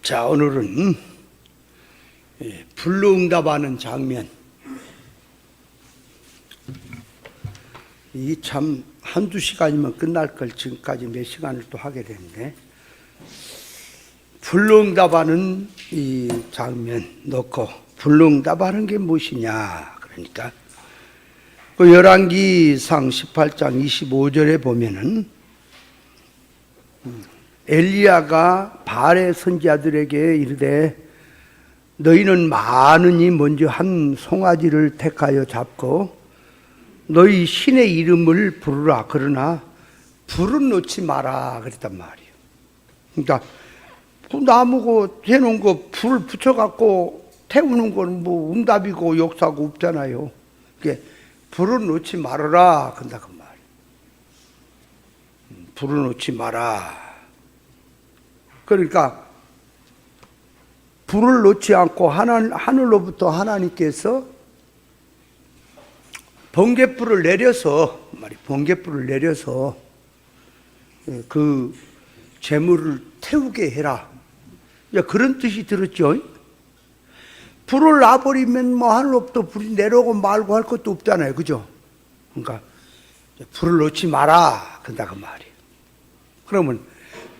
자, 오늘은 불로응답하는 장면. 이 참 한두 시간이면 끝날 걸 지금까지 몇 시간을 또 하게 됐네. 불로응답하는 이 장면 놓고 불로응답하는 게 무엇이냐. 그러니까 그 열왕기상 18장 25절에 보면은 엘리야가 바알의 선지자들에게 이르되 너희는 많으니 먼저 한 송아지를 택하여 잡고 너희 신의 이름을 부르라. 그러나 불은 놓지 마라 그랬단 말이에요. 그러니까 그 나무고 해놓은 거 불을 붙여갖고 태우는 건 뭐 응답이고 역사고 없잖아요. 그게 불을 놓지 말아라 그런다 그 말이에요. 불을 놓지 마라. 그러니까 불을 놓지 않고 하늘로부터 하나님께서 번갯불을 내려서 그 재물을 태우게 해라. 그런 뜻이 들었죠. 불을 놔버리면 뭐 하늘로부터 불이 내려오고 말고 할 것도 없잖아요. 그죠? 그러니까 불을 놓지 마라 그런다 그 말이에요. 그러면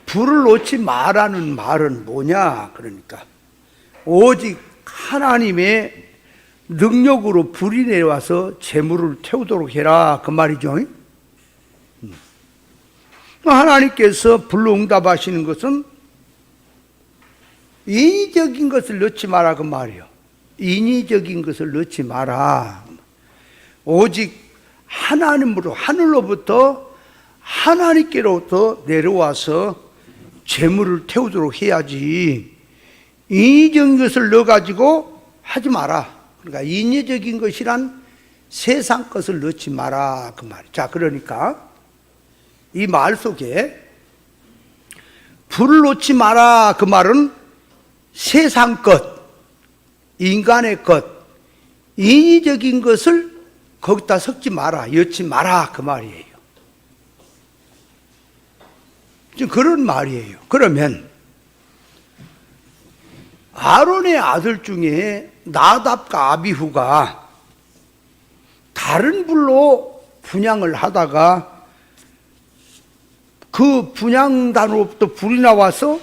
불을 놓지 마라는 말은 뭐냐? 그러니까 오직 하나님의 능력으로 불이 내려와서 재물을 태우도록 해라 그 말이죠. 하나님께서 불로 응답하시는 것은 인위적인 것을 넣지 마라 그 말이에요. 인위적인 것을 넣지 마라. 오직 하나님으로 하늘로부터 하나님께로부터 내려와서 재물을 태우도록 해야지 인위적인 것을 넣어가지고 하지 마라. 그러니까 인위적인 것이란 세상 것을 넣지 마라 그 말이에요. 자, 그러니까 이 말 속에 불을 놓지 마라 그 말은 세상 것, 인간의 것, 인위적인 것을 거기다 섞지 마라, 엮지 마라 그 말이에요. 지금 그런 말이에요. 그러면 아론의 아들 중에 나답과 아비후가 다른 불로 분향을 하다가 그 분향단으로부터 불이 나와서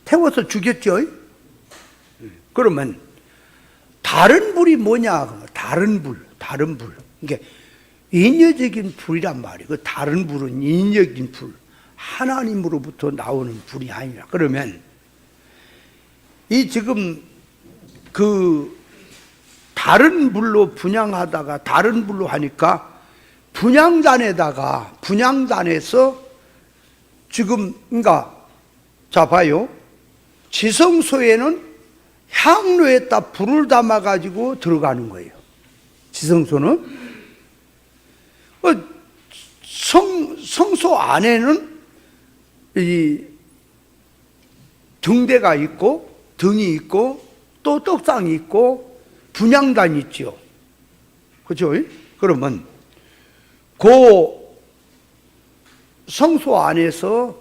태워서 죽였죠. 그러면 다른 불이 뭐냐? 다른 불. 그러니까 인위적인 불이란 말이에요. 그 다른 불은 인위적인 불. 하나님으로부터 나오는 불이 아니라. 그러면 이 지금 그 다른 불로 분향하다가 다른 불로 하니까 분향단에서 지금 그러니까 자 봐요. 지성소에는 향로에다 불을 담아 가지고 들어가는 거예요. 지성소는 성소 안에는 이 등대가 있고 등이 있고 또 떡상이 있고 분향단이 있죠. 그렇죠? 그러면 그 성소 안에서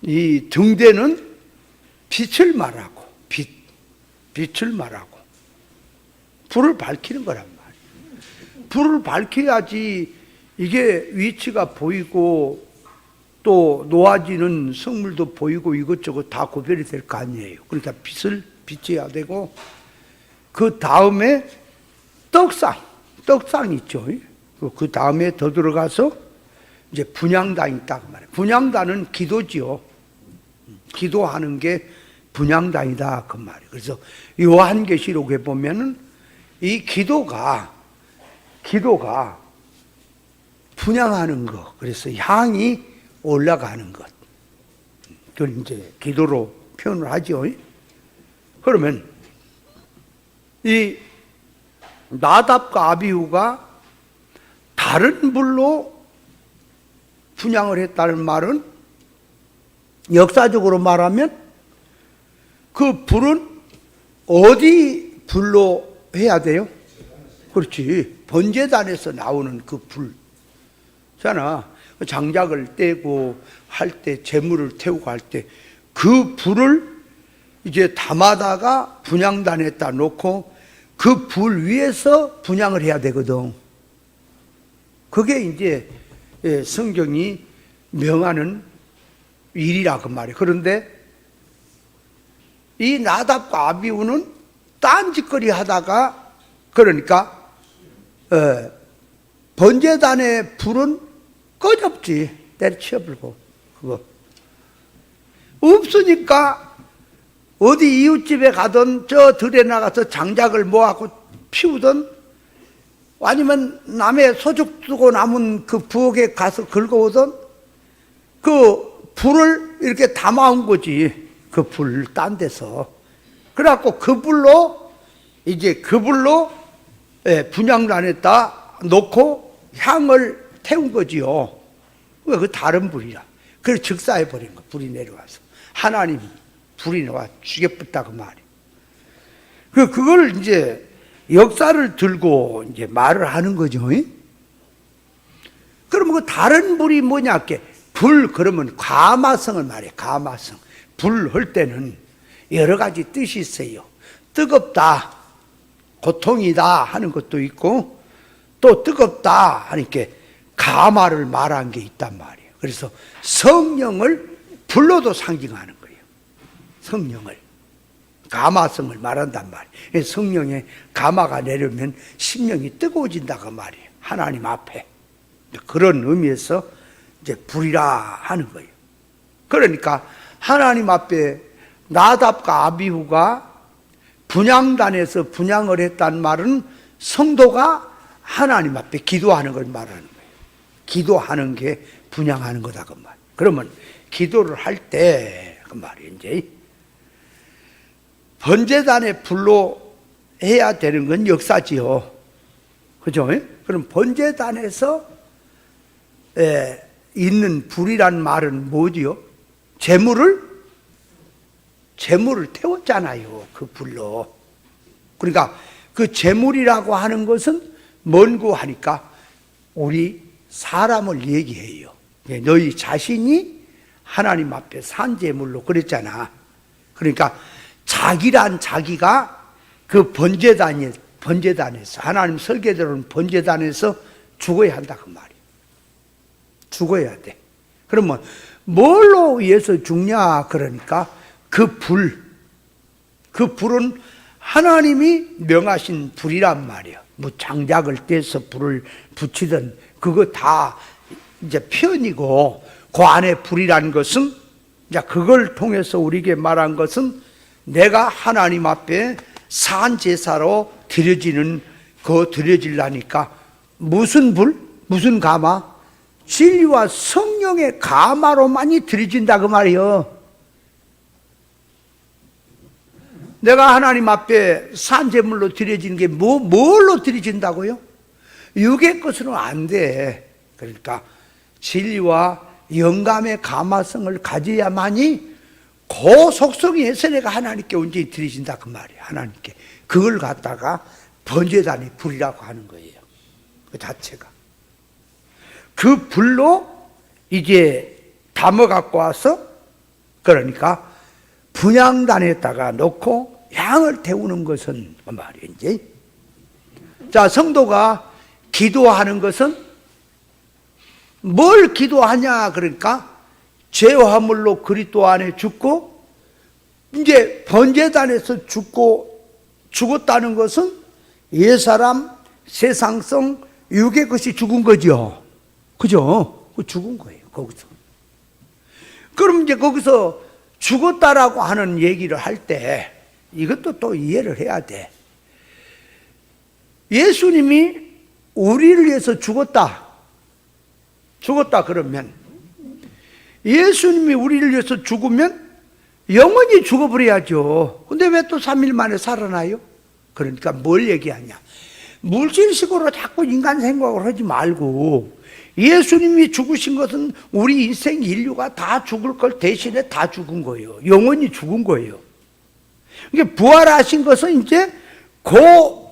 이 등대는 빛을 말하고 빛을 말하고 불을 밝히는 거란 말이에요. 불을 밝혀야지 이게 위치가 보이고 또 놓아지는 성물도 보이고 이것저것 다 구별이 될 거 아니에요. 그러니까 빛을 비춰야 되고 그 다음에 떡상 있죠. 그 다음에 더 들어가서 이제 분향단이 있다고 말해요. 분향단은 기도지요. 기도하는 게 분향단이다 그 말이에요. 그래서 요한계시록에 보면은 이 기도가 분향하는 것. 그래서 향이 올라가는 것. 그걸 이제 기도로 표현을 하죠. 그러면 이 나답과 아비후가 다른 불로 분향을 했다는 말은 역사적으로 말하면 그 불은 어디 불로 해야 돼요? 그렇지. 번제단에서 나오는 그 불. 잖아. 장작을 떼고 할 때, 재물을 태우고 할 때 그 불을 이제 담아다가 분향단에다 놓고 그 불 위에서 분향을 해야 되거든. 그게 이제 성경이 명하는 일이라 그 말이에요. 그런데 이 나답과 아비후는 딴짓거리 하다가, 그러니까 번제단의 불은 꺼졌지. 때려치워버리고. 그거 없으니까 어디 이웃집에 가든 저 들에 나가서 장작을 모아서 피우든, 아니면 남의 소죽 두고 남은 그 부엌에 가서 긁어오든 그 불을 이렇게 담아온 거지. 그 불 딴 데서. 그래갖고 그 불로 분향단에다 놓고 향을 태운 거지요. 왜? 그 다른 불이라. 그래서 즉사해 버린 거. 불이 내려와서 하나님 불이 나와 죽여붙다 그 말이에요. 그걸 이제 역사를 들고 이제 말을 하는 거죠. 그러면 그 다른 불이 뭐냐? 불 그러면 가마성을 말해. 가마성. 불 할 때는 여러 가지 뜻이 있어요. 뜨겁다, 고통이다 하는 것도 있고, 또 뜨겁다 하니까 가마를 말한 게 있단 말이에요. 그래서 성령을 불로도 상징하는 거예요. 성령을, 가마성을 말한단 말이에요. 성령의 가마가 내려면 심령이 뜨거워진다 그 말이에요. 하나님 앞에. 그런 의미에서 이제 불이라 하는 거예요. 그러니까 하나님 앞에 나답과 아비후가 분향단에서 분향을 했단 말은 성도가 하나님 앞에 기도하는 걸 말하는 거예요. 기도하는 게 분향하는 거다 그 말. 그러면 기도를 할 때 그 말이 이제 번제단의 불로 해야 되는 건 역사지요. 그죠? 그럼 번제단에서 있는 불이란 말은 뭐지요? 재물을 태웠잖아요. 그 불로. 그러니까 그 재물이라고 하는 것은 뭔고 하니까 우리 사람을 얘기해요. 너희 자신이 하나님 앞에 산재물로 그랬잖아. 그러니까 자기란 자기가 그 번제단에서 하나님 설계대로는 번제단에서 죽어야 한다 그 말이에요. 죽어야 돼. 그러면 뭘로 위해서 죽냐? 그러니까 그 불은 하나님이 명하신 불이란 말이에요. 뭐 장작을 떼서 불을 붙이든 그거 다 이제 편이고, 그 안에 불이라는 것은 이제 그걸 통해서 우리에게 말한 것은 내가 하나님 앞에 산 제사로 드려지려니까 무슨 불? 무슨 가마? 진리와 성령의 가마로만이 드려진다 그 말이에요. 내가 하나님 앞에 산제물로 드려지는 게 뭘로 드려진다고요? 육의 것으로는 안 돼. 그러니까 진리와 영감의 가마성을 가져야만이 그 속성에서 내가 하나님께 온전히 드려진다 그 말이에요. 하나님께. 그걸 갖다가 번제단의 불이라고 하는 거예요. 그 자체가. 그 불로 이제 담아 갖고 와서, 그러니까 분향단에다가 놓고 향을 태우는 것은 그 말이에요. 이제 자, 성도가 기도하는 것은 뭘 기도하냐? 그러니까 죄화물로 그리스도 안에 죽고, 이제 번제단에서 죽었다는 것은 옛사람, 세상성, 육의 것이 죽은 거죠. 그죠? 죽은 거예요, 거기서. 그럼 이제 거기서 죽었다라고 하는 얘기를 할 때 이것도 또 이해를 해야 돼. 예수님이 우리를 위해서 죽었다 그러면, 예수님이 우리를 위해서 죽으면 영원히 죽어버려야죠. 근데 왜 또 3일 만에 살아나요? 그러니까 뭘 얘기하냐? 물질식으로 자꾸 인간 생각을 하지 말고, 예수님이 죽으신 것은 우리 인생 인류가 다 죽을 걸 대신에 다 죽은 거예요. 영원히 죽은 거예요. 그러니까 부활하신 것은 이제 그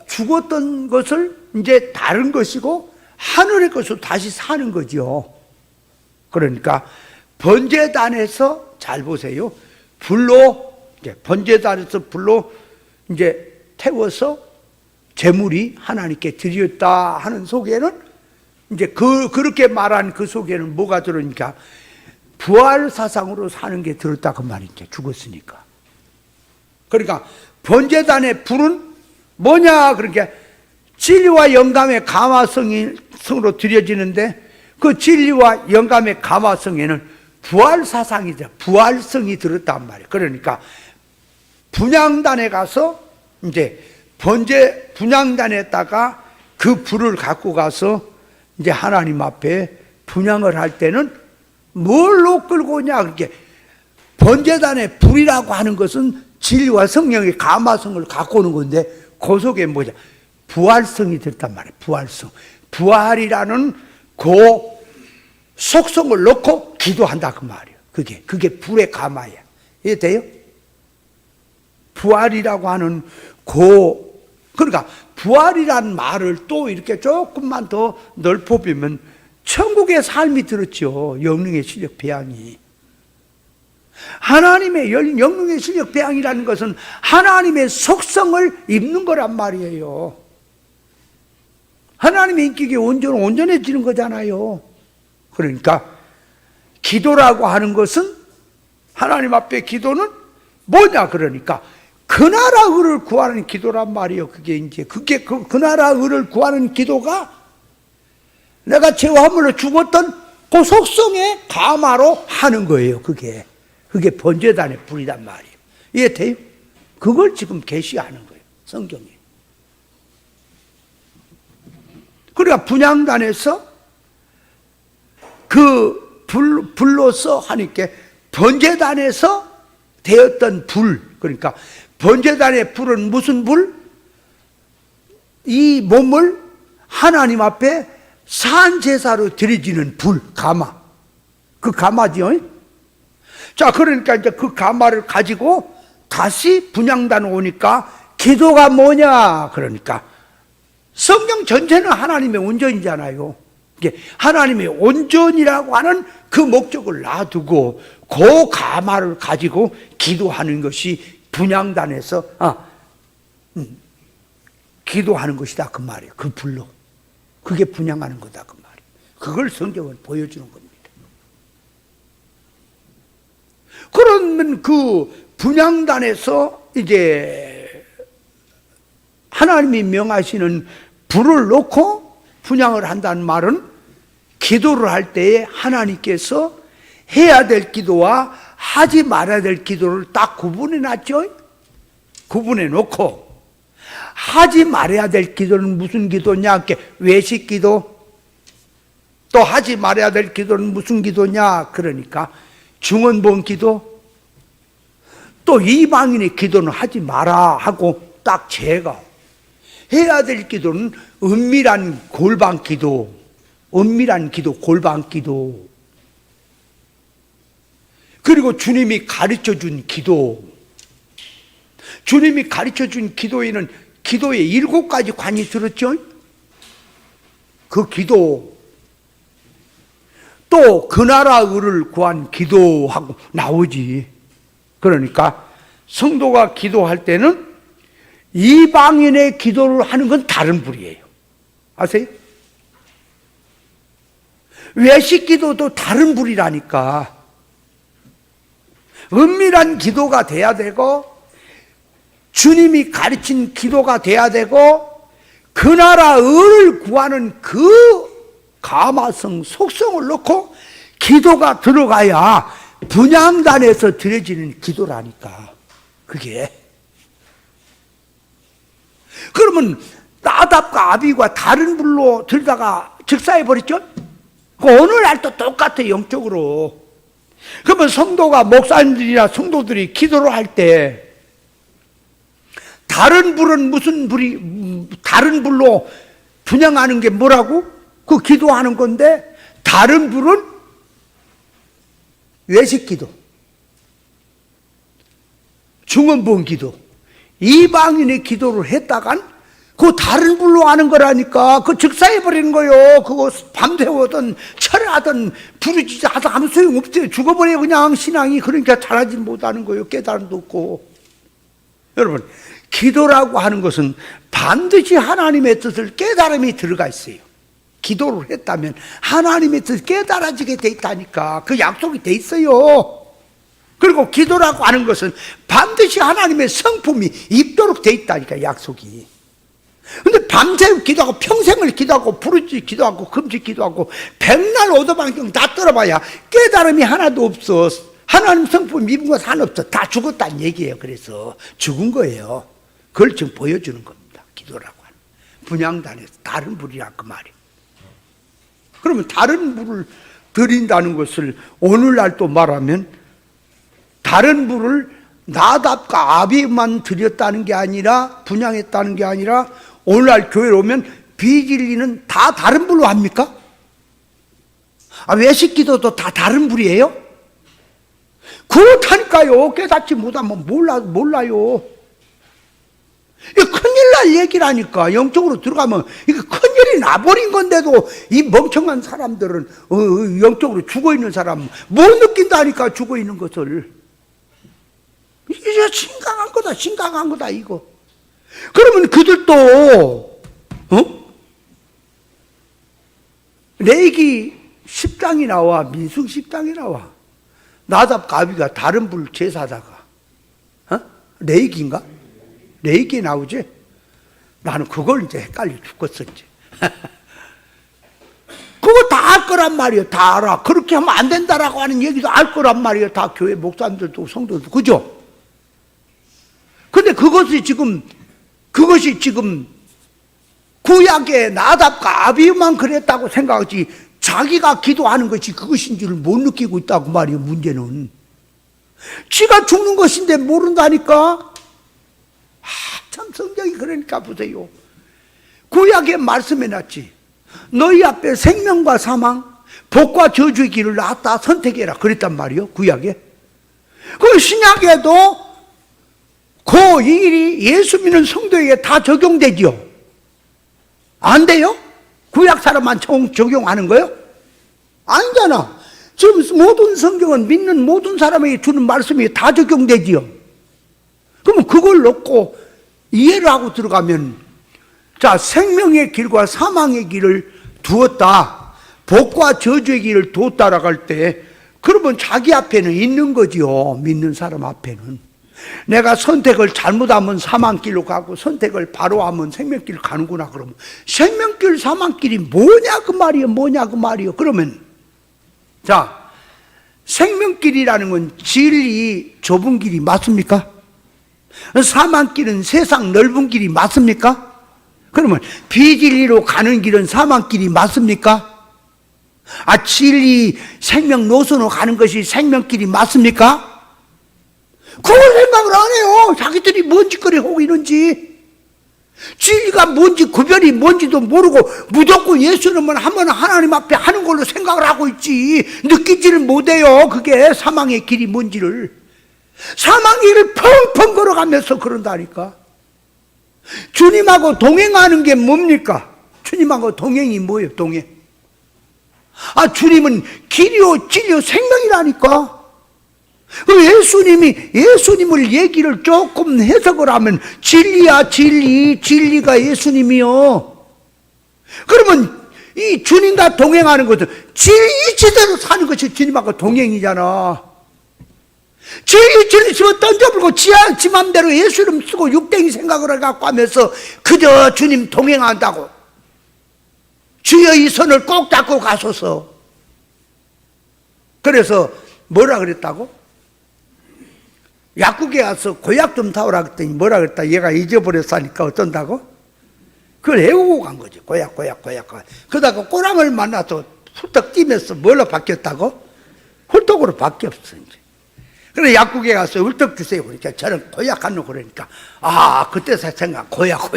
죽었던 것을 이제 다른 것이고 하늘의 것으로 다시 사는 거죠. 그러니까 번제단에서 잘 보세요. 불로 이제 번제단에서 불로 이제 태워서 제물이 하나님께 드렸다 하는 속에는 이제 그렇게 말한 그 속에는 뭐가 들으니까 부활 사상으로 사는 게 들었다 그 말이죠. 죽었으니까. 그러니까 번제단의 불은 뭐냐? 그러니까 진리와 영감의 감화성으로 드려지는데 그 진리와 영감의 감화성에는 부활 사상이죠. 부활성이 들었단 말이에요. 그러니까 분향단에 가서 이제 분향단에다가 그 불을 갖고 가서 이제 하나님 앞에 분향을 할 때는 뭘로 끌고 오냐? 그렇게 번제단의 불이라고 하는 것은 진리와 성령의 감화성을 갖고 오는 건데 그 속에 뭐냐? 부활성이 들었단 말이에요. 부활성. 부활이라는 그 속성을 넣고 기도한다 그 말이에요. 그게 불의 감화야. 이해돼요? 부활이라고 하는 그러니까 부활이라는 말을 또 이렇게 조금만 더 넓혀보면 천국의 삶이 들었죠. 영능의 실력 배양이. 하나님의 영능의 실력 배양이라는 것은 하나님의 속성을 입는 거란 말이에요. 하나님의 인격이 온전해지는 거잖아요. 그러니까 기도라고 하는 것은 하나님 앞에 기도는 뭐냐? 그러니까 그 나라 의를 구하는 기도란 말이에요. 그 나라 의를 구하는 기도가 내가 죄와 허물로 죽었던 그 속성의 감화로 하는 거예요. 그게 번제단의 불이란 말이에요. 이해돼요? 그걸 지금 계시하는 거예요. 성경에. 그러니까 분향단에서 그 불로서 하니까 번제단에서 되었던 불, 그러니까 번제단의 불은 무슨 불? 이 몸을 하나님 앞에 산제사로 드려지는 불, 가마. 그 가마지요. 자, 그러니까 이제 그 가마를 가지고 다시 분향단 오니까 기도가 뭐냐? 그러니까 성경 전체는 하나님의 온전이잖아요. 이게 하나님의 온전이라고 하는 그 목적을 놔두고 그 가마를 가지고 기도하는 것이 분향단에서 기도하는 것이다 그 말이에요. 그 불로. 그게 분향하는 거다 그 말이에요. 그걸 성경은 보여주는 겁니다. 그러면 그 분향단에서 이제 하나님이 명하시는 불을 놓고 분향을 한다는 말은 기도를 할 때에 하나님께서 해야 될 기도와 하지 말아야 될 기도를 딱 구분해 놨죠. 구분해 놓고 하지 말아야 될 기도는 무슨 기도냐? 외식 기도. 또 하지 말아야 될 기도는 무슨 기도냐? 그러니까 중언본 기도. 또 이방인의 기도는 하지 마라 하고 딱 제가 해야 될 기도는 은밀한 골방 기도, 은밀한 기도, 골방 기도. 그리고 주님이 가르쳐준 기도. 주님이 가르쳐준 기도에는 기도에 7가지 관이 들었죠. 그 기도. 또 그 나라 의를 구한 기도하고 나오지. 그러니까 성도가 기도할 때는 이방인의 기도를 하는 건 다른 불이에요. 아세요? 외식 기도도 다른 불이라니까. 은밀한 기도가 돼야 되고 주님이 가르친 기도가 돼야 되고 그 나라 의를 구하는 그 감화성 속성을 놓고 기도가 들어가야 분향단에서 드려지는 기도라니까. 그게. 그러면 나답과 아비가 다른 불로 들다가 즉사해버렸죠? 어느 날도 똑같아 영적으로. 그러면 성도가 목사님들이나 성도들이 기도를 할 때 다른 불은 무슨 불이 다른 불로 분향하는 게 뭐라고? 그 기도하는 건데 다른 불은 외식 기도, 중언본 기도, 이방인의 기도를 했다간 그거 다른 불로 하는 거라니까. 그거 즉사해버리는 거요. 그거 밤새우든 철하든 부르짖어 하든 아무 소용없어요. 죽어버려 그냥 신앙이. 그러니까 잘하지 못하는 거예요. 깨달음도 없고. 여러분, 기도라고 하는 것은 반드시 하나님의 뜻을 깨달음이 들어가 있어요. 기도를 했다면 하나님의 뜻을 깨달아지게 돼 있다니까. 그 약속이 돼 있어요. 그리고 기도라고 하는 것은 반드시 하나님의 성품이 입도록 돼 있다니까, 약속이. 근데 밤새 기도하고 평생을 기도하고 부르짖 기도하고 금식 기도하고 백날 오도방정 다 떨어봐야 깨달음이 하나도 없어. 하나님 성품 입은 것 하나 없어. 다 죽었다는 얘기예요. 그래서 죽은 거예요. 그걸 지금 보여주는 겁니다. 기도라고 하는 분향단에서 다른 불이라 그 말이에요. 그러면 다른 불을 드린다는 것을 오늘날 또 말하면 다른 불을 나답과 아비만 드렸다는 게 아니라, 분향했다는 게 아니라, 오늘날 교회에 오면 비진리는 다 다른 불로 합니까? 외식 기도도 다 다른 불이에요? 그렇다니까요. 깨닫지 못하면 몰라요. 이게 큰일 날 얘기라니까. 영적으로 들어가면 이게 큰일이 나버린 건데도 이 멍청한 사람들은 영적으로 죽어있는 사람 못 느낀다니까. 죽어있는 것을. 이게 심각한 거다 이거. 그러면 그들도 레위기 10장이 나와, 민수기 10장이 나와. 나답과 아비가 다른 불 제사다가 레위기인가? 레위기에 나오지? 나는 그걸 이제 헷갈려 죽겠었지. 그거 다 알 거란 말이에요. 다 알아. 그렇게 하면 안 된다라고 하는 얘기도 알 거란 말이에요. 다 교회 목사님들도 성도들도. 그죠? 근데 그것이 지금 구약의 나답과 아비만 그랬다고 생각하지, 자기가 기도하는 것이 그것인 줄을 못 느끼고 있다고 말이에요. 문제는 지가 죽는 것인데 모른다니까. 참 성경이 그러니까 보세요. 구약에 말씀해놨지. 너희 앞에 생명과 사망, 복과 저주의 길을 놨다 선택해라 그랬단 말이에요. 구약에. 그 신약에도 그 일이 예수 믿는 성도에게 다 적용되지요. 안 돼요? 구약 사람만 적용하는 거예요? 아니잖아. 지금 모든 성경은 믿는 모든 사람에게 주는 말씀이 다 적용되지요. 그러면 그걸 놓고 이해를 하고 들어가면, 자, 생명의 길과 사망의 길을 두었다, 복과 저주의 길을 두었다라고 할 때, 그러면 자기 앞에는 있는 거지요. 믿는 사람 앞에는. 내가 선택을 잘못하면 사망길로 가고 선택을 바로 하면 생명길 가는구나. 그러면 생명길 사망길이 뭐냐 그 말이에요. 그러면 자, 생명길이라는 건 진리 좁은 길이 맞습니까? 사망길은 세상 넓은 길이 맞습니까? 그러면 비진리로 가는 길은 사망길이 맞습니까? 진리 생명 노선으로 가는 것이 생명길이 맞습니까? 그걸 생각을 안 해요. 자기들이 뭔 짓거리 하고 있는지. 진리가 뭔지 구별이 뭔지도 모르고 무조건 예수님은 하면 하나님 앞에 하는 걸로 생각을 하고 있지. 느끼지를 못해요. 그게 사망의 길이 뭔지를. 사망의 길을 펑펑 걸어가면서 그런다니까. 주님하고 동행하는 게 뭡니까? 주님하고 동행이 뭐예요? 동행. 주님은 길이요 진리요 생명이라니까. 예수님을 얘기를 조금 해석을 하면 진리야 진리가 예수님이요. 그러면 이 주님과 동행하는 것은 진리 제대로 사는 것이 주님하고 동행이잖아. 진리 집어 던져버리고 지 맘대로 예수 이름 쓰고 육댕이 생각을 해갖고 하면서 그저 주님 동행한다고. 주여 이 손을 꼭 잡고 가소서. 그래서 뭐라 그랬다고? 약국에 가서 고약 좀 타오라 그랬더니 뭐라 그랬다? 얘가 잊어버렸으니까 어쩐다고? 그걸 해오고 간 거지. 고약. 그러다가 꼬랑을 만나서 훌떡 뛰면서 뭘로 바뀌었다고? 훌떡으로 바뀌었어, 이제. 그래, 약국에 가서 훌떡 주세요. 그러니까 저는 고약 하노 그러니까. 그때서 고약.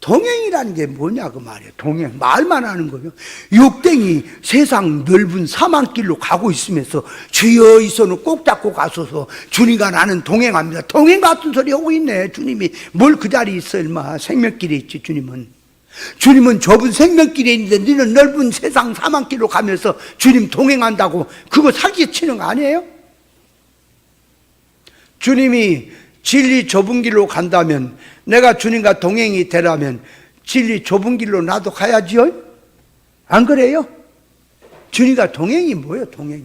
동행이라는 게 뭐냐 그 말이에요. 동행 말만 하는 거예요. 육댕이 세상 넓은 사망길로 가고 있으면서 주여 이 손을 꼭 잡고 가소서. 주님과 나는 동행합니다. 동행 같은 소리 하고 있네. 주님이 뭘 그 자리에 있어. 얼마 생명길에 있지. 주님은 좁은 생명길에 있는데 너는 넓은 세상 사망길로 가면서 주님 동행한다고 그거 사기치는 거 아니에요? 주님이 진리 좁은 길로 간다면, 내가 주님과 동행이 되라면 진리 좁은 길로 나도 가야지요? 안 그래요? 주님과 동행이 뭐예요? 동행이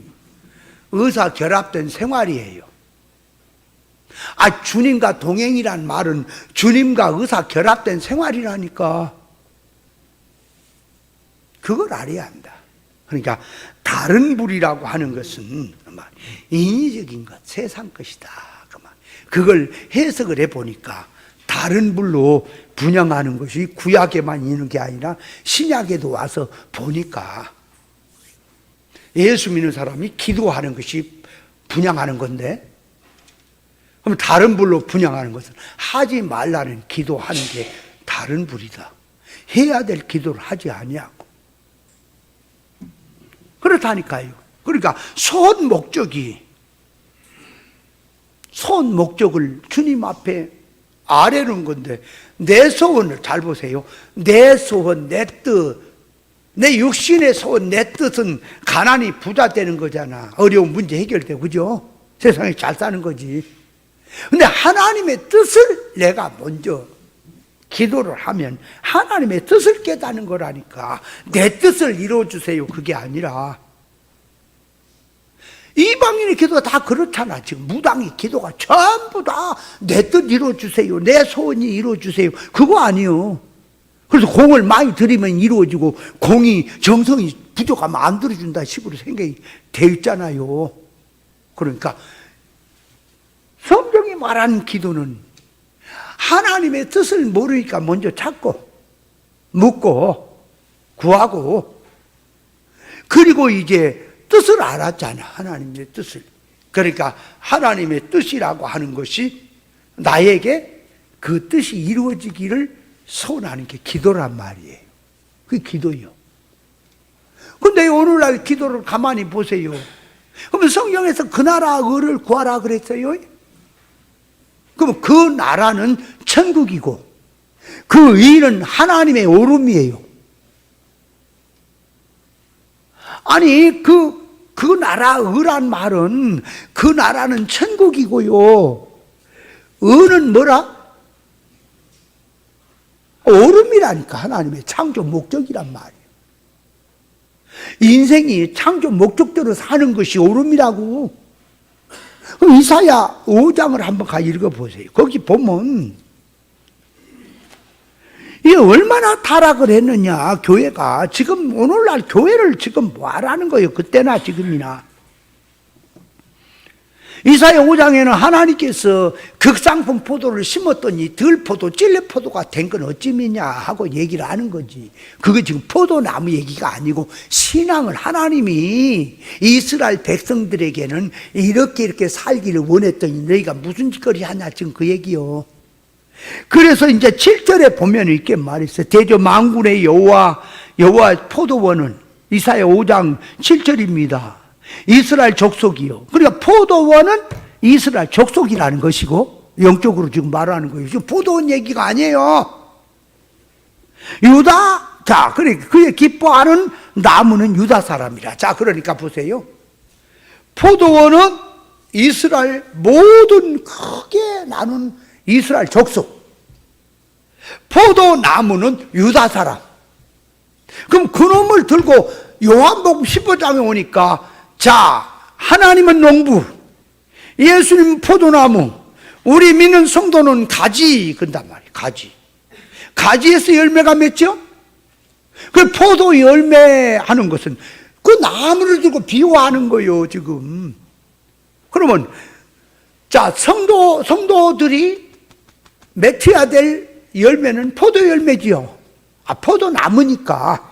의사 결합된 생활이에요. 주님과 동행이란 말은 주님과 의사 결합된 생활이라니까. 그걸 알아야 한다. 그러니까 다른 불이라고 하는 것은 인위적인 것, 세상 것이다. 그걸 해석을 해보니까 다른 불로 분양하는 것이 구약에만 있는 게 아니라 신약에도 와서 보니까 예수 믿는 사람이 기도하는 것이 분양하는 건데, 그럼 다른 불로 분양하는 것은 하지 말라는 기도하는 게 다른 불이다. 해야 될 기도를 하지 아니하고. 그렇다니까요. 그러니까 소원 목적을 주님 앞에 아뢰는 건데, 내 소원을 잘 보세요. 내 소원, 내 뜻, 내 육신의 소원, 내 뜻은 가난이 부자 되는 거잖아. 어려운 문제 해결되고, 그죠? 세상에 잘 사는 거지. 근데 하나님의 뜻을 내가 먼저 기도를 하면 하나님의 뜻을 깨닫는 거라니까. 내 뜻을 이루어주세요 그게 아니라, 이방인의 기도가 다 그렇잖아. 지금 무당의 기도가 전부 다 내 뜻 이루어주세요, 내 소원이 이루어주세요, 그거 아니요. 그래서 공을 많이 들이면 이루어지고 공이 정성이 부족하면 안 들어준다 식으로 생각이 돼 있잖아요. 그러니까 성경이 말하는 기도는 하나님의 뜻을 모르니까 먼저 찾고 묻고 구하고, 그리고 이제 뜻을 알았잖아. 하나님의 뜻을. 그러니까 하나님의 뜻이라고 하는 것이 나에게 그 뜻이 이루어지기를 소원하는 게 기도란 말이에요. 그게 기도예요. 근데 오늘날 기도를 가만히 보세요. 그러면 성경에서 그 나라 의를 구하라 그랬어요. 그럼 그 나라는 천국이고 그 의는 하나님의 오름이에요. 아니 그 나라 의란 말은 그 나라는 천국이고요, 의는 뭐라? 오름이라니까. 하나님의 창조 목적이란 말이에요. 인생이 창조 목적대로 사는 것이 오름이라고. 이사야 5장을 한번 가 읽어보세요. 거기 보면 이게 얼마나 타락을 했느냐, 교회가. 지금 오늘날 교회를 지금 뭐 하라는 거예요, 그때나 지금이나. 이사야 5장에는 하나님께서 극상품 포도를 심었더니 들포도 찔레포도가 된 건 어찌미냐 하고 얘기를 하는 거지. 그게 지금 포도나무 얘기가 아니고 신앙을 하나님이 이스라엘 백성들에게는 이렇게 살기를 원했더니 너희가 무슨 짓거리 하냐, 지금 그 얘기요. 그래서 이제 7절에 보면 이렇게 말했어요. 대저 만군의 여호와 포도원은, 이사야 5장 7절입니다. 이스라엘 족속이요. 그러니까 포도원은 이스라엘 족속이라는 것이고, 영적으로 지금 말하는 거예요. 지금 포도원 얘기가 아니에요. 유다, 자, 그러니까 그의 기뻐하는 나무는 유다 사람이라. 자, 그러니까 보세요. 포도원은 이스라엘 모든 크게 나눈 이스라엘 족속, 포도나무는 유다 사람. 그럼 그놈을 들고 요한복음 15장에 오니까, 자, 하나님은 농부, 예수님은 포도나무, 우리 믿는 성도는 가지, 그런단 말이에요. 가지에서 열매가 맺죠? 그 포도 열매 하는 것은 그 나무를 들고 비유하는 거예요, 지금. 그러면, 자, 성도들이 맺혀야 될 열매는 포도 열매지요. 포도나무니까.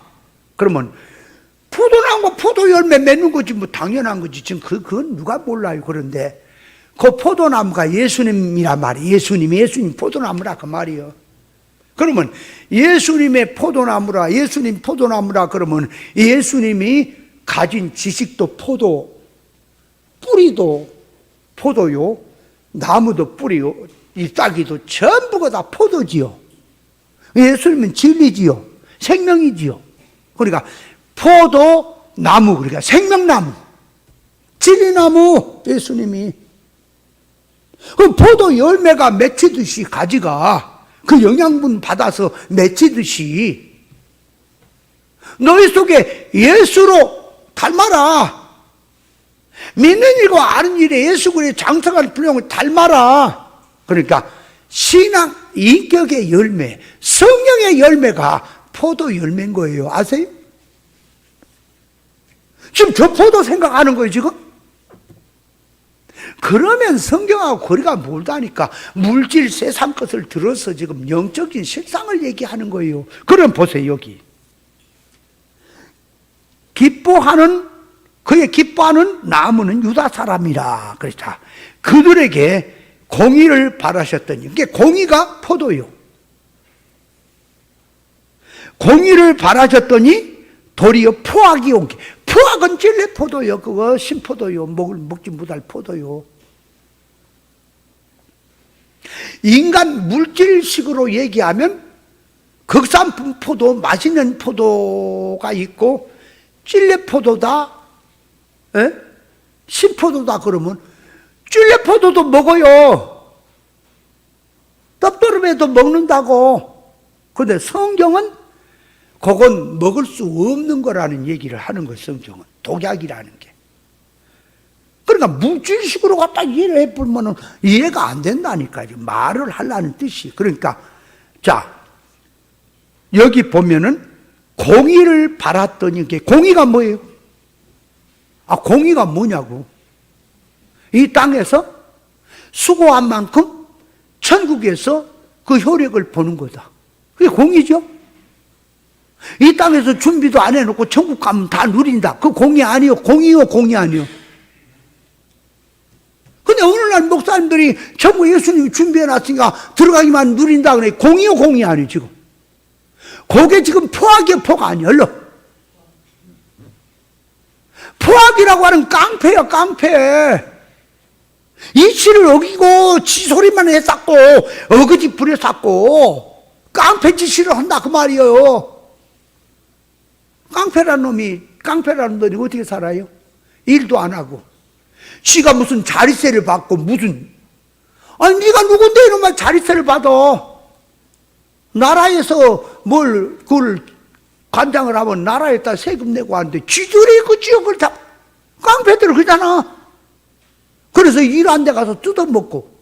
그러면 포도나무가 포도 열매 맺는 거지, 뭐 당연한 거지. 지금 그건 누가 몰라요. 그런데 그 포도나무가 예수님이란 말이에요. 예수님 포도나무라 그 말이에요. 그러면 예수님의 포도나무라, 예수님 포도나무라 그러면 예수님이 가진 지식도 포도, 뿌리도 포도요, 나무도 뿌리요, 이 따기도 전부가 다 포도지요. 예수님은 진리지요, 생명이지요. 그러니까 포도나무, 그러니까 생명나무, 진리나무 예수님이. 그 포도 열매가 맺히듯이 가지가 그 영양분 받아서 맺히듯이 너희 속에 예수로 닮아라. 믿는 일과 아는 일에 예수 그리스도의 장성한 분량을 닮아라. 그러니까 신앙 인격의 열매, 성령의 열매가 포도 열매인 거예요. 아세요? 지금 저 포도 생각하는 거예요, 지금? 그러면 성경하고 거리가 멀다니까. 물질 세상 것을 들어서 지금 영적인 실상을 얘기하는 거예요. 그럼 보세요, 여기. 그의 기뻐하는 나무는 유다 사람이라. 그렇다. 그들에게 공의를 바라셨더니, 이게 공의가 포도요. 공의를 바라셨더니 도리어 포악이 온 게, 포악은 찔레 포도요. 그거 신포도요. 먹지 못할 포도요. 인간 물질식으로 얘기하면 극산품 포도, 맛있는 포도가 있고 찔레 포도다, 신포도다 그러면 찔레 포도도 먹어요. 떡더름에도 먹는다고. 그런데 성경은 그건 먹을 수 없는 거라는 얘기를 하는 거예요. 성경은 독약이라는 게. 그러니까 물질식으로 갖다 이해를 해보면 이해가 안 된다니까요. 말을 하려는 뜻이. 그러니까 자, 여기 보면은 공의를 바랐더니, 이게 공의가 뭐예요? 공의가 뭐냐고. 이 땅에서 수고한 만큼 천국에서 그 효력을 보는 거다. 그게 공의죠. 이 땅에서 준비도 안 해놓고 천국 가면 다 누린다. 그 공의 아니요. 공의요, 공의 아니요. 근데 오늘날 목사님들이 천국 예수님이 준비해놨으니까 들어가기만 누린다 그래. 공의요, 공의 아니요, 지금. 그게 지금 포악의 포가 아니야, 얼른. 포악이라고 하는 깡패야, 깡패. 이치를 어기고 지 소리만 해쌌고 어거지 부려쌌고 깡패 짓을 한다 그 말이에요. 깡패라는 놈이 어떻게 살아요? 일도 안 하고 지가 무슨 자릿세를 받고 무슨, 아니 네가 누군데 이놈아 자릿세를 받아. 나라에서 그걸 관장을 하면 나라에다 세금 내고 하는데 쥐들이 그 지역을 다 깡패들 그러잖아. 그래서 일 안 데 가서 뜯어먹고.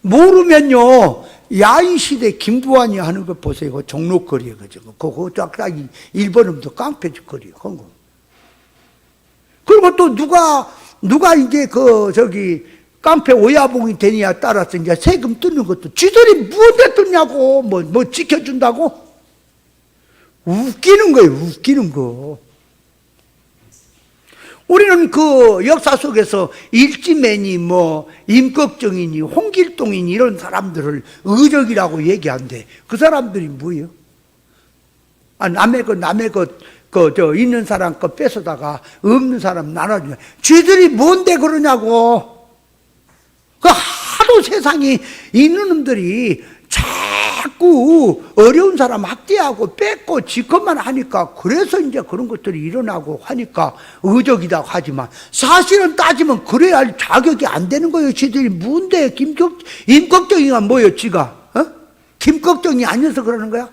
모르면요, 야인시대 김부환이 하는 거 보세요. 그 종로거리에 그거 쫙쫙이 일본음도 깡패짓거리에 그런 거. 그리고 또 누가 이제 깡패 오야봉이 되느냐에 따라서 이제 세금 뜯는 것도 쥐들이 무엇에 뜯냐고. 뭐 지켜준다고? 웃기는 거예요, 웃기는 거. 우리는 그 역사 속에서 일지맨이 임꺽정이니 홍길동이니 이런 사람들을 의적이라고 얘기하는데 그 사람들이 뭐예요? 남의 있는 사람 거 뺏어다가 없는 사람 나눠주냐. 쥐들이 뭔데 그러냐고. 그 하도 세상에 있는 놈들이 자꾸 어려운 사람 학대하고 뺏고 지 것만 하니까 그래서 이제 그런 것들이 일어나고 하니까 의적이라고 하지만 사실은 따지면 그래야 할 자격이 안 되는 거예요. 지들이 뭔데 임꺽정이가 뭐예요 지가? 김꺽정이 아니어서 그러는 거야?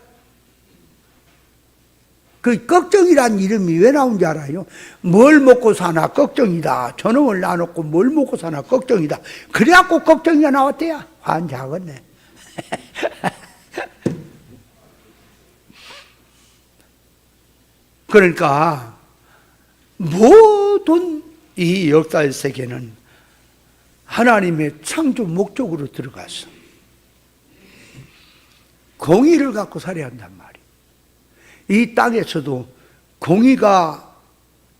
그 걱정이란 이름이 왜 나온지 알아요? 뭘 먹고 사나 걱정이다. 저놈을 놔놓고 뭘 먹고 사나 걱정이다. 그래갖고 걱정이가 나왔대야. 환장하겠네. 그러니까 모든 이 역사의 세계는 하나님의 창조 목적으로 들어가서 공의를 갖고 살아야 한단 말이에요. 이 땅에서도 공의가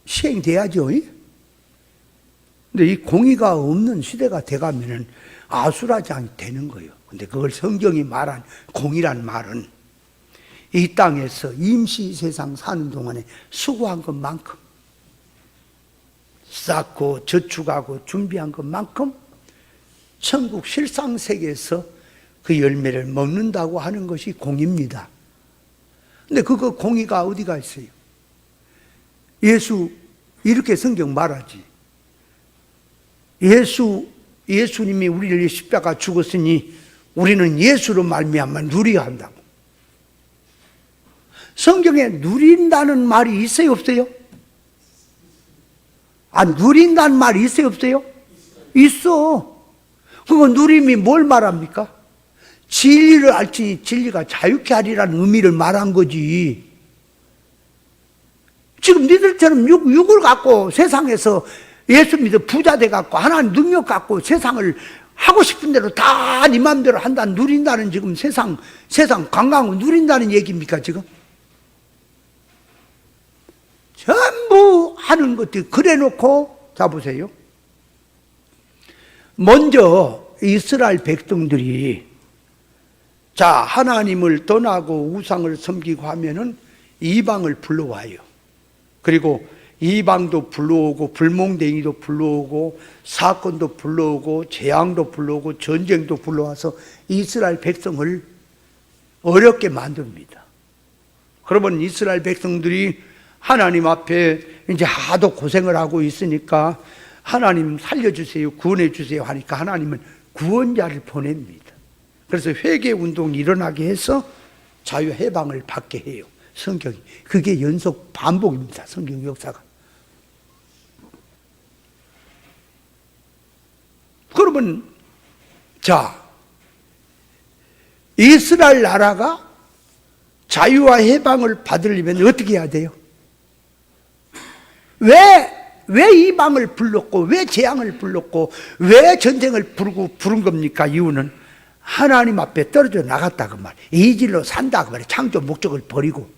시행돼야죠. 근데 이 공의가 없는 시대가 돼가면은 아수라장이 되는 거예요. 근데 그걸 성경이 말한 공이란 말은 이 땅에서 임시 세상 사는 동안에 수고한 것만큼, 쌓고 저축하고 준비한 것만큼 천국 실상세계에서 그 열매를 먹는다고 하는 것이 공입니다. 근데 그거 공의가 어디가 있어요? 예수 이렇게 성경 말하지. 예수님이 우리를 십자가 죽었으니 우리는 예수로 말미암아 누려야 한다고. 성경에 누린다는 말이 있어요, 없어요? 누린다는 말이 있어요, 없어요? 있어. 그거 누림이 뭘 말합니까? 진리를 알지 진리가 자유케 하리라는 의미를 말한 거지. 지금 니들처럼 육을 갖고 세상에서 예수 믿어 부자 돼갖고 하나님 능력 갖고 세상을 하고 싶은 대로 다 네 맘대로 한다, 누린다는 지금 세상 관광을 누린다는 얘기입니까, 지금? 전부 하는 것들 그래 놓고, 자 보세요. 먼저 이스라엘 백성들이 자 하나님을 떠나고 우상을 섬기고 하면은 이방을 불러와요. 그리고 이방도 불러오고 불몽댕이도 불러오고 사건도 불러오고 재앙도 불러오고 전쟁도 불러와서 이스라엘 백성을 어렵게 만듭니다. 그러면 이스라엘 백성들이 하나님 앞에 이제 하도 고생을 하고 있으니까 하나님 살려주세요, 구원해주세요 하니까 하나님은 구원자를 보냅니다. 그래서 회개 운동이 일어나게 해서 자유 해방을 받게 해요, 성경이. 그게 연속 반복입니다, 성경 역사가. 그러면 자 이스라엘 나라가 자유와 해방을 받으려면 어떻게 해야 돼요? 왜 이방을 불렀고 왜 재앙을 불렀고 왜 전쟁을 부른 겁니까? 이유는 하나님 앞에 떨어져 나갔다 그 말, 이 길로 산다 그 말이에요. 창조 목적을 버리고.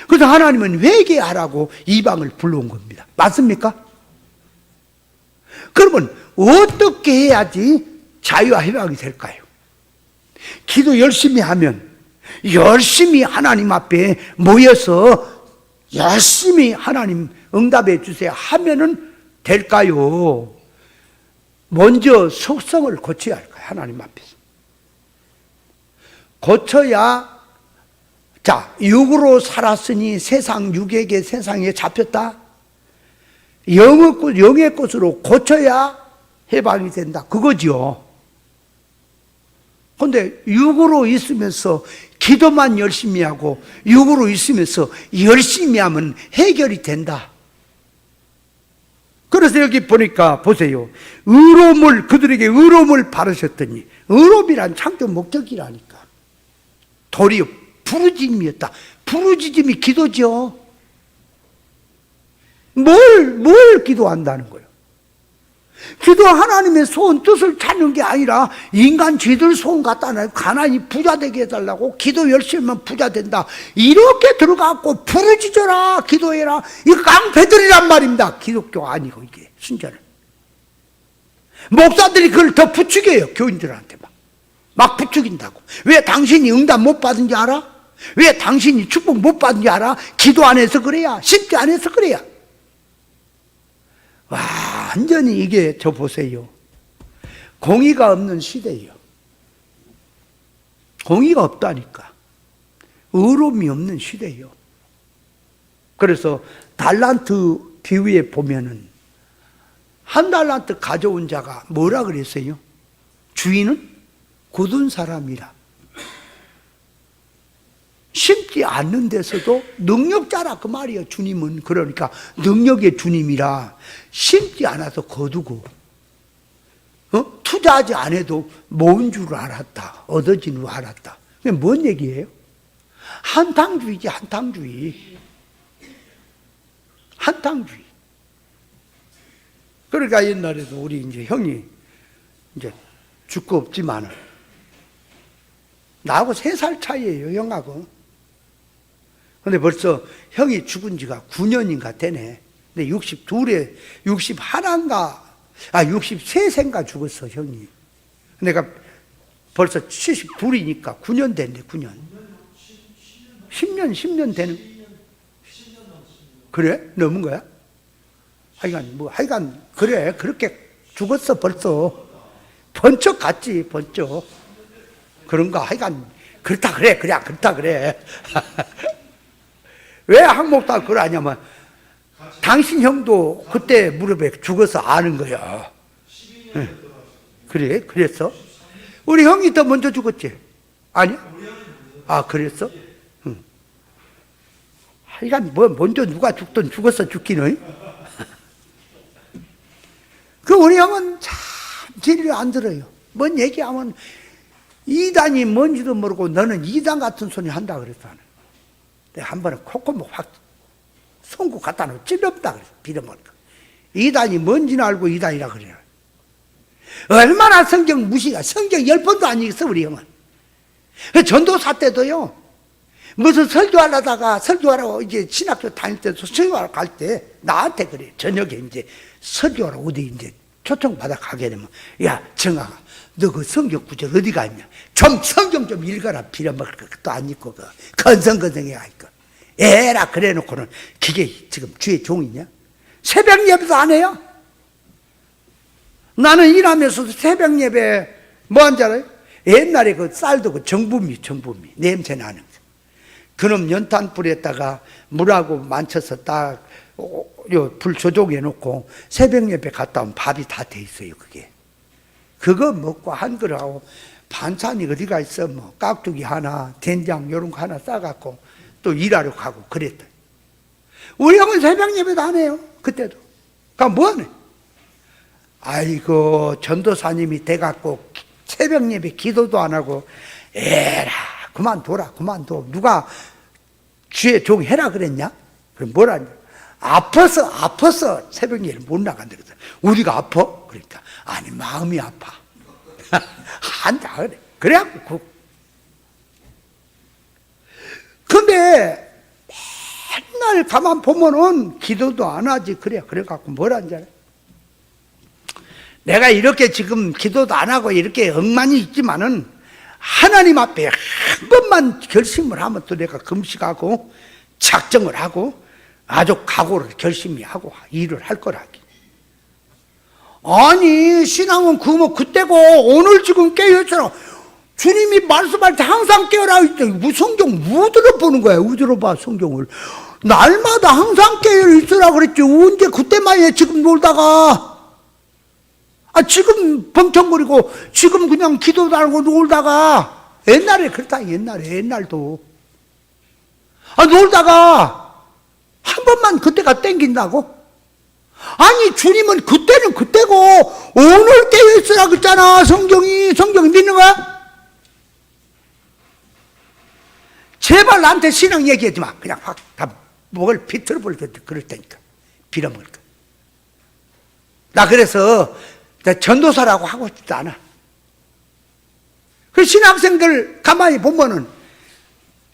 그래서 하나님은 회개하라고 이방을 불러온 겁니다. 맞습니까? 그러면 어떻게 해야지 자유와 해방이 될까요? 기도 열심히 하면, 열심히 하나님 앞에 모여서 열심히 하나님 응답해 주세요 하면은 될까요? 먼저 속성을 고쳐야 할까요? 하나님 앞에서 고쳐야. 자, 육으로 살았으니 세상 육에게 세상에 잡혔다. 영의 것으로 고쳐야 해방이 된다, 그거지요. 그런데 육으로 있으면서 기도만 열심히 하고 육으로 있으면서 열심히 하면 해결이 된다. 그래서 여기 보니까 보세요. 그들에게 의로움을 바르셨더니, 의로움이란 창조 목적이라니까. 도리어 부르짖음이었다. 부르짖음이 기도죠. 뭘 기도한다는 거예요? 기도 하나님의 소원 뜻을 찾는 게 아니라 인간 쥐들 소원 갖다 놔요. 가난이 부자 되게 해달라고. 기도 열심히 하면 부자 된다, 이렇게 들어가고 부르짖어라, 기도해라, 이거 깡패들이란 말입니다. 기독교 아니고 이게 순전은. 목사들이 그걸 더 부추겨요, 교인들한테 막 부추긴다고. 왜 당신이 응답 못 받은지 알아? 왜 당신이 축복 못 받은지 알아? 기도 안 해서 그래야, 쉽게 안 해서 그래야. 완전히 이게 저 보세요. 공의가 없는 시대예요. 공의가 없다니까. 의로움이 없는 시대예요. 그래서 달란트 비유에 보면은 한 달란트 가져온 자가 뭐라 그랬어요? 주인은 굳은 사람이라. 심지 않는 데서도 능력자라 그 말이에요. 주님은 그러니까 능력의 주님이라 심지 않아서 거두고 투자하지 않아도 모은 줄 알았다, 얻어진 줄 알았다. 그게 뭔 얘기예요? 한탕주의지, 한탕주의. 한탕주의. 그러니까 옛날에도 우리 이제 형이 이제 죽고 없지만은 나하고 3살 차이예요, 형하고. 근데 벌써 형이 죽은 지가 9년인가 되네. 근데 61인가, 63세인가 죽었어, 형이. 내가 벌써 72이니까 9년 됐네, 9년. 10년 되는. 그래? 넘은 거야? 하여간, 그래. 그렇게 죽었어, 벌써. 번쩍 갔지, 번쩍. 그런가? 하여간, 그렇다 그래. 왜 항목도 그걸 아냐면, 당신 형도 그때 무릎에 죽어서 아는 거야. 그래? 그랬어? 우리 형이 더 먼저 죽었지? 아니야? 아, 그랬어? 응. 하여간 먼저 누가 죽든 죽었어, 죽기는. 그 우리 형은 참 진리를 안 들어요. 뭔 얘기하면 이단이 뭔지도 모르고 너는 이단 같은 소리 한다 그랬어. 내가 한 번은 콧구멍 확 손구 갖다 놓고 찔렀다 그랬어. 빌어먹으니까. 이단이 뭔지는 알고 이단이라 그래요. 얼마나 성경 무시가, 성경 10번도 안 읽었어, 우리 형은. 전도사 때도요, 무슨 설교하라고 이제 신학교 다닐 때도 설교하러 갈 때, 나한테 그래. 저녁에 이제 설교하러 어디 이제 초청받아 가게 되면, 야, 정아가, 너 그 성경 구절 어디가 있냐? 좀 성경 좀 읽어라. 빌어먹을 것도 안 읽고, 건성건성해 하니까. 에라, 그래 놓고는, 그게 지금 주의 종이냐? 새벽 예배도 안 해요? 나는 일하면서도 새벽 예배 뭐 한 줄 알아요? 옛날에 그 쌀도 그 정부미 냄새 나는 거. 그놈 연탄불에다가 물하고 만쳐서 딱 불 조종해 놓고 새벽 예배 갔다 오면 밥이 다 돼 있어요. 그거 먹고 한 그릇하고 반찬이 어디가 있어? 뭐 깍두기 하나, 된장 요런 거 하나 싸갖고 또 일하러 가고 그랬다. 우리 형은 새벽 예배도 안 해요. 그때도. 그러니까 뭐하네? 아이고, 전도사님이 돼갖고 새벽 예배 기도도 안 하고, 에라, 그만둬라. 누가 주의 종 해라 그랬냐? 그럼 뭐라냐? 아파서 새벽 예배를 못 나간다 그랬어. 우리가 아파? 그러니까, 아니, 마음이 아파. 한다 그래. 그래갖고, 근데, 맨날 가만 보면은 기도도 안 하지. 그래갖고 뭐라는지 알아? 내가 이렇게 지금 기도도 안 하고 이렇게 엉망이 있지만은 하나님 앞에 한 번만 결심을 하면 또 내가 금식하고 작정을 하고 아주 각오를 결심히 하고 일을 할 거라기. 아니, 신앙은 그때고 오늘 지금 깨어있잖아. 주님이 말씀할 때 항상 깨어라. 성경 우드로 보는 거야. 우드로 봐, 성경을. 날마다 항상 깨어있으라 그랬지. 언제 그때만 해, 지금 놀다가. 지금 벙청거리고, 지금 그냥 기도도 안 하고 놀다가. 옛날에 그렇다, 옛날도. 놀다가, 한 번만 그때가 땡긴다고? 아니, 주님은 그때는 그때고, 오늘 깨어있으라 그랬잖아, 성경 믿는 거야? 제발 나한테 신앙 얘기하지 마. 그냥 확 다 목을 비틀어 버릴 때 그럴 테니까. 빌어먹을 거. 나 그래서 전도사라고 하고 싶지 않아. 그 신학생들 가만히 보면은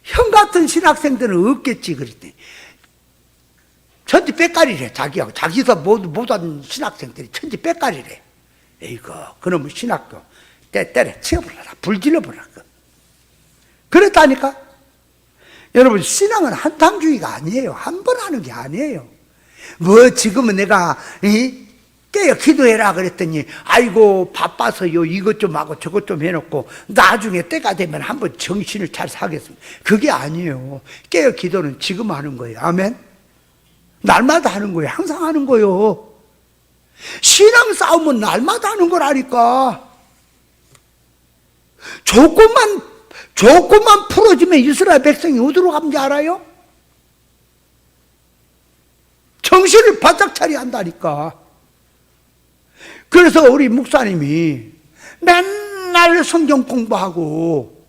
형 같은 신학생들은 없겠지 그랬더니 천지 빽깔이래. 자기서 모든 신학생들이 천지 빽깔이래. 에이구, 그놈의 신학교 때려 치워버려라. 불질러버려라. 그랬다니까. 여러분, 신앙은 한탕주의가 아니에요. 한 번 하는 게 아니에요. 뭐 지금은 내가 깨어 기도해라 그랬더니 아이고 바빠서요 이것 좀 하고 저것 좀 해놓고 나중에 때가 되면 한번 정신을 잘 사겠습니다. 그게 아니에요. 깨어 기도는 지금 하는 거예요. 아멘. 날마다 하는 거예요. 항상 하는 거예요. 신앙 싸움은 날마다 하는 거라니까. 조건만 풀어지면 이스라엘 백성이 어디로 가는지 알아요? 정신을 바짝 차려야 한다니까. 그래서 우리 목사님이 맨날 성경 공부하고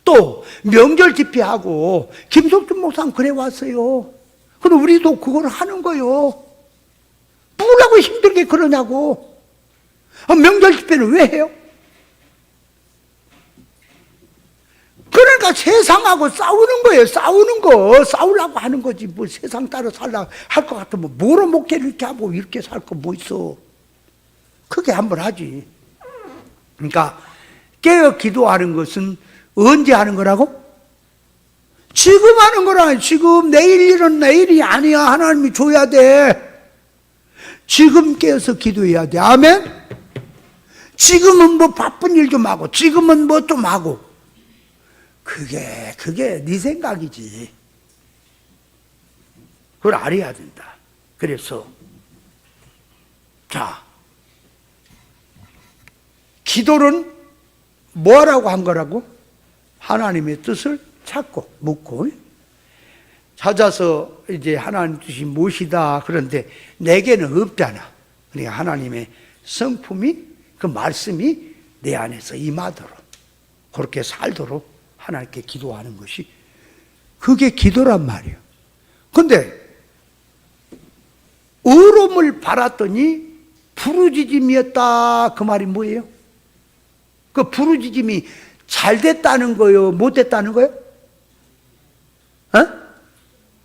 또 명절 집회하고 김석준 목사는 그래 왔어요. 그럼 우리도 그걸 하는 거예요. 뭐라고 힘들게 그러냐고. 명절 집회는 왜 해요? 그러니까 세상하고 싸우는 거예요. 싸우려고 하는 거지. 뭐 세상 따라 살라 할 것 같으면 뭐로 목회를 이렇게 하고 이렇게 살 거 뭐 있어. 그게 한번 하지. 그러니까 깨어 기도하는 것은 언제 하는 거라고? 지금 하는 거라. 지금. 내일 일은 내일이 아니야. 하나님이 줘야 돼. 지금 깨어서 기도해야 돼. 아멘? 지금은 뭐 바쁜 일 좀 하고, 지금은 뭐 좀 하고. 그게 네 생각이지. 그걸 알아야 된다. 그래서 자, 기도는 뭐라고 한 거라고? 하나님의 뜻을 찾고 묻고 찾아서 이제 하나님 뜻이 무엇이다. 그런데 내게는 없잖아. 그러니까 하나님의 성품이, 그 말씀이 내 안에서 임하도록, 그렇게 살도록 하나님께 기도하는 것이, 그게 기도란 말이에요. 근데 의로움을 바랐더니 부르짖음이었다. 그 말이 뭐예요? 그 부르짖음이 잘 됐다는 거요, 못 됐다는 거요?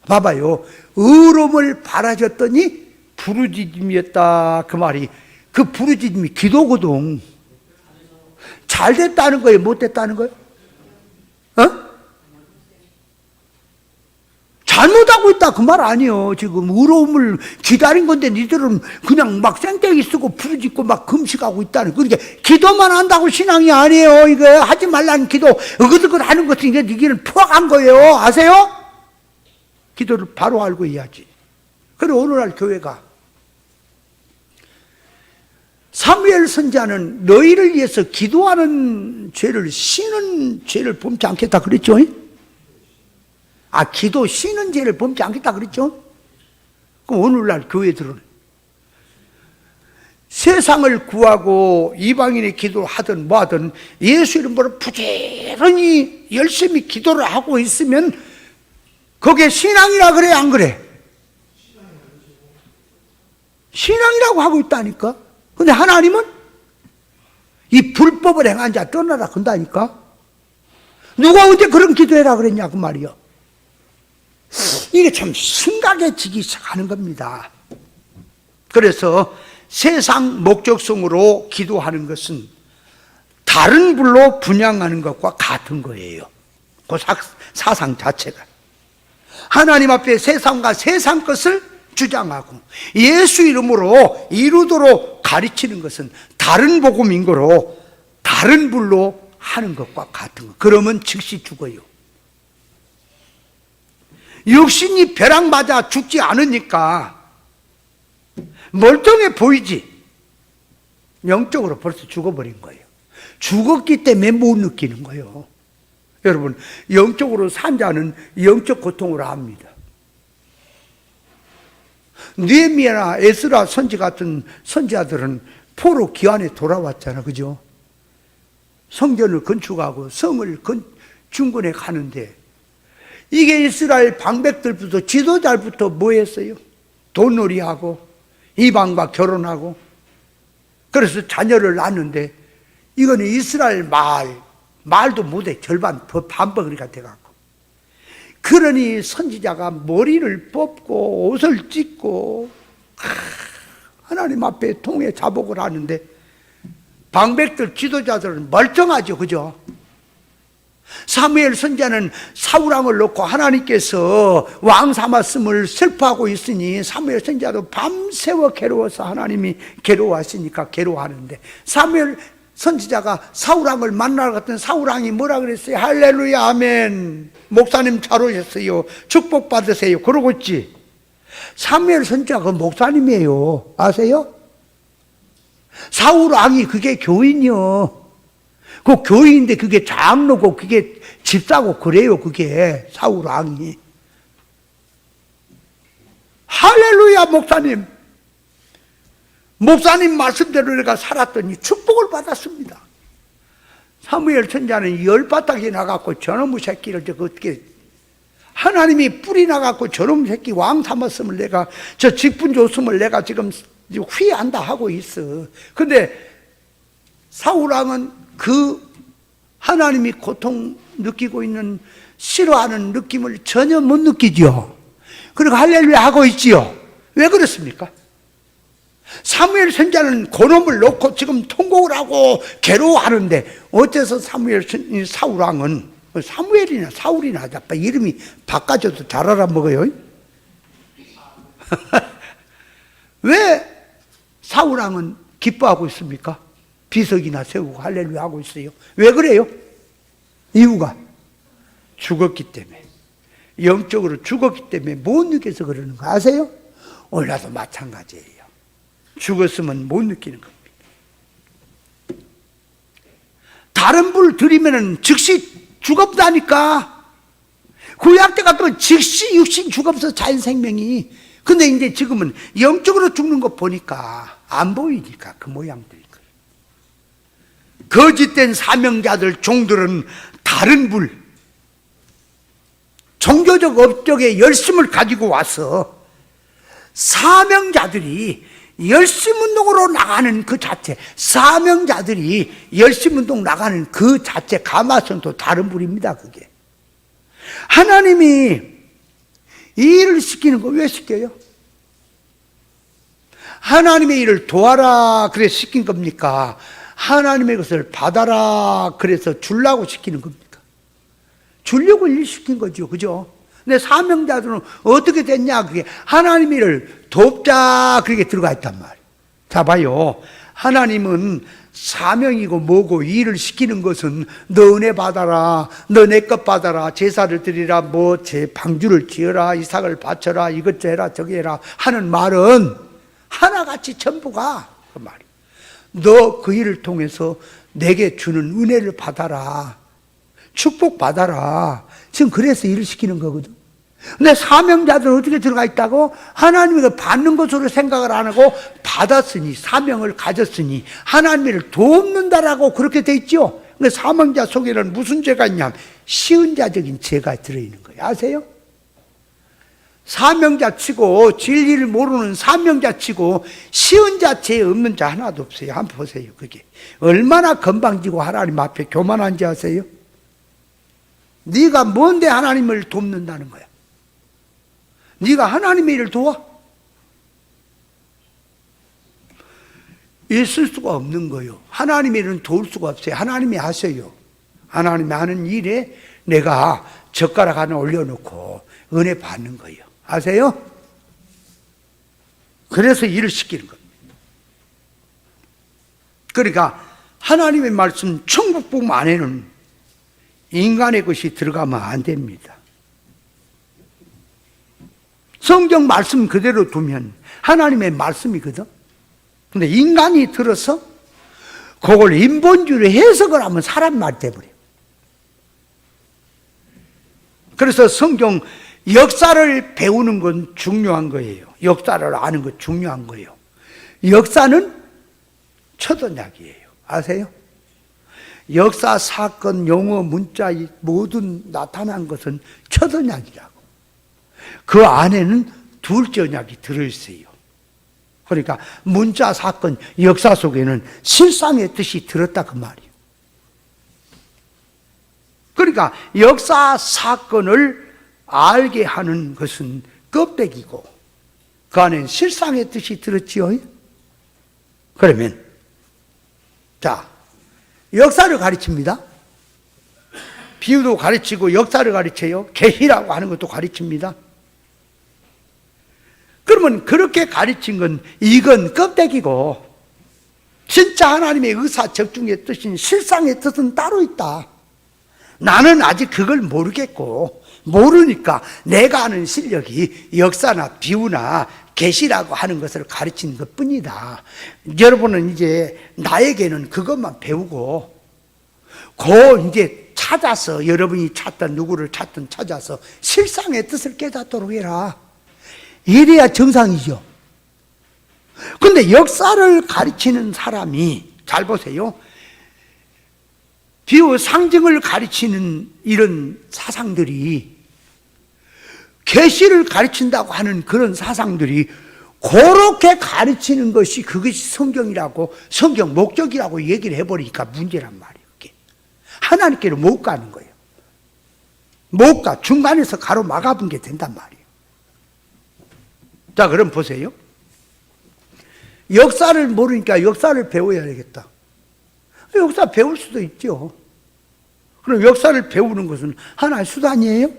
봐봐요. 의로움을 바라셨더니 부르짖음이었다. 그 말이, 그 부르짖음이 기도거든. 잘 됐다는 거예요, 못 됐다는 거예요? 잘못하고 있다 그 말 아니에요. 지금 의로움을 기다린 건데 니들은 그냥 막 생떼기 쓰고 부르짖고 막 금식하고 있다는. 그러니까 기도만 한다고 신앙이 아니에요. 이거 하지 말라는 기도 어긋어긋 하는 것은 이게 니기는 포악한 거예요. 아세요? 기도를 바로 알고 해야지. 그리고 오늘날 교회가, 사무엘 선지자는 너희를 위해서 기도하는 죄를, 쉬는 죄를 범치 않겠다 그랬죠? 기도 쉬는 죄를 범치 않겠다 그랬죠? 그럼 오늘날 교회들은 세상을 구하고 이방인의 기도를 하든 뭐하든 예수 이름으로 부지런히 열심히 기도를 하고 있으면 그게 신앙이라 그래, 안 그래? 신앙이라고 하고 있다니까. 근데 하나님은 이 불법을 행한 자 떠나라 그런다니까. 누가 언제 그런 기도해라 그랬냐 그 말이요. 이게 참 심각해지기 시작하는 겁니다. 그래서 세상 목적성으로 기도하는 것은 다른 불로 분양하는 것과 같은 거예요. 그 사상 자체가. 하나님 앞에 세상과 세상 것을 주장하고 예수 이름으로 이루도록 가르치는 것은 다른 복음인 거로 다른 불로 하는 것과 같은 거. 그러면 즉시 죽어요. 육신이 벼락 맞아 죽지 않으니까 멀쩡해 보이지, 영적으로 벌써 죽어버린 거예요. 죽었기 때문에 못 느끼는 거예요. 여러분, 영적으로 산 자는 영적 고통을 압니다. 느헤미야나 에스라 선지 같은 선지자들은 포로 귀환에 돌아왔잖아, 그죠? 성전을 건축하고 성을 중건해 가는데, 이게 이스라엘 방백들부터, 지도자부터 뭐 했어요? 돈놀이하고 이방과 결혼하고, 그래서 자녀를 낳는데 이거는 이스라엘 말도 못해. 절반 반버그리가 돼갖고. 그러니 선지자가 머리를 뽑고 옷을 찢고 하나님 앞에 통해 자복을 하는데 방백들 지도자들은 멀쩡하죠, 그죠? 사무엘 선지자는 사울왕을 놓고 하나님께서 왕 삼았음을 슬퍼하고 있으니 사무엘 선지자도 밤새워 괴로워서 하나님이 괴로워하시니까 괴로워하는데, 사무엘 선지자가 사울왕을 만나러 갔던 사울왕이 뭐라 그랬어요? 할렐루야 아멘, 목사님 잘 오셨어요, 축복 받으세요, 그러고 있지. 사무엘 선지자가 그 목사님이에요. 아세요? 사울왕이 그게 교인이요. 그 교인인데 그게 장로고 그게 집사고 그래요. 그게 사울왕이. 할렐루야 목사님 말씀대로 내가 살았더니 축복을 받았습니다. 사무엘 선지자는 열바닥에 나갔고 저놈의 새끼를 어떻게 하나님이 뿌리 나갔고 저놈의 새끼 왕 삼았음을 내가, 저 직분 줬음을 내가 지금 후회한다 하고 있어. 근데 사울왕은 그 하나님이 고통 느끼고 있는, 싫어하는 느낌을 전혀 못 느끼죠. 그리고 할렐루야 하고 있지요. 왜 그렇습니까? 사무엘 선지자는 그놈을 놓고 지금 통곡을 하고 괴로워하는데 어째서 사울 왕은 사무엘이나 사울이나 이름이 바꿔줘도 잘 알아먹어요. 왜 사울 왕은 기뻐하고 있습니까? 비석이나 세우고 할렐루야 하고 있어요. 왜 그래요? 이유가 죽었기 때문에, 영적으로 죽었기 때문에 못 느껴서 그러는 거 아세요? 오늘도 마찬가지예요. 죽었으면 못 느끼는 겁니다. 다른 불 들이면은 즉시 죽었다니까. 구약 때 같으면 즉시 육신 죽어서 자연 생명이. 근데 이제 지금은 영적으로 죽는 거 보니까 안 보이니까 그 모양들이. 거짓된 사명자들, 종들은 다른 불, 종교적 업적의 열심을 가지고 와서 사명자들이 열심운동으로 나가는 그 자체, 사명자들이 열심운동 나가는 그 자체 가마선도 다른 불입니다. 그게 하나님이 이 일을 시키는 거 왜 시켜요? 하나님의 일을 도와라 그래서 시킨 겁니까? 하나님의 것을 받아라 그래서 주려고 시키는 겁니까? 주려고 일 시킨 거죠. 그죠? 근데 사명자들은 어떻게 됐냐? 그게 하나님의 일을 돕자 그렇게 들어가 있단 말이에요. 자 봐요. 하나님은 사명이고 뭐고 이 일을 시키는 것은 너 은혜 받아라, 너 내 것 받아라, 제사를 드리라, 뭐 제 방주를 지어라, 이삭을 바쳐라, 이것 해라 저기 해라 하는 말은 하나같이 전부가 그 말이에요. 너 그 일을 통해서 내게 주는 은혜를 받아라, 축복 받아라. 지금 그래서 일을 시키는 거거든. 근데 사명자들은 어떻게 들어가 있다고? 하나님을 받는 것으로 생각을 안 하고 받았으니, 사명을 가졌으니 하나님을 돕는다라고 그렇게 돼 있죠. 근데 사명자 속에는 무슨 죄가 있냐면 시은자적인 죄가 들어있는 거예요. 아세요? 사명자 치고, 진리를 모르는 사명자 치고 시은자 죄 없는 자 하나도 없어요. 한번 보세요. 그게 얼마나 건방지고 하나님 앞에 교만한지 아세요? 네가 뭔데 하나님을 돕는다는 거야? 네가 하나님의 일을 도와? 있을 수가 없는 거예요. 하나님의 일은 도울 수가 없어요. 하나님이 하셔요. 하나님이 하는 일에 내가 젓가락 하나 올려놓고 은혜 받는 거예요. 아세요? 그래서 일을 시키는 겁니다. 그러니까 하나님의 말씀 천국복음 안에는 인간의 것이 들어가면 안 됩니다. 성경 말씀 그대로 두면 하나님의 말씀이거든. 근데 인간이 들어서 그걸 인본주의로 해석을 하면 사람 말이 돼버려요. 그래서 성경 역사를 배우는 건 중요한 거예요. 역사를 아는 건 중요한 거예요. 역사는 첫 언약이에요. 아세요? 역사, 사건, 용어, 문자 모든 나타난 것은 첫 언약이라고. 그 안에는 둘째 언약이 들어있어요. 그러니까 문자, 사건, 역사 속에는 실상의 뜻이 들었다 그 말이에요. 그러니까 역사, 사건을 알게 하는 것은 껍데기고 그 안에는 실상의 뜻이 들었지요. 그러면 자, 역사를 가르칩니다. 비유도 가르치고 역사를 가르쳐요. 계시라고 하는 것도 가르칩니다. 그러면 그렇게 가르친 건 이건 껍데기고 진짜 하나님의 의사적중의 뜻인 실상의 뜻은 따로 있다. 나는 아직 그걸 모르겠고 모르니까 내가 아는 실력이 역사나 비유나 계시라고 하는 것을 가르치는 것뿐이다. 여러분은 이제 나에게는 그것만 배우고 이제 찾아서 여러분이 찾던 누구를 찾든 찾아서 실상의 뜻을 깨닫도록 해라. 이래야 정상이죠. 근데 역사를 가르치는 사람이 잘 보세요. 비유 상징을 가르치는 이런 사상들이 계시를 가르친다고 하는 그런 사상들이 그렇게 가르치는 것이 그것이 성경이라고 성경 목적이라고 얘기를 해버리니까 문제란 말이에요. 그게. 하나님께로 못 가는 거예요. 못 가. 중간에서 가로막아본 게 된단 말이에요. 자, 그럼 보세요. 역사를 모르니까 역사를 배워야 되겠다. 역사 배울 수도 있죠. 그럼 역사를 배우는 것은 하나의 수단이에요?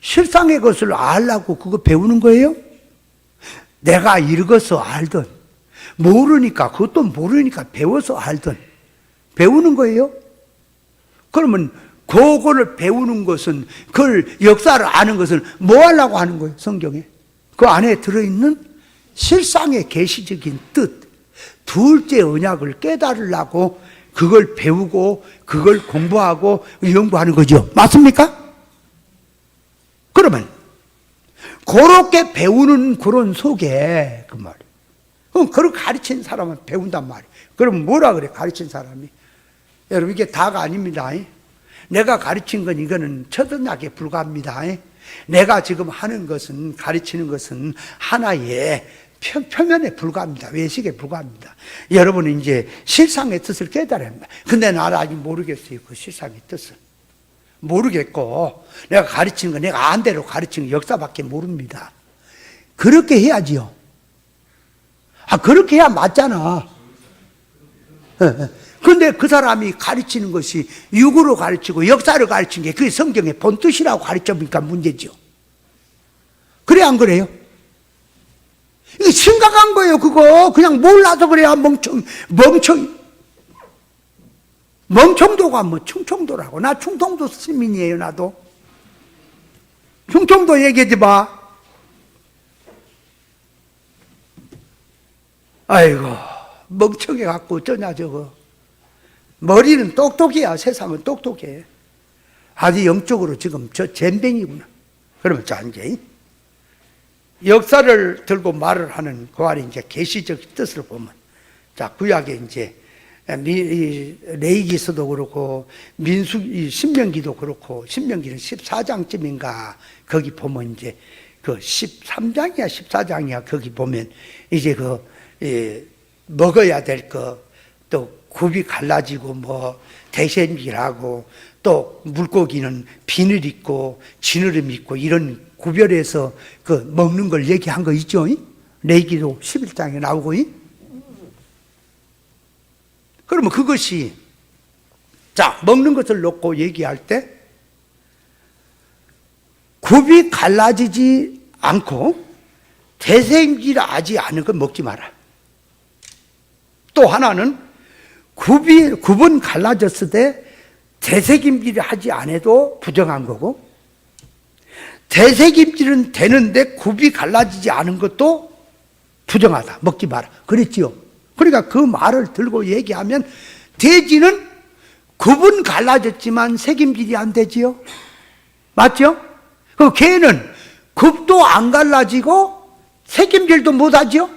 실상의 것을 알라고 그거 배우는 거예요? 내가 읽어서 알든, 모르니까, 그것도 모르니까 배워서 알든, 배우는 거예요? 그러면 그거를 배우는 것은, 그걸 역사를 아는 것은 뭐 하려고 하는 거예요, 성경에? 그 안에 들어있는 실상의 계시적인 뜻, 둘째 언약을 깨달으려고 그걸 배우고, 그걸 공부하고, 연구하는 거죠. 맞습니까? 그러면, 그렇게 배우는 그런 속에, 그 말이에요. 그럼 그렇게 가르친 사람은 배운단 말이에요. 그럼 뭐라 그래, 가르친 사람이? 여러분, 이게 다가 아닙니다. 내가 가르친 건 이거는 첫언약에 불과합니다. 내가 지금 하는 것은, 가르치는 것은 하나의 표면에 불과합니다. 외식에 불과합니다. 여러분은 이제 실상의 뜻을 깨달아야 합니다. 근데 나는 아직 모르겠어요. 그 실상의 뜻을. 모르겠고, 내가 가르치는 거, 내가 안 대로 가르치는 역사밖에 모릅니다. 그렇게 해야지요. 그렇게 해야 맞잖아. 근데 그 사람이 가르치는 것이 육으로 가르치고 역사를 가르치는 게 그게 성경의 본뜻이라고 가르쳐보니까 문제죠. 그래, 안 그래요? 이게 심각한 거예요, 그거. 그냥 몰라서 그래야 멍청도가 뭐 충청도라고. 나 충청도 시민이에요, 나도. 충청도 얘기하지 마. 아이고, 멍청해갖고 어쩌냐, 저거. 머리는 똑똑해야 세상은 똑똑해. 아주 영적으로 지금 저 잼뱅이구나. 그러면 자, 이제 역사를 들고 말을 하는 그 안에 이제 계시적 뜻을 보면, 자, 구약에 이제 레위기서도 그렇고 신명기도 그렇고, 신명기는 14장쯤인가 거기 보면 이제 그 13장이야 14장이야 거기 보면 이제 먹어야 될 거, 또 굽이 갈라지고 뭐 대셈질하고, 또 물고기는 비늘 있고 지느러미 있고 이런 구별해서 그 먹는 걸 얘기한 거 있죠? 레위기도 11장에 나오고. 그러면 그것이, 자, 먹는 것을 놓고 얘기할 때 굽이 갈라지지 않고 대생질하지 않은 건 먹지 마라. 또 하나는 굽은 갈라졌을 때 대세김질을 하지 않아도 부정한 거고, 대세김질은 되는데 굽이 갈라지지 않은 것도 부정하다. 먹지 마라. 그랬지요. 그러니까 그 말을 들고 얘기하면, 돼지는 굽은 갈라졌지만 색임질이 안 되지요. 맞죠? 그 개는 굽도 안 갈라지고 색임질도 못 하죠.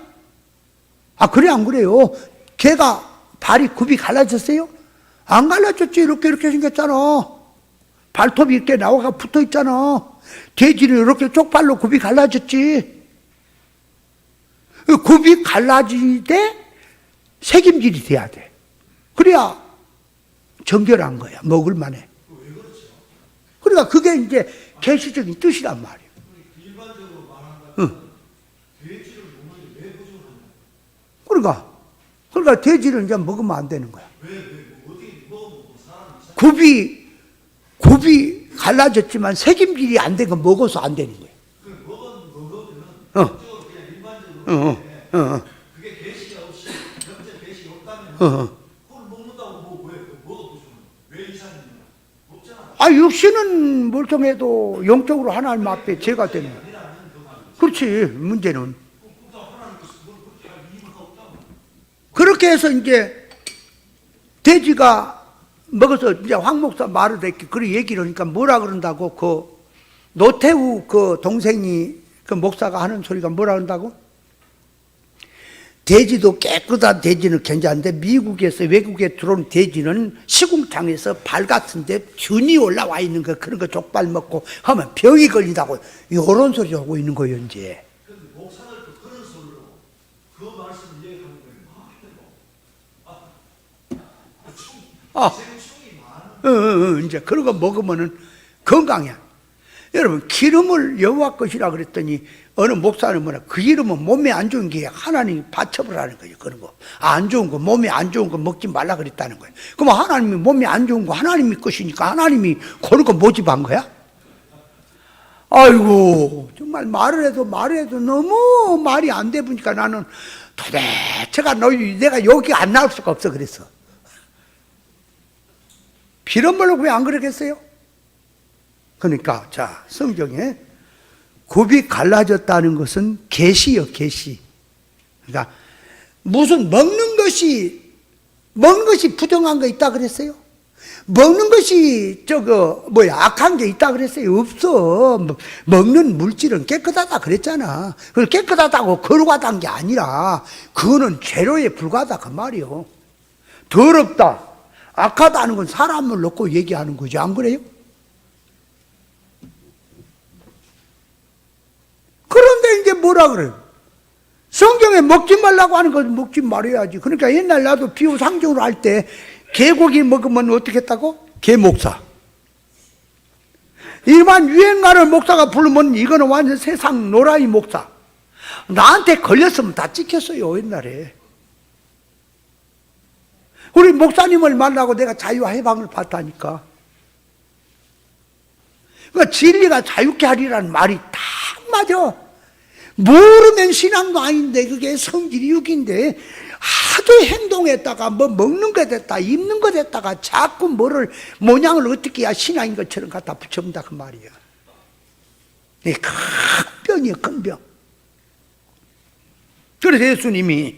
그래, 안 그래요? 개가 발이 굽이 갈라졌어요? 안 갈라졌지. 이렇게 생겼잖아. 발톱이 이렇게 나와가 붙어 있잖아. 돼지는 이렇게 쪽발로 굽이 갈라졌지. 굽이 갈라지되 색임질이 돼야 돼. 그래야 정결한 거야. 먹을 만해. 그러니까 그게 이제 계시적인 뜻이란 말이에요. 일반적으로 말하는 돼지를 먹는데 왜 부정하냐? 그러니까 돼지를 이제 먹으면 안 되는 거야. 어떻게 먹어도 사람이 굽이 갈라졌지만 색임질이 안 된 건 먹어서 안 되는 거야. 먹으면 그냥 일반적으로 그게 계시가 없이 전체 계시가 없다면 그걸 먹는다고 왜 먹어보시면 왜 이상이냐? 없잖아. 육신은 멀쩡해도 영적으로 하나님 앞에 죄가 되는 거야. 그렇지. 문제는 그렇게 해서 이제 돼지가 먹어서 이제 황 목사 말을 했기, 그래 얘기를 하니까 뭐라 그런다고, 그 노태우 그 동생이 그 목사가 하는 소리가 뭐라 그런다고? 돼지도 깨끗한 돼지는 괜찮은데 미국에서 외국에 들어온 돼지는 시궁창에서 발 같은데 균이 올라와 있는 거, 그런 거 족발 먹고 하면 병이 걸린다고 이런 소리 하고 있는 거예요, 이제. 근데 목사를 그런 소리로 그 말씀을 얘기하는 거예요. 이제 그런 거 먹으면은 건강해. 여러분, 기름을 여호와 것이라 그랬더니 어느 목사는 뭐라, 그 기름은 몸에 안 좋은 게 하나님이 바쳐버라는 거예요. 그런 거. 안 좋은 거, 몸에 안 좋은 거 먹지 말라 그랬다는 거예요. 그럼 하나님이 몸에 안 좋은 거 하나님이 것이니까 하나님이 그런 거 모집한 거야? 아이고, 정말 말을 해도 너무 말이 안 돼 보니까 나는 도대체가 내가 여기 안 나올 수가 없어 그랬어. 비런말로 왜 안 그러겠어요? 그러니까 자, 성경에 굽이 갈라졌다는 것은 계시요, 계시. 그러니까 무슨 먹는 것이 부정한 거 있다 그랬어요? 먹는 것이 악한 게 있다 그랬어요? 없어. 먹는 물질은 깨끗하다 그랬잖아. 그걸 깨끗하다고 거룩하다는 게 아니라 그거는 죄로에 불과하다 그 말이요. 더럽다, 악하다는 건 사람을 놓고 얘기하는 거지, 안 그래요? 그런데 이제 뭐라 그래요? 성경에 먹지 말라고 하는 건 먹지 말아야지. 그러니까 옛날 나도 비유 상징으로 할 때 개고기 먹으면 어떻게 했다고? 개목사. 일반 유행가를 목사가 부르면 이거는 완전 세상 노라이 목사. 나한테 걸렸으면 다 찍혔어요, 옛날에. 우리 목사님을 만나고 내가 자유해방을 받다니까. 그러니까 진리가 자유케 하리라는 말이 딱 맞아. 모르면 신앙도 아닌데 그게 성질이 육인데 하도 행동했다가 뭐 먹는 거 됐다 입는 거 됐다가 자꾸 뭐를 모양을 어떻게 해야 신앙인 것처럼 갖다 붙여본다 그 말이야. 이게 큰 병이에요, 큰 병. 그래서 예수님이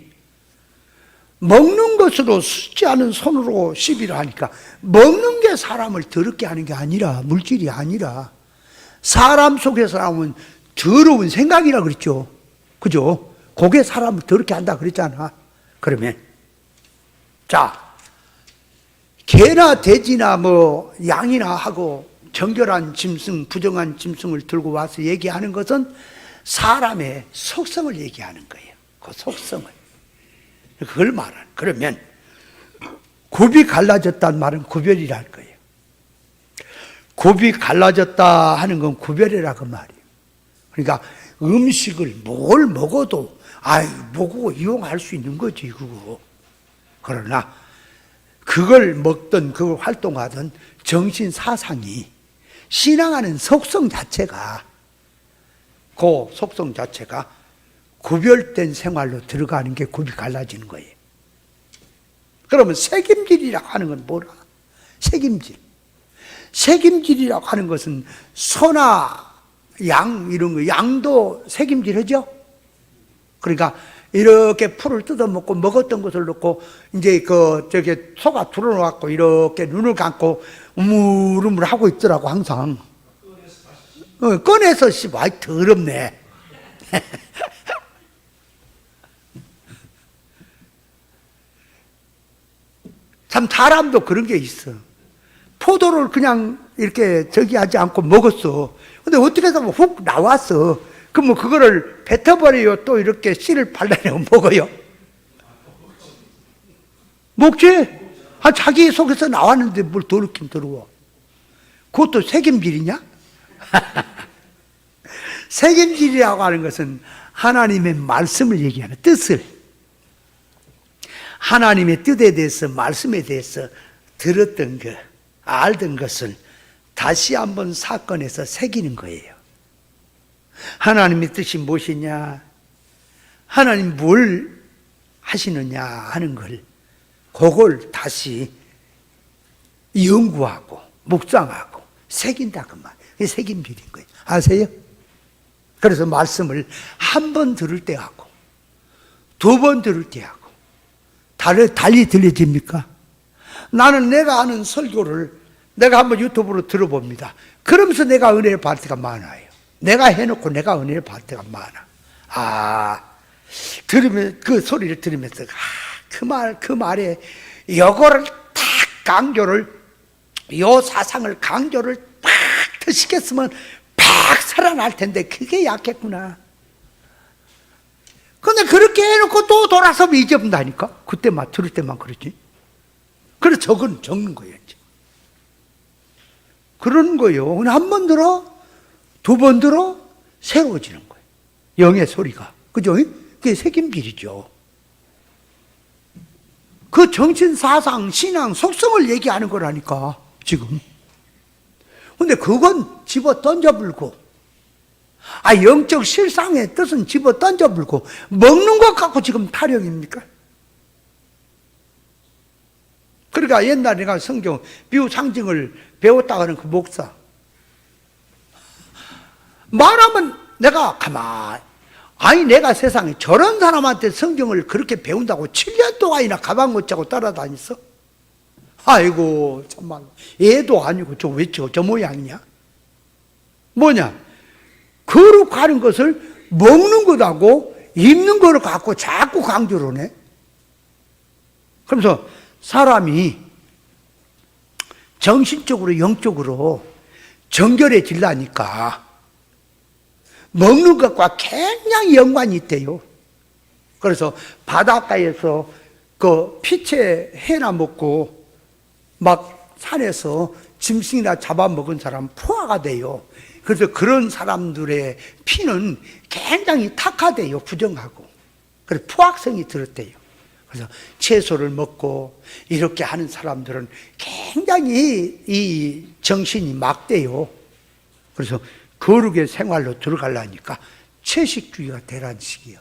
먹는 것으로 쓰지 않은 손으로 시비를 하니까 먹는 게 사람을 더럽게 하는 게 아니라 물질이 아니라 사람 속에서 나오는 더러운 생각이라 그랬죠. 그죠? 그게 사람을 더럽게 한다 그랬잖아. 그러면 자, 개나 돼지나 뭐 양이나 하고 정결한 짐승, 부정한 짐승을 들고 와서 얘기하는 것은 사람의 속성을 얘기하는 거예요. 그 속성을. 그걸 말하는. 그러면 굽이 갈라졌다는 말은 구별이라는 거예요. 굽이 갈라졌다 하는 건 구별이라고 말이에요. 그러니까 음식을 뭘 먹어도 먹고 이용할 수 있는 거지 그거. 그러나 그걸 먹든 그걸 활동하든 정신 사상이 신앙하는 속성 자체가 그 속성 자체가 구별된 생활로 들어가는 게 굽이 갈라지는 거예요. 그러면 책임질이라고 하는 건 뭐라? 책임질. 책임질이라고 하는 것은 소나 양 이런 거, 양도 책임질하죠. 그러니까 이렇게 풀을 뜯어먹고 먹었던 것을 놓고 이제 소가 들어놓고 이렇게 눈을 감고 우물우물 하고 있더라고 항상. 꺼내서 씹어. 더럽네. 참 사람도 그런 게 있어. 포도를 그냥 이렇게 하지 않고 먹었어. 근데 어떻게 하면 훅 나왔어. 그럼 그거를 뱉어버려요? 또 이렇게 씨를 발라내고 먹어요? 먹지? 자기 속에서 나왔는데 뭘 더럽긴 더러워. 그것도 책임질이냐? 책임질이라고 하는 것은 하나님의 말씀을 얘기하는 뜻을, 하나님의 뜻에 대해서, 말씀에 대해서 들었던 것, 알던 것을 다시 한번 사건에서 새기는 거예요. 하나님의 뜻이 무엇이냐, 하나님 뭘 하시느냐 하는 걸, 그걸 다시 연구하고 묵상하고 새긴다 그 말. 그게 새김질인 거예요. 아세요? 그래서 말씀을 한 번 들을 때 하고 두 번 들을 때 하고 달리 들려집니까? 나는 내가 아는 설교를 내가 한번 유튜브로 들어봅니다. 그러면서 내가 은혜를 받을 때가 많아요. 내가 해놓고 내가 은혜를 받을 때가 많아. 들으면, 그 소리를 들으면서, 그 말에, 요거를 탁 강조를, 요 사상을 강조를 팍 더 시켰으면 팍 살아날 텐데, 그게 약했구나. 근데 그렇게 해놓고 또 돌아서면 잊어본다니까? 그때만, 들을 때만 그러지. 그래서 적는 거예요, 이제. 그런 거예요. 한 번 들어? 두 번 들어 새로워지는 거예요. 영의 소리가. 그죠? 그게 새김길이죠. 그 정신, 사상, 신앙, 속성을 얘기하는 거라니까, 지금. 근데 그건 집어 던져불고, 영적 실상의 뜻은 집어 던져불고, 먹는 것 갖고 지금 타령입니까? 그러니까 옛날에 내가 성경 비유 상징을 배웠다 하는 그 목사. 말하면 내가 내가 세상에 저런 사람한테 성경을 그렇게 배운다고 7년 동안이나 가방 못 차고 따라다녔어? 아이고, 정말. 애도 아니고 저 모양이냐? 뭐냐? 거룩하는 것을 먹는 것하고 입는 거를 갖고 자꾸 강조를 해. 그러면서 사람이 정신적으로 영적으로 정결해지려니까 먹는 것과 굉장히 연관이 있대요. 그래서 바닷가에서 그 피채 해나 먹고 막 산에서 짐승이나 잡아먹은 사람 포화가 돼요. 그래서 그런 사람들의 피는 굉장히 탁하대요. 부정하고. 그래서 포악성이 들었대요. 그래서 채소를 먹고 이렇게 하는 사람들은 굉장히 이 정신이 막대요. 그래서 거룩의 생활로 들어가려니까 채식주의가 되라는 식이에요.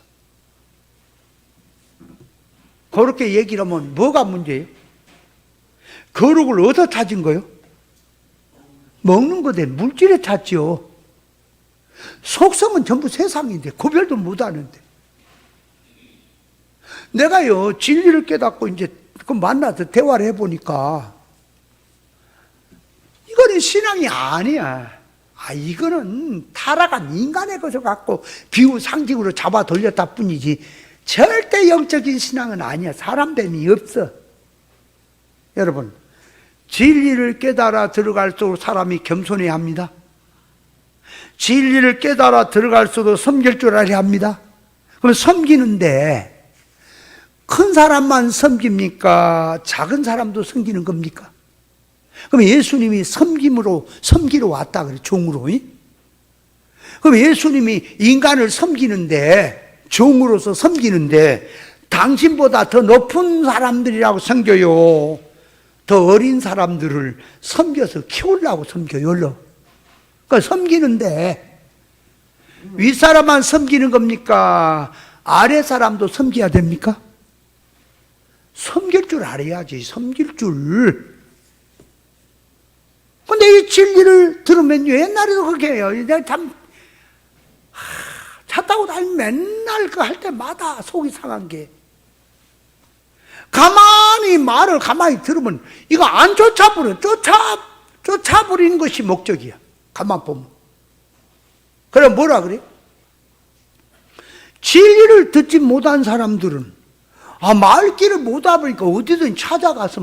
그렇게 얘기를 하면 뭐가 문제예요? 거룩을 어디서 찾은 거예요? 먹는 것에 물질에 찾지요. 속성은 전부 세상인데 구별도 못하는데. 내가요 진리를 깨닫고 이제 그 만나서 대화를 해보니까 이거는 신앙이 아니야. 이거는 타락한 인간의 것을 갖고 비유 상징으로 잡아 돌렸다 뿐이지 절대 영적인 신앙은 아니야. 사람됨이 없어. 여러분, 진리를 깨달아 들어갈수록 사람이 겸손해야 합니다. 진리를 깨달아 들어갈수록 섬길 줄 알아야 합니다. 그럼 섬기는데 큰 사람만 섬깁니까? 작은 사람도 섬기는 겁니까? 그럼 예수님이 섬기러 왔다 그래, 종으로. 그럼 예수님이 인간을 섬기는데, 종으로서 섬기는데, 당신보다 더 높은 사람들이라고 섬겨요. 더 어린 사람들을 섬겨서 키우려고 섬겨요. 그러니까 섬기는데, 윗사람만 섬기는 겁니까? 아래 사람도 섬겨야 됩니까? 섬길 줄 알아야지, 섬길 줄. 근데 이 진리를 들으면요, 옛날에도 그렇게 해요. 내가 참, 차 타고 다니면 맨날 그 할 때마다 속이 상한 게. 가만히 말을 가만히 들으면 이거 안 쫓아버려. 쫓아버리는 것이 목적이야. 가만 보면. 그럼 뭐라 그래? 진리를 듣지 못한 사람들은 말귀를 못 알아보니까 어디든 찾아가서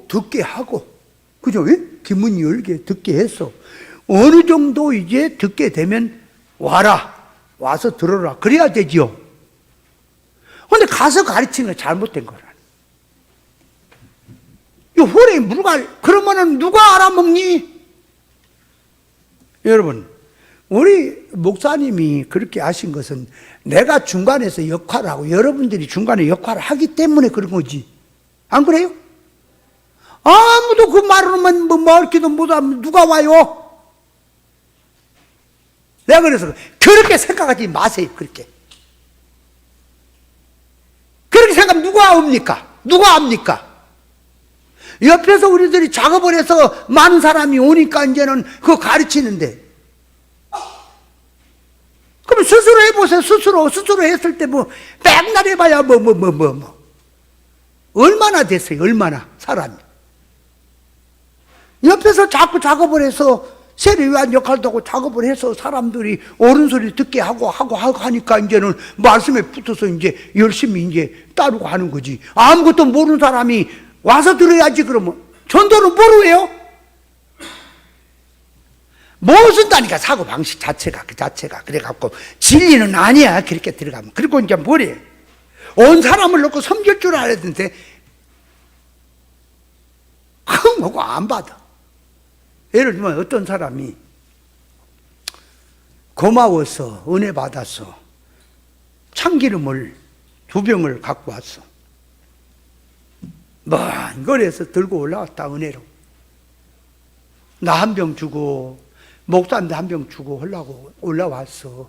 듣게 하고, 그죠? 귀문 열게 듣게 했어. 어느 정도 이제 듣게 되면 와서 들어라. 그래야 되지요. 근데 가서 가르치는 건 잘못된 거라. 이 호랭이 그러면은 누가 알아먹니? 여러분, 우리 목사님이 그렇게 하신 것은 내가 중간에서 역할을 하고 여러분들이 중간에 역할을 하기 때문에 그런 거지. 안 그래요? 아무도 그 말을 하면 말기도 못하면 누가 와요? 내가 그래서 그렇게 생각하지 마세요. 그렇게 생각하면 누가 합니까? 옆에서 우리들이 작업을 해서 많은 사람이 오니까 이제는 그거 가르치는데, 그럼 스스로 해보세요. 스스로 했을 때 맨날 해봐야 얼마나 됐어요? 얼마나 사람이 옆에서 자꾸 작업을 해서 세례요한 역할도 하고 작업을 해서 사람들이 옳은 소리 듣게 하고 하니까 이제는 말씀에 붙어서 이제 열심히 이제 따르고 하는 거지. 아무것도 모르는 사람이 와서 들어야지. 그러면 전도는 뭐로 해요? 못 쓴다니까. 사고방식 자체가 그래갖고 진리는 아니야. 그렇게 들어가면. 그리고 이제 뭐래? 온 사람을 놓고 섬길 줄 알아야 되는데 그거 안 받아. 예를 들면 어떤 사람이 고마워서 은혜 받아서 참기름을 2병을 갖고 왔어. 먼 거리에서 들고 올라왔다, 은혜로. 나 1병 주고 목사한테 1병 주고 하려고 올라왔어.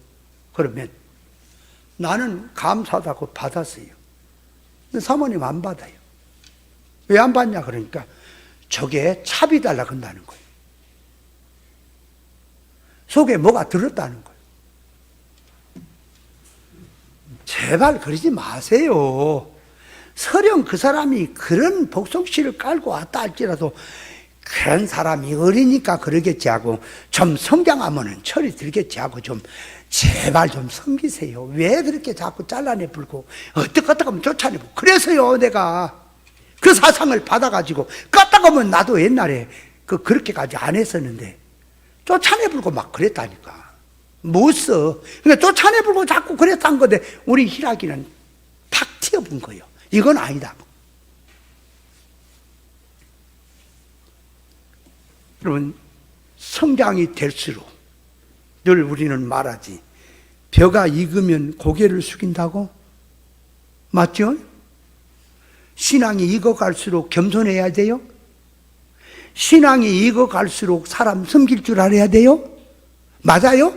그러면 나는 감사하다고 받았어요. 근데 사모님 안 받아요. 왜 안 받냐 그러니까 저게 차비 달라고 한다는 거예요. 속에 뭐가 들었다는 거예요. 제발 그러지 마세요. 설령 그 사람이 그런 복속씨를 깔고 왔다 할지라도 그런 사람이 어리니까 그러겠지 하고 좀 성장하면은 철이 들겠지 하고 좀 제발 좀 섬기세요. 왜 그렇게 자꾸 잘라내 불고 어떻게 하면 쫓아내 불고. 그래서요 내가 그 사상을 받아가지고 껐다가면 나도 옛날에 그렇게까지 안 했었는데 쫓아내 불고 막 그랬다니까. 못 써. 그러니까 쫓아내 불고 자꾸 그랬다는 건데 우리 희락이는 팍 튀어본 거예요. 이건 아니다. 여러분, 성장이 될수록 늘 우리는 말하지. 벼가 익으면 고개를 숙인다고? 맞죠? 신앙이 익어갈수록 겸손해야 돼요? 신앙이 익어갈수록 사람 섬길 줄 알아야 돼요? 맞아요?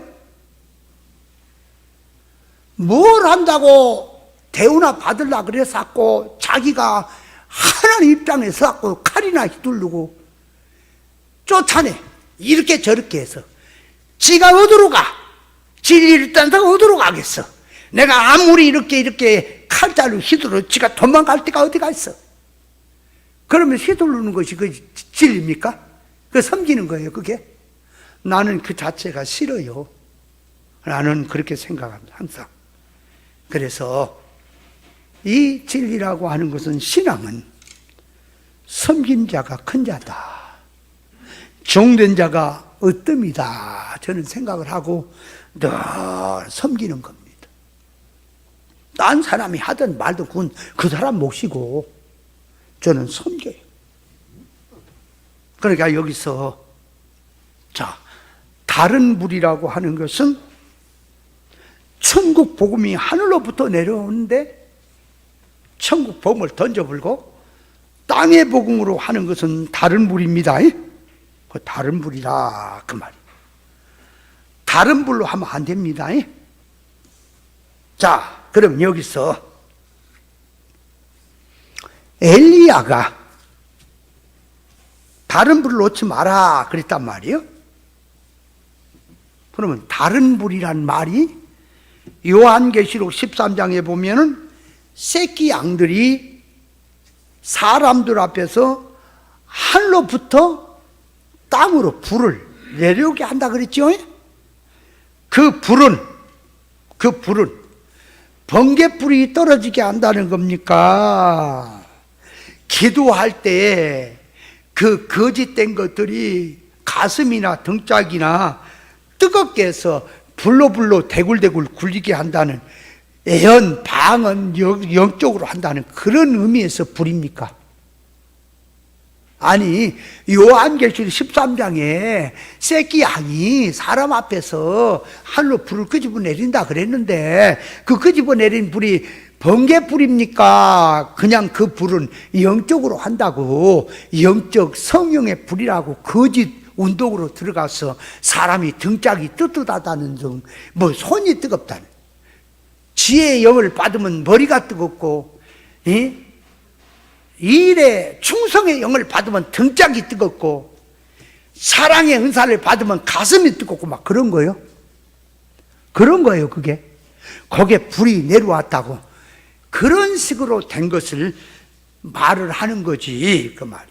뭘 한다고 대우나 받으려고 그래서 자기가 하나님 입장에 서갖고 칼이나 휘두르고 쫓아내. 이렇게 저렇게 해서 지가 어디로 가? 진리를 딴다고 어디로 가겠어? 내가 아무리 이렇게 칼자루 휘두르 지가 도망갈 데가 어디가 있어? 그러면 휘두르는 것이 그 진리입니까? 그 섬기는 거예요 그게? 나는 그 자체가 싫어요. 나는 그렇게 생각합니다 항상. 그래서 이 진리라고 하는 것은 신앙은 섬긴 자가 큰 자다. 종된 자가 으뜸이다. 저는 생각을 하고 늘 섬기는 겁니다. 딴 사람이 하든 말든 그건 그 사람 몫이고 저는 섬겨요. 그러니까 여기서 자, 다른 불이라고 하는 것은 천국 복음이 하늘로부터 내려오는데 천국 복음을 던져불고 땅의 복음으로 하는 것은 다른 불입니다. 그 다른 불이라 그 말이에요. 다른 불로 하면 안 됩니다. 자, 그럼 여기서 엘리야가 다른 불을 놓지 마라 그랬단 말이에요. 그러면 다른 불이란 말이 요한계시록 13장에 보면은 새끼 양들이 사람들 앞에서 하늘로부터 땅으로 불을 내려오게 한다 그랬죠? 그 불은 번개불이 떨어지게 한다는 겁니까? 기도할 때 그 거짓된 것들이 가슴이나 등짝이나 뜨겁게 해서 불로 대굴대굴 굴리게 한다는 예언, 방언, 영적으로 한다는 그런 의미에서 불입니까? 아니, 요한계시록 13장에 새끼 양이 사람 앞에서 하늘로 불을 끄집어 내린다 그랬는데 그 끄집어 내린 불이 번개불입니까? 그냥 그 불은 영적으로 한다고 영적 성령의 불이라고 거짓 운동으로 들어가서 사람이 등짝이 뜨뜻하다는 등 뭐 손이 뜨겁다는 지혜의 영을 받으면 머리가 뜨겁고 일에 충성의 영을 받으면 등짝이 뜨겁고 사랑의 은사를 받으면 가슴이 뜨겁고 막 그런 거예요. 그런 거예요 그게. 거기에 불이 내려왔다고 그런 식으로 된 것을 말을 하는 거지 그 말이.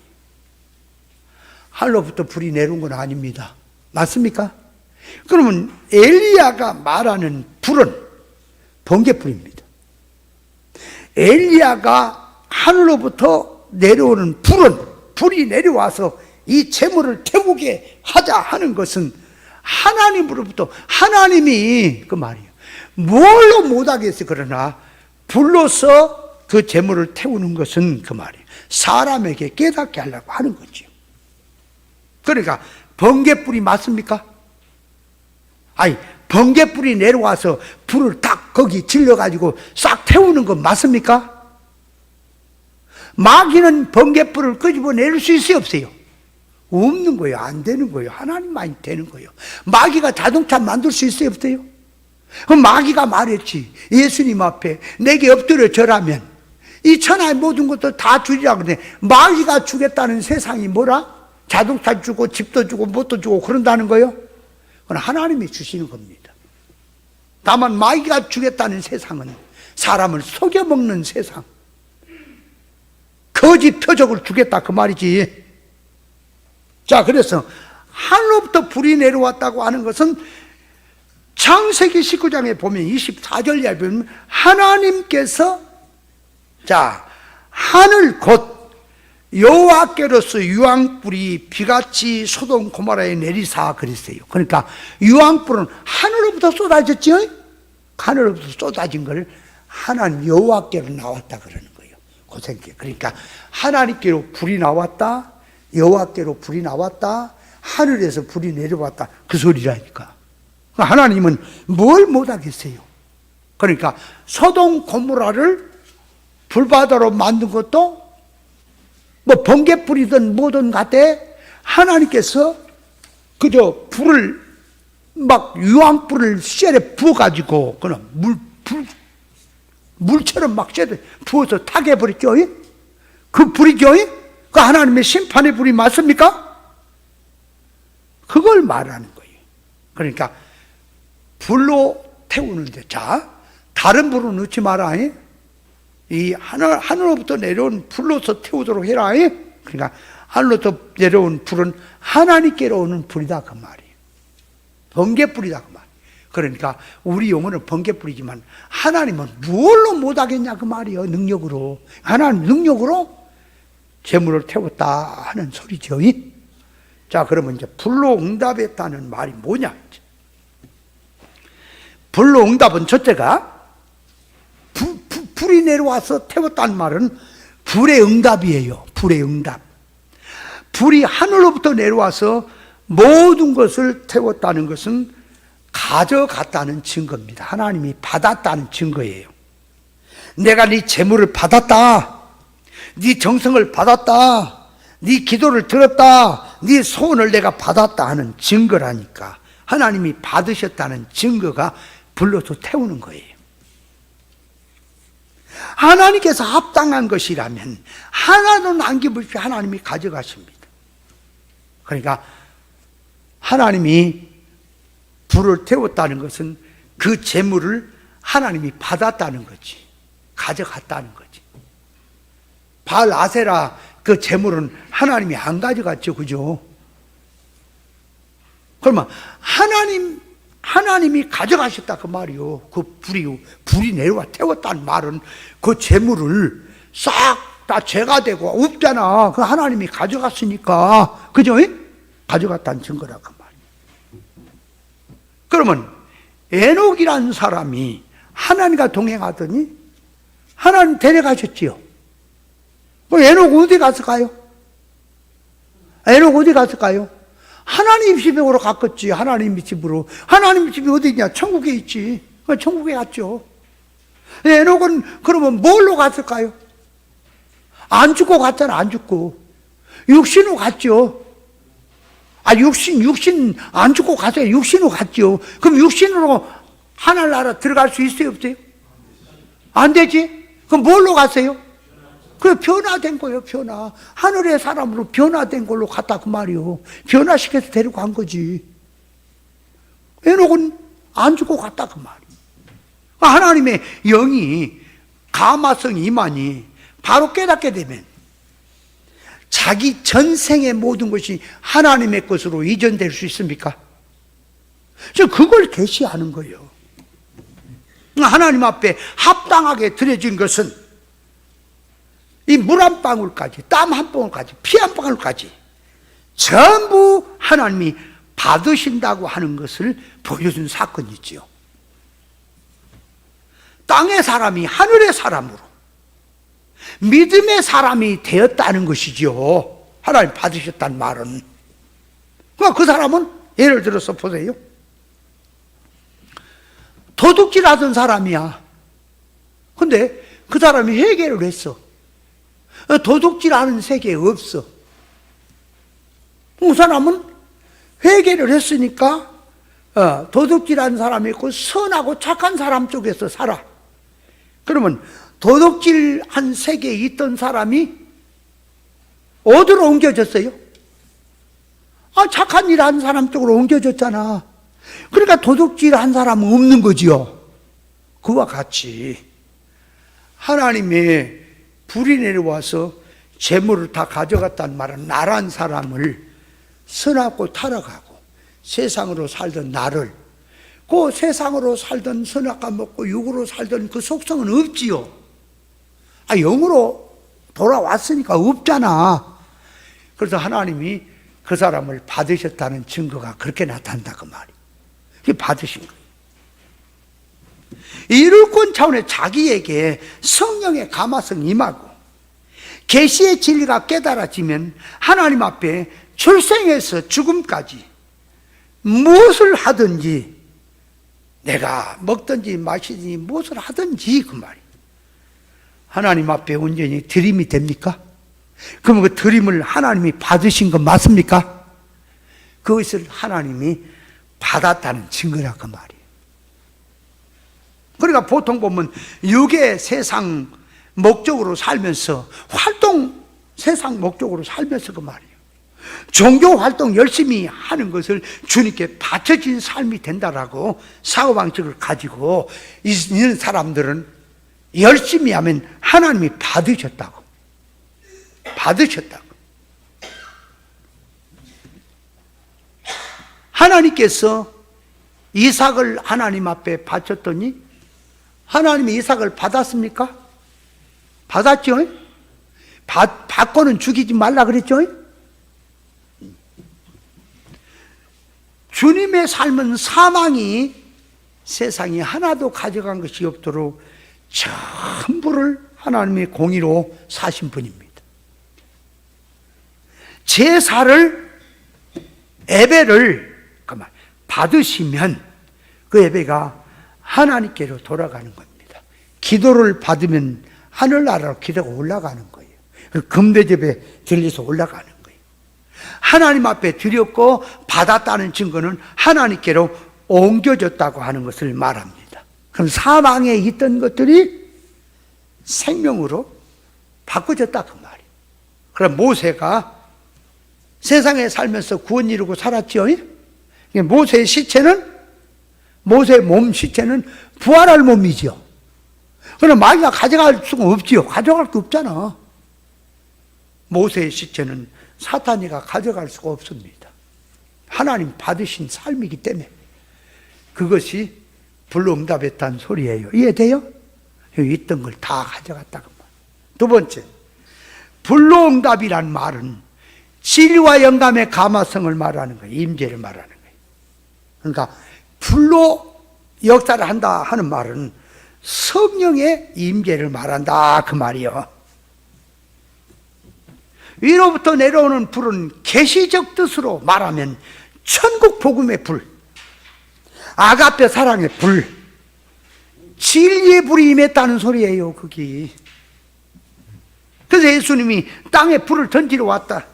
하늘로부터 불이 내려온 건 아닙니다. 맞습니까? 그러면 엘리야가 말하는 불은 번개불입니다. 엘리야가 하늘로부터 내려오는 불이 내려와서 이 재물을 태우게 하자 하는 것은 하나님으로부터 하나님이 그 말이에요. 뭘로 못하겠어. 그러나 불로서 그 재물을 태우는 것은 그 말이에요. 사람에게 깨닫게 하려고 하는 거죠. 그러니까 번개불이 맞습니까? 아니, 번개불이 내려와서 불을 딱 거기 질러가지고 싹 태우는 건 맞습니까? 마귀는 번개불을 끄집어낼 수 있어요, 없어요? 없는 거예요. 안 되는 거예요. 하나님만이 되는 거예요. 마귀가 자동차 만들 수 있어요, 없어요? 그럼 마귀가 말했지. 예수님 앞에 내게 엎드려 절하면 이 천하의 모든 것도 다 주리라 그러네. 마귀가 주겠다는 세상이 뭐라? 자동차 주고 집도 주고 뭣도 주고 그런다는 거예요? 그건 하나님이 주시는 겁니다. 다만 마귀가 주겠다는 세상은 사람을 속여먹는 세상, 거짓 표적을 주겠다 그 말이지. 자, 그래서 하늘로부터 불이 내려왔다고 하는 것은 창세기 19장에 보면 24절에 보면 하나님께서 자, 하늘 곧 여호와께로서 유황불이 비같이 소돔 고모라에 내리사 그랬어요. 그러니까 유황불은 하늘로부터 쏟아졌죠. 하늘로부터 쏟아진 걸 하나님 여호와께로 나왔다 그러는 거예요. 고생계. 그러니까 하나님께로 불이 나왔다, 여호와께로 불이 나왔다, 하늘에서 불이 내려왔다 그 소리라니까. 하나님은 뭘 못하겠어요. 그러니까 소돔 고모라를 불바다로 만든 것도 뭐 번개불이든 뭐든 간에 하나님께서 그저 불을 막 유황불을 쇠에 부어가지고 그냥 물처럼 막 쇠에 부어서 타게 해버렸죠. 그 불이죠. 그 하나님의 심판의 불이 맞습니까? 그걸 말하는 거예요. 그러니까 불로 태우는데, 자, 다른 불은 넣지 마라. 이 하늘로부터 내려온 불로서 태우도록 해라. 그러니까 하늘로부터 내려온 불은 하나님께로 오는 불이다 그 말이에요. 번개불이다 그 말이에요. 그러니까 우리 용어는 번개불이지만 하나님은 뭘로 못하겠냐 그 말이에요. 능력으로. 하나님 능력으로 재물을 태웠다 하는 소리죠. 자, 그러면 이제 불로 응답했다는 말이 뭐냐? 불로 응답은 첫째가 불이 내려와서 태웠다는 말은 불의 응답이에요. 불의 응답. 불이 하늘로부터 내려와서 모든 것을 태웠다는 것은 가져갔다는 증거입니다. 하나님이 받았다는 증거예요. 내가 네 재물을 받았다, 네 정성을 받았다, 네 기도를 들었다, 네 소원을 내가 받았다 하는 증거라니까. 하나님이 받으셨다는 증거가 불로서 태우는 거예요. 하나님께서 합당한 것이라면 하나도 남김없이 하나님이 가져가십니다. 그러니까 하나님이 불을 태웠다는 것은 그 재물을 하나님이 받았다는 거지, 가져갔다는 거지. 바알 아세라 그 재물은 하나님이 안 가져갔죠, 그죠? 그러면 하나님이 가져가셨다 그 말이요. 그 불이 내려와 태웠다는 말은 그 재물을 싹 다 죄가 되고 없잖아. 그 하나님이 가져갔으니까, 그죠? 가져갔다는 증거라 그 말이에요. 그러면 에녹이라는 사람이 하나님과 동행하더니 하나님 데려가셨지요. 에녹 어디 갔을까요? 에녹 어디 갔을까요? 하나님 집으로 갔겠지. 하나님 집으로. 하나님 집이 어디 있냐? 천국에 있지. 천국에 갔죠. 에녹은 그러면 뭘로 갔을까요? 안 죽고 갔잖아. 안 죽고 육신으로 갔죠. 육신 안 죽고 갔어요. 육신으로 갔죠. 그럼 육신으로 하늘나라 들어갈 수 있어요, 없어요? 안 되지. 그럼 뭘로 갔어요? 그 변화된 거예요. 변화. 하늘의 사람으로 변화된 걸로 갔다 그 말이요. 변화시켜서 데리고 간 거지. 에녹은 안 죽고 갔다 그 말이에요. 하나님의 영이, 가마성 이만이 바로 깨닫게 되면 자기 전생의 모든 것이 하나님의 것으로 이전될 수 있습니까? 그걸 계시하는 거예요. 하나님 앞에 합당하게 드려진 것은 이 물 한 방울까지, 땀 한 방울까지, 피 한 방울까지 전부 하나님이 받으신다고 하는 것을 보여준 사건이지요. 땅의 사람이 하늘의 사람으로 믿음의 사람이 되었다는 것이지요. 하나님 받으셨다는 말은. 그러니까 그 사람은 예를 들어서 보세요. 도둑질 하던 사람이야. 근데 그 사람이 회개를 했어. 도둑질 하는 세계에 없어. 그 사람은 회개를 했으니까 도둑질 하는 사람이 있고 선하고 착한 사람 쪽에서 살아. 그러면 도둑질 한 세계에 있던 사람이 어디로 옮겨졌어요? 착한 일 하는 사람 쪽으로 옮겨졌잖아. 그러니까 도둑질 한 사람은 없는 거지요. 그와 같이 하나님의 불이 내려와서 재물을 다 가져갔다는 말은 나란 사람을 선하고 타락하고 세상으로 살던 나를, 그 세상으로 살던 선악과 먹고 육으로 살던 그 속성은 없지요. 영으로 돌아왔으니까 없잖아. 그래서 하나님이 그 사람을 받으셨다는 증거가 그렇게 나타난다 그 말이에요. 그게 받으신 거예요. 이룰권 차원의 자기에게 성령의 감화성이 임하고 계시의 진리가 깨달아지면 하나님 앞에 출생에서 죽음까지 무엇을 하든지, 내가 먹든지 마시든지 무엇을 하든지 그 말이에요. 하나님 앞에 온전히 드림이 됩니까? 그러면 그 드림을 하나님이 받으신 건 맞습니까? 그것을 하나님이 받았다는 증거라 그 말이에요. 그러니까 보통 보면 육의 세상 목적으로 살면서 세상 목적으로 살면서 그 말이에요. 종교 활동 열심히 하는 것을 주님께 바쳐진 삶이 된다라고 사고방식을 가지고 있는 사람들은 열심히 하면 하나님이 받으셨다고. 하나님께서 이삭을 하나님 앞에 바쳤더니 하나님이 이삭을 받았습니까? 받았죠? 받고는 죽이지 말라 그랬죠? 주님의 삶은 사망이 세상이 하나도 가져간 것이 없도록 전부를 하나님의 공의로 사신 분입니다. 제사를, 예배를 받으시면 그 예배가 하나님께로 돌아가는 겁니다. 기도를 받으면 하늘나라로 기도가 올라가는 거예요. 금대접에 들려서 올라가는 거예요. 하나님 앞에 드렸고 받았다는 증거는 하나님께로 옮겨졌다고 하는 것을 말합니다. 그럼 사망에 있던 것들이 생명으로 바꿔졌다 그 말이에요. 그럼 모세가 세상에 살면서 구원 이루고 살았죠. 모세의 시체는, 모세의 몸 시체는 부활할 몸이죠. 그럼 마귀가 가져갈 수가 없지요. 가져갈 게 없잖아. 모세의 시체는 사탄이가 가져갈 수가 없습니다. 하나님 받으신 삶이기 때문에 그것이 불로응답했다는 소리예요. 이해돼요? 여기 있던 걸 다 가져갔다고. 두 번째, 불로응답이란 말은 진리와 영감의 감화성을 말하는 거예요. 임재를 말하는 거예요. 그러니까 불로 역사를 한다 하는 말은 성령의 임재를 말한다 그 말이요. 위로부터 내려오는 불은 계시적 뜻으로 말하면 천국 복음의 불, 아가페 사랑의 불, 진리의 불이 임했다는 소리예요. 거기. 그래서 예수님이 땅에 불을 던지러 왔다.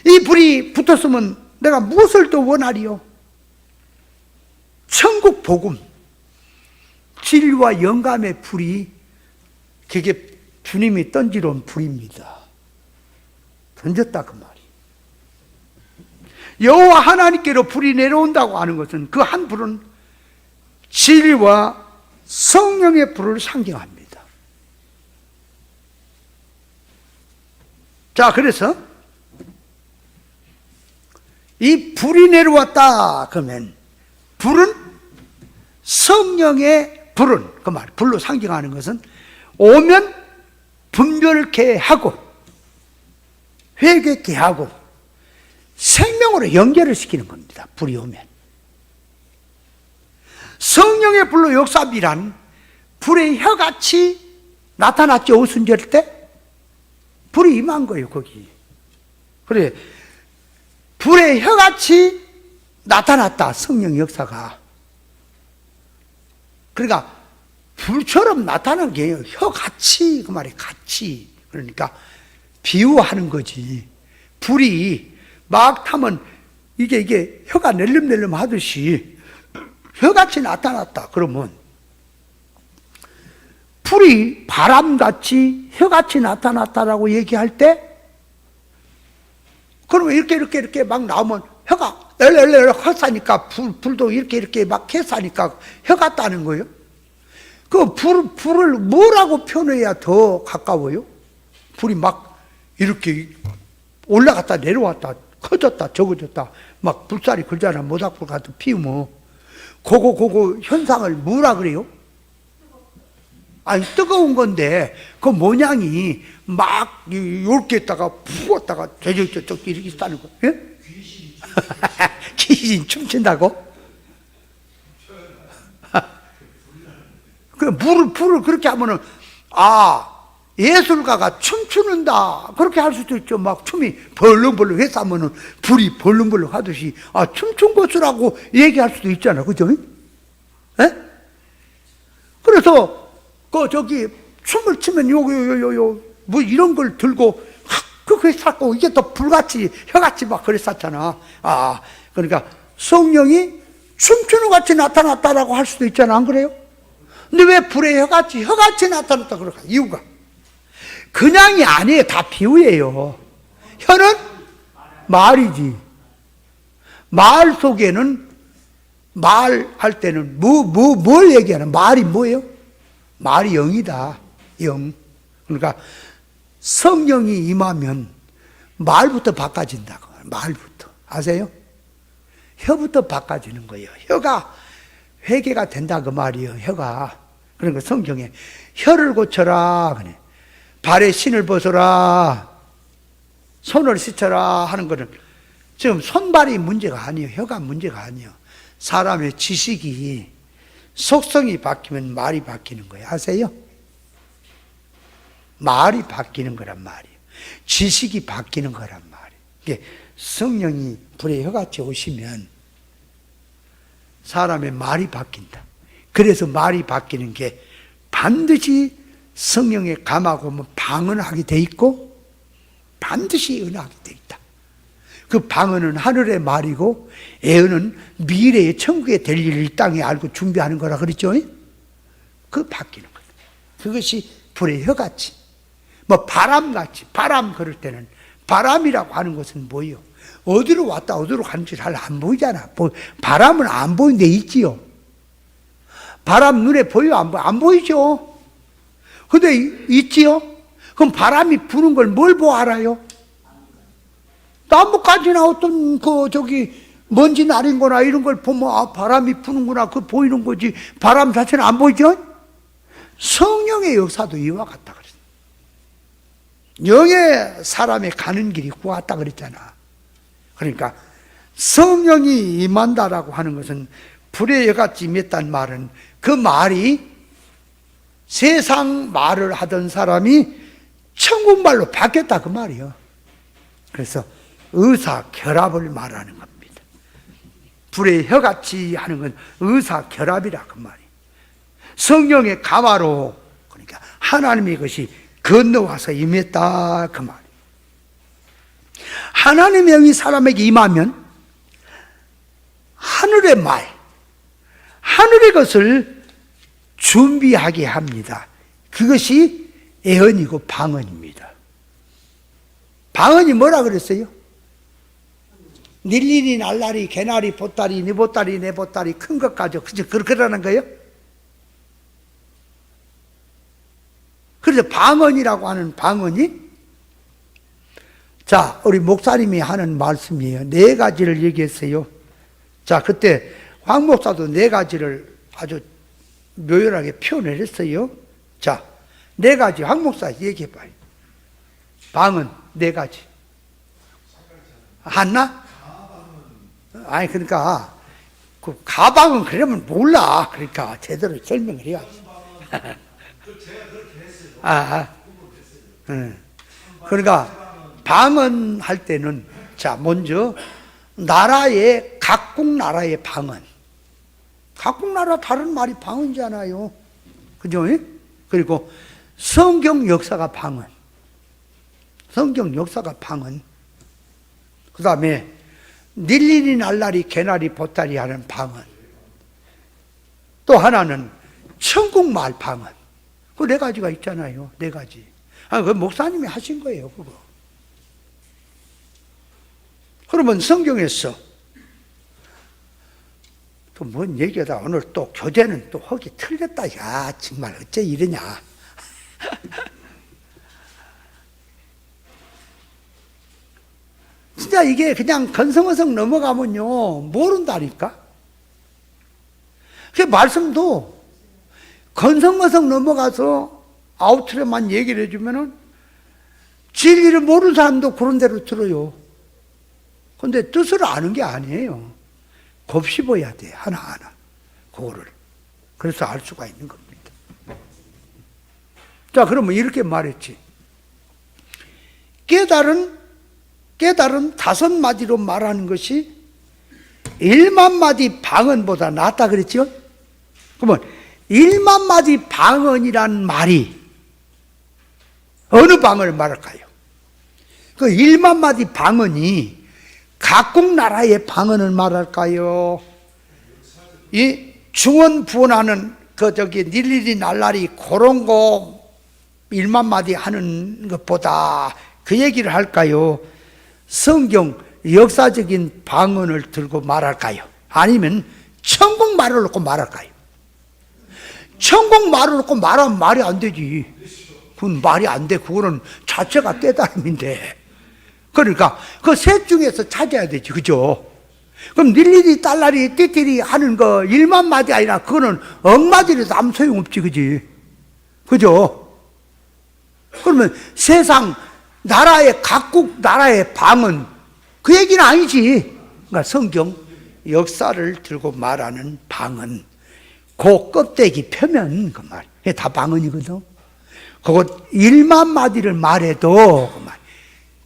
이 불이 붙었으면 내가 무엇을 더 원하리요? 천국 복음, 진리와 영감의 불이, 그게 주님이 던지러 온 불입니다. 던졌다 그 말이. 여호와 하나님께로 불이 내려온다고 하는 것은 그 한 불은 진리와 성령의 불을 상징합니다. 자, 그래서 이 불이 내려왔다 그러면 불은 성령의 불은 그 말, 불로 상징하는 것은 오면 분별케 하고 회개케 하고 생명으로 연결을 시키는 겁니다. 불이 오면. 성령의 불로 역사비란 불의 혀같이 나타났죠. 오순절 때 불이 임한 거예요. 거기. 그래, 불의 혀같이 나타났다, 성령 역사가. 그러니까 불처럼 나타나는 게 혀같이, 그 말이 같이. 그러니까 비유하는 거지. 불이 막 타면 이게 혀가 낼름낼름 하듯이 혀같이 나타났다. 그러면 불이 바람같이 혀같이 나타났다라고 얘기할 때, 그러면 이렇게 막 나오면 혀가 엘렐렐 헛사니까 불도 이렇게 막 해사니까 혀 같다는 거예요. 그 불을 뭐라고 표현해야 더 가까워요? 불이 막 이렇게 올라갔다 내려왔다 커졌다 적어졌다 막 불살이 걸잖아. 모닥불 같은 피우면 그거 현상을 뭐라 그래요? 아니 뜨거운 건데 그 모양이 막 이렇게 했다가 부었다가 저쪽 이렇게 싸는 거. 예? 귀신 춤춘다고? 그 불을 그렇게 하면은 예술가가 춤추는다 그렇게 할 수도 있죠. 막 춤이 벌렁벌렁 해싸면은 불이 벌렁벌렁 하듯이 춤춘 것이라고 얘기할 수도 있잖아, 그죠? 예? 그래서 춤을 추면 뭐 이런 걸 들고 그렇게 쌌고 이게 또 불같이 혀같이 막 그랬었잖아. 그러니까 성령이 춤추는 같이 나타났다라고 할 수도 있잖아, 안 그래요? 근데 왜 불의 혀같이 나타났다 그럴까? 이유가 그냥이 아니에요. 다 비유예요. 혀는 말이지. 말 속에는 말할 때는 뭘 얘기하는? 말이 뭐예요? 말이 영이다. 영. 그러니까 성령이 임하면 말부터 바꿔진다고. 말부터. 아세요? 혀부터 바꿔지는 거예요. 혀가 회개가 된다 그 말이에요. 혀가. 그러니까 성경에 혀를 고쳐라 그래. 발에 신을 벗어라. 손을 씻어라 하는 거는 지금 손발이 문제가 아니에요. 혀가 문제가 아니에요. 사람의 지식이 속성이 바뀌면 말이 바뀌는 거예요. 아세요? 말이 바뀌는 거란 말이에요. 지식이 바뀌는 거란 말이에요. 이게 성령이 불의 혀같이 오시면 사람의 말이 바뀐다. 그래서 말이 바뀌는 게 반드시 성령에 감하고 방언하게 돼 있고 반드시 은하게 돼 있다. 그 방언은 하늘의 말이고 애언은 미래의 천국에 될 일을 이 땅에 알고 준비하는 거라 그랬죠. 그 바뀌는 거다. 그것이 불의 혀같이 바람같이. 바람 그럴 때는 바람이라고 하는 것은 뭐예요? 어디로 왔다 어디로 가는지 잘 안 보이잖아. 바람은 안 보이는 데 있지요. 바람 눈에 보여? 안 보이죠. 근데 있지요. 그럼 바람이 부는 걸 뭘 보고 알아요? 나뭇가지나 어떤 먼지 날인 거나 이런 걸 보면 바람이 부는구나 그 보이는 거지. 바람 자체는 안 보이죠. 성령의 역사도 이와 같다 그랬어. 영의 사람의 가는 길이 구왔다 그랬잖아. 그러니까 성령이 임한다라고 하는 것은 불의 혀같이 임했단 말은 그 말이 세상 말을 하던 사람이 천국 말로 바뀌었다 그 말이에요. 그래서 의사결합을 말하는 겁니다. 불의 혀같이 하는 건 의사결합이라 그 말이에요. 성령의 감화로 그러니까 하나님의 것이 건너와서 임했다 그 말이에요. 하나님의 영이 사람에게 임하면 하늘의 말, 하늘의 것을 준비하게 합니다. 그것이 애언이고 방언입니다. 방언이 뭐라 그랬어요? 닐리리 날라리 개나리 보따리 네 보따리 내 보따리 큰 것까지 그러라는 거예요? 그래서 방언이라고 하는 방언이 자 우리 목사님이 하는 말씀이에요. 4가지를 얘기했어요. 자 그때 황 목사도 4가지를 아주 묘연하게 표현을 했어요. 자 4가지 황 목사 얘기해봐요. 방언 4가지 하나? 아니 그러니까 그 가방은 그러면 몰라. 그러니까 제대로 설명을 해야지. 그러니까 방언할 때는 자 먼저 나라의, 각국 나라의 방언. 각국 나라 다른 말이 방언이잖아요. 그죠? 그리고 성경 역사가 방언. 성경 역사가 방언. 그 다음에 닐리니 날라리 개나리 보따리 하는 방언. 또 하나는 천국말 방언. 그 네 가지가 있잖아요. 네 가지. 그 목사님이 하신 거예요, 그거. 그러면 성경에서 또 뭔 얘기하다 오늘 또 교재는 또 허기 틀렸다. 야, 정말 어째 이러냐. 진짜 이게 그냥 건성어성 넘어가면요, 모른다니까? 그 말씀도 건성어성 넘어가서 아우트로만 얘기를 해주면은 진리를 모르는 사람도 그런 대로 들어요. 근데 뜻을 아는 게 아니에요. 곱씹어야 돼, 하나하나. 그거를. 그래서 알 수가 있는 겁니다. 자, 그러면 이렇게 말했지. 깨달은 다섯 마디로 말하는 것이 1만 마디 방언보다 낫다 그랬죠? 그러면 1만 마디 방언이란 말이 어느 방언을 말할까요? 그 1만 마디 방언이 각국 나라의 방언을 말할까요? 이 중언부언하는 닐리리 날라리 그런 거 1만 마디 하는 것보다 그 얘기를 할까요? 성경 역사적인 방언을 들고 말할까요? 아니면 천국 말을 놓고 말할까요? 천국 말을 놓고 말하면 말이 안 되지. 그건 말이 안 돼. 그거는 자체가 깨달음인데. 그러니까 그 셋 중에서 찾아야 되지, 그죠? 그럼 닐리리 딸라리 띠띠리 하는 거 1만 마디 아니라 그거는 억마디라도 아무 소용없지, 그지? 그죠? 그러면 세상 나라의 각국 나라의 방언 그 얘기는 아니지. 그러니까 성경 역사를 들고 말하는 방언, 그 껍데기 표면 그 말, 그게 다 방언이거든. 그거 1만 마디를 말해도 그 말.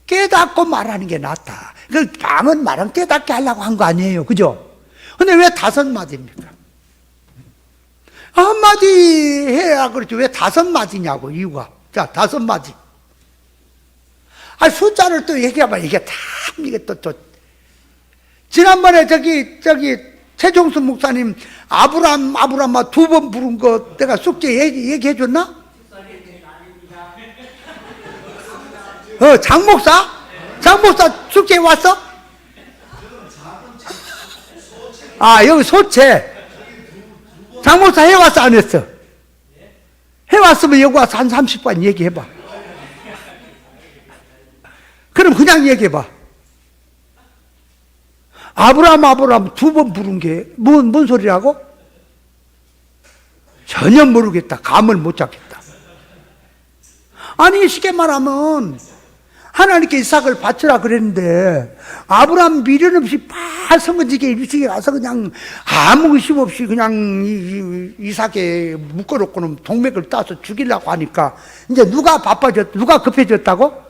깨닫고 말하는 게 낫다. 그 방언 말은 깨닫게 하려고 한 거 아니에요, 그죠? 근데 왜 다섯 마디입니까? 한마디 해야 그렇지 왜 다섯 마디냐고. 이유가. 자, 다섯 마디. 숫자를 또 얘기하면 이게 참 이게 또 지난번에 저기 최종수 목사님 아브라함아 두 번 부른 거 내가 숙제 얘기해 줬나? 장목사 숙제에 왔어? 여기 소체. 장목사 해왔어, 안 했어? 해왔으면 여기 와서 한 30분 얘기해봐. 그럼 그냥 얘기해봐. 아브라함 두 번 부른 게 뭔 소리라고? 전혀 모르겠다. 감을 못 잡겠다. 아니, 쉽게 말하면 하나님께 이삭을 바치라 그랬는데 아브라함 미련 없이 성근지게 일찍이 가서 그냥 아무 의심 없이 그냥 이삭에 묶어놓고는 동맥을 따서 죽이려고 하니까 이제 누가 급해졌다고?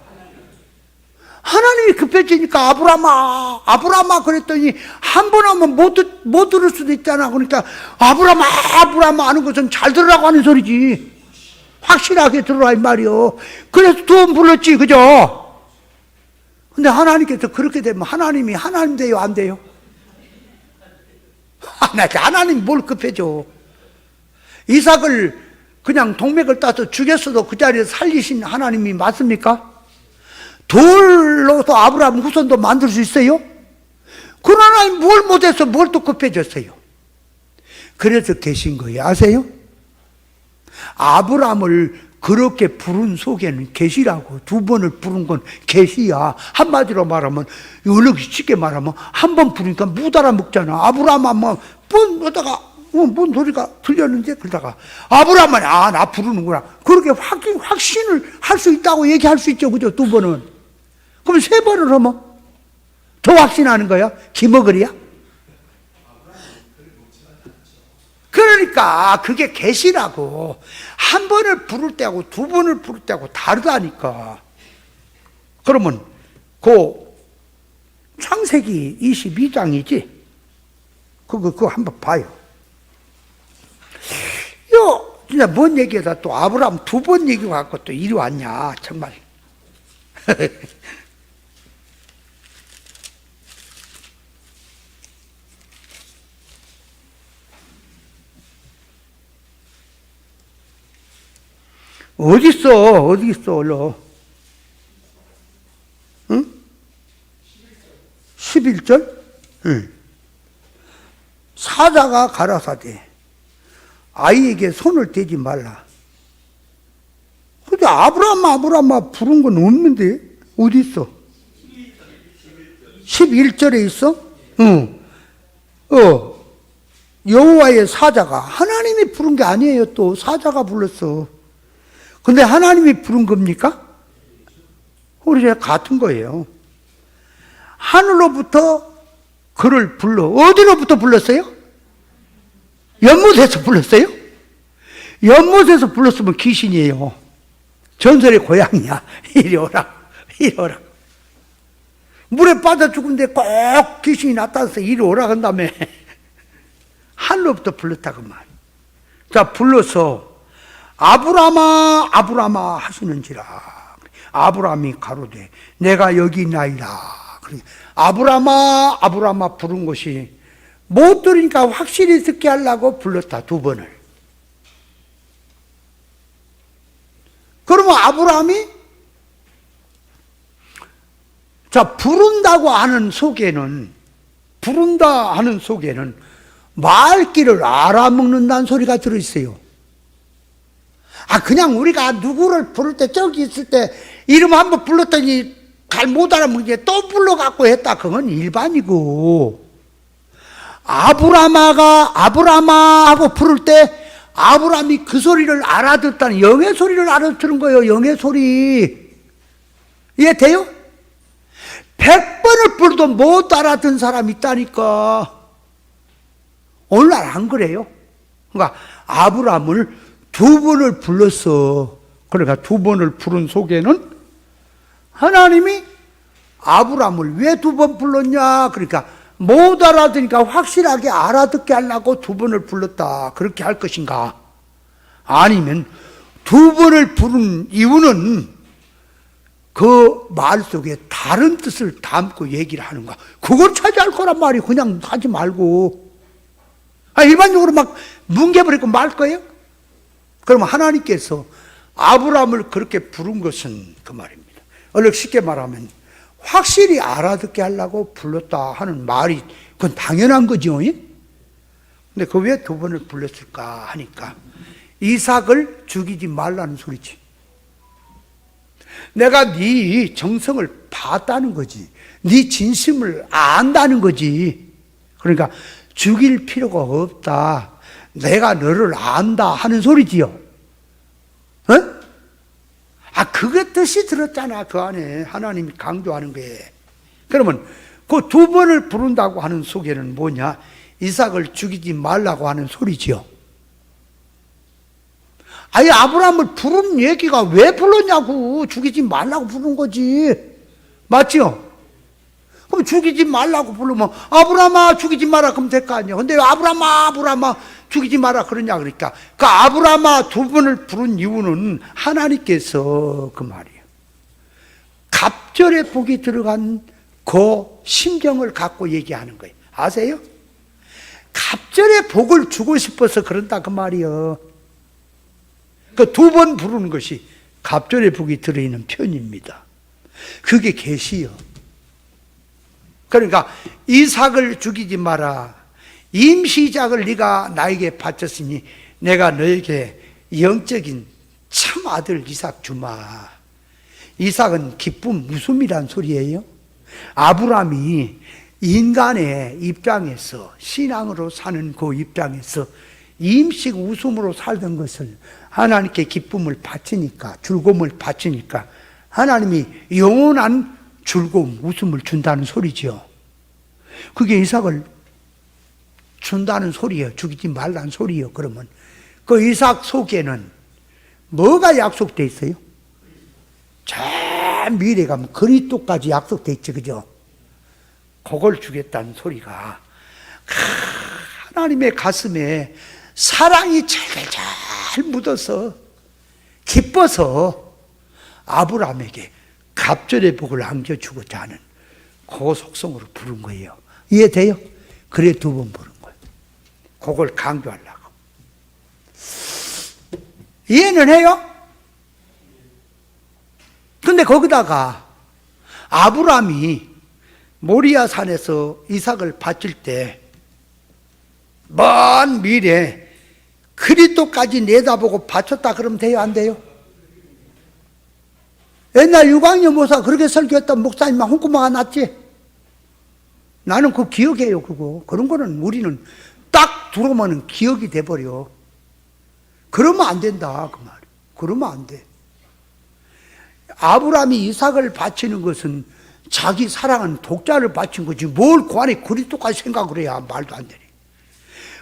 하나님이 급해지니까 아브라함아 그랬더니 한 번 하면 못 들을 수도 있잖아. 그러니까 아브라함아 하는 것은 잘 들으라고 하는 소리지. 확실하게 들으라 이 말이요. 그래서 두 번 불렀지, 그죠? 근데 하나님께서 그렇게 되면 하나님이 하나님 돼요, 안 돼요? 하나님이 뭘 급해져. 이삭을 그냥 동맥을 따서 죽였어도 그 자리에 살리신 하나님이 맞습니까? 돌로서 아브라함 후손도 만들 수 있어요? 그런 하나님 뭘 못해서 뭘 또 급해졌어요? 그래서 계신 거예요. 아세요? 아브라함을 그렇게 부른 속에는 계시라고. 두 번을 부른 건 계시야. 한마디로 말하면, 쉽게 말하면 한 번 부르니까 못 알아먹잖아. 아브라함아 뭔 소리가 들렸는지 그러다가 아브라함아 나 부르는구나. 그렇게 확신을 할 수 있다고 얘기할 수 있죠, 그죠? 두 번은. 그럼 세 번을 하면 더 확신하는 거야? 기머거리야? 그러니까 그게 계시라고. 한 번을 부를 때하고 두 번을 부를 때하고 다르다니까. 그러면 그 창세기 22장이지. 그거 한번 봐요. 진짜 뭔 얘기하다 또 아브라함 두 번 얘기 갖고 또 이리 왔냐, 정말. 어디 있어, 얼른. 응? 11절? 응. 사자가 가라사대 아이에게 손을 대지 말라. 근데 아브라함 부른 건 없는데 어디 있어? 11절에 있어? 응. 여호와의 사자가, 하나님이 부른 게 아니에요. 또 사자가 불렀어. 근데 하나님이 부른 겁니까? 우리 같은 거예요. 하늘로부터 그를 불러. 어디로부터 불렀어요? 연못에서 불렀어요? 연못에서 불렀으면 귀신이에요. 전설의 고양이야. 이리 오라. 물에 빠져 죽은데 꼭 귀신이 나타나서 이리 오라 한다며. 하늘로부터 불렀다고 말. 자, 불러서 아브라함아 하시는지라. 아브라함이 가로되 내가 여기 있나이다. 아브라함아 부른 것이 못 들으니까 확실히 듣게 하려고 불렀다, 두 번을. 그러면 아브라함이 부른다 하는 속에는 말귀를 알아먹는다는 소리가 들어있어요. 그냥 우리가 누구를 부를 때 저기 있을 때 이름 한번 불렀더니 잘 못 알아먹는데 또 불러갖고 했다. 그건 일반이고, 아브라함아 하고 부를 때 아브라함이 그 소리를 알아듣다는, 영의 소리를 알아듣는 거예요. 영의 소리. 이해돼요? 100번을 불러도 못 알아듣는 사람이 있다니까. 오늘날 안 그래요? 그러니까 아브라함을 두 번을 불렀어. 그러니까 두 번을 부른 속에는 하나님이 아브라함을 왜 두 번 불렀냐? 그러니까 못 알아듣으니까 확실하게 알아듣게 하려고 두 번을 불렀다. 그렇게 할 것인가? 아니면 두 번을 부른 이유는 그 말 속에 다른 뜻을 담고 얘기를 하는가? 그걸 찾아야 할 거란 말이. 그냥 하지 말고. 일반적으로 막 뭉개버리고 말 거예요? 그러면 하나님께서 아브라함을 그렇게 부른 것은 그 말입니다. 얼른 쉽게 말하면 확실히 알아듣게 하려고 불렀다 하는 말이, 그건 당연한 거죠. 근데 그 왜 두 번을 불렀을까 하니까 이삭을 죽이지 말라는 소리지. 내가 네 정성을 봤다는 거지. 네 진심을 안다는 거지. 그러니까 죽일 필요가 없다. 내가 너를 안다 하는 소리지요. 그게 뜻이 들었잖아. 그 안에 하나님이 강조하는 거예요. 그러면 그 두 번을 부른다고 하는 속에는 뭐냐? 이삭을 죽이지 말라고 하는 소리지요. 아브라함을 부른 얘기가 왜 불렀냐고. 죽이지 말라고 부른 거지. 맞죠? 그럼 죽이지 말라고 부르면 아브라함아 죽이지 마라 그러면 될 거 아니야. 근데 아브라함아 죽이지 마라 그러냐. 그러니까 그 아브라함아 두 번을 부른 이유는 하나님께서 그 말이에요. 갑절의 복이 들어간 그 심정을 갖고 얘기하는 거예요. 아세요? 갑절의 복을 주고 싶어서 그런다 그 말이에요. 그 두 번 부르는 것이 갑절의 복이 들어있는 편입니다. 그게 계시요. 그러니까 이삭을 죽이지 마라. 임시작을 네가 나에게 바쳤으니 내가 너에게 영적인 참 아들 이삭 주마. 이삭은 기쁨, 웃음이란 소리예요. 아브라함이 인간의 입장에서, 신앙으로 사는 그 입장에서 임식 웃음으로 살던 것을 하나님께 기쁨을 바치니까, 즐거움을 바치니까 하나님이 영원한 즐거움, 웃음을 준다는 소리죠. 그게 이삭을 준다는 소리예요. 죽이지 말라는 소리예요. 그러면 그 이삭 속에는 뭐가 약속되어 있어요? 저 미래 가면 그리스도까지 약속되어 있죠. 그죠? 그걸 주겠다는 소리가 하나님의 가슴에 사랑이 잘 묻어서 기뻐서 아브라함에게 갑절의 복을 안겨주고자 하는 그 속성으로 부른 거예요. 이해돼요? 그래 2번 부른 거예요. 그걸 강조하려고. 이해는 해요? 근데 거기다가 아브라함이 모리아 산에서 이삭을 바칠 때 먼 미래 그리스도까지 내다보고 바쳤다 그러면 돼요? 안 돼요? 옛날 유광열 목사 그렇게 설교했던 목사님만 홍구마가 났지? 나는 그거 기억해요. 그런 거는 우리는 딱 들어오면 기억이 돼버려. 그러면 안 된다 그 말이에요. 그러면 안 돼. 아브라함이 이삭을 바치는 것은 자기 사랑하는 독자를 바친 거지 뭘 그 안에 그리스도까지 생각을 해야 말도 안 되네.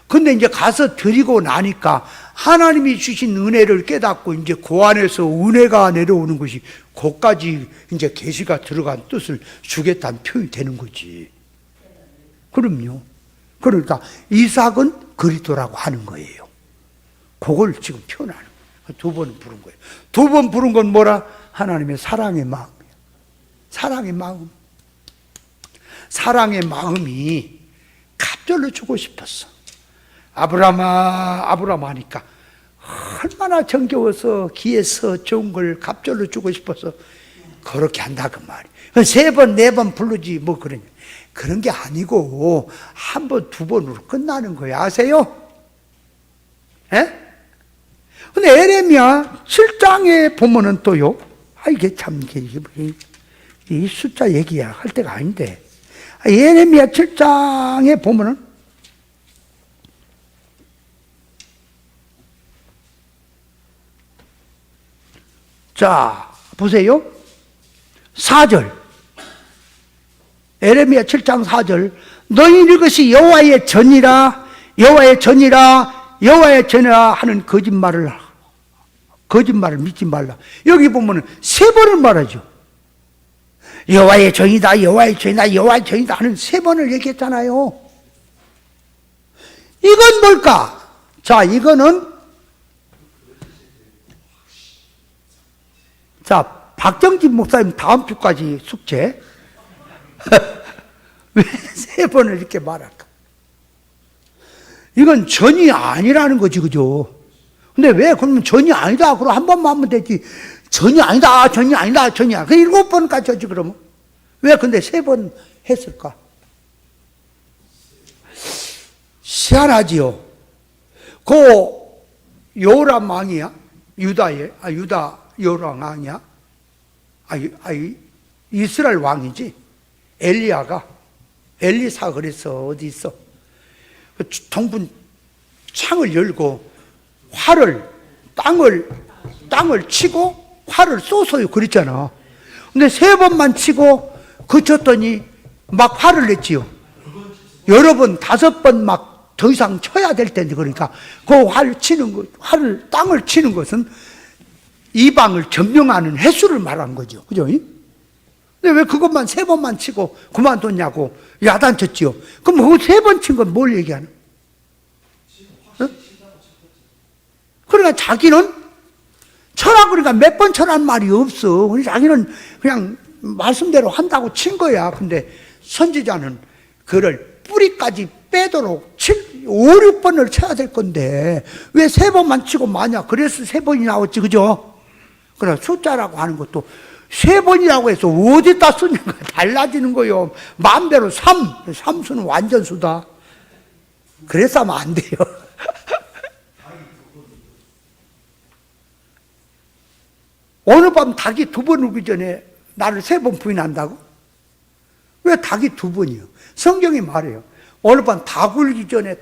근데 이제 가서 드리고 나니까 하나님이 주신 은혜를 깨닫고 이제 그 안에서 은혜가 내려오는 것이 거기까지 이제 계시가 들어간 뜻을 주겠다는 표현이 되는 거지. 그럼요. 그러니까 이삭은 그리스도라고 하는 거예요. 그걸 지금 표현하는 거예요. 2번 부른 거예요. 2번 부른 건 뭐라? 하나님의 사랑의 마음이에요. 사랑의 마음. 사랑의 마음이 갑절로 주고 싶었어. 아브라함아 하니까 얼마나 정겨워서 귀해서 좋은 걸 갑절로 주고 싶어서 그렇게 한다 그 말이에요. 3번, 4번 부르지 뭐 그러냐. 그런 게 아니고 1번, 2번으로 끝나는 거예요. 아세요? 예? 근데 에레미야 7장에 보면은 또요. 이게 참 이 숫자 얘기야 할 때가 아닌데. 에레미야 7장에 보면은 자, 보세요. 4절. 에레미야 7장 4절. 너희 이것이 여호와의 전이라 하는 거짓말을 믿지 말라. 여기 보면은 3번을 말하죠. 여호와의 전이다 하는 3번을 얘기했잖아요. 이건 뭘까? 자, 이거는 자, 박정진 목사님 다음 주까지 숙제. 왜 3번을 이렇게 말할까? 이건 전이 아니라는 거지, 그죠? 근데 왜 그러면 전이 아니다? 그럼 한 번만 하면 되지. 전이 아니다. 그 7번까지 하지, 그러면. 왜 근데 3번 했을까? 희한하지요. 그 요람 왕이야? 유다 요람 왕이야? 이스라엘 왕이지. 엘리사가 그랬어. 어디 있어? 동분 창을 열고 땅을 치고 활을 쏘서요. 그랬잖아. 근데 3번만 치고 그쳤더니 막 화를 냈지요. 여러 번, 5번 막 더 이상 쳐야 될 텐데, 그러니까 그 땅을 치는 것은 이방을 점령하는 횟수를 말하는 거죠. 그죠? 근데 왜 그것만 3번만 치고 그만뒀냐고 야단쳤지요. 그럼 그 3번 친 건 뭘 얘기하는? 어? 그러니까 자기는 쳐라 그러니까 몇 번 쳐라는 말이 없어. 자기는 그냥 말씀대로 한다고 친 거야. 근데 선지자는 그를 뿌리까지 빼도록 5, 6번을 쳐야 될 건데 왜 3번만 치고 마냐? 그래서 3번이 나왔지, 그죠? 그래 숫자라고 하는 것도 3번이라고 해서 어디다 쓰는가 달라지는 거요. 마음대로 3수는 완전 수다. 그래서 하면 안 돼요. 어느 밤 닭이 2번 울기 전에 나를 3번 부인한다고? 왜 닭이 2번이요? 성경이 말해요. 어느 밤 닭 울기 전에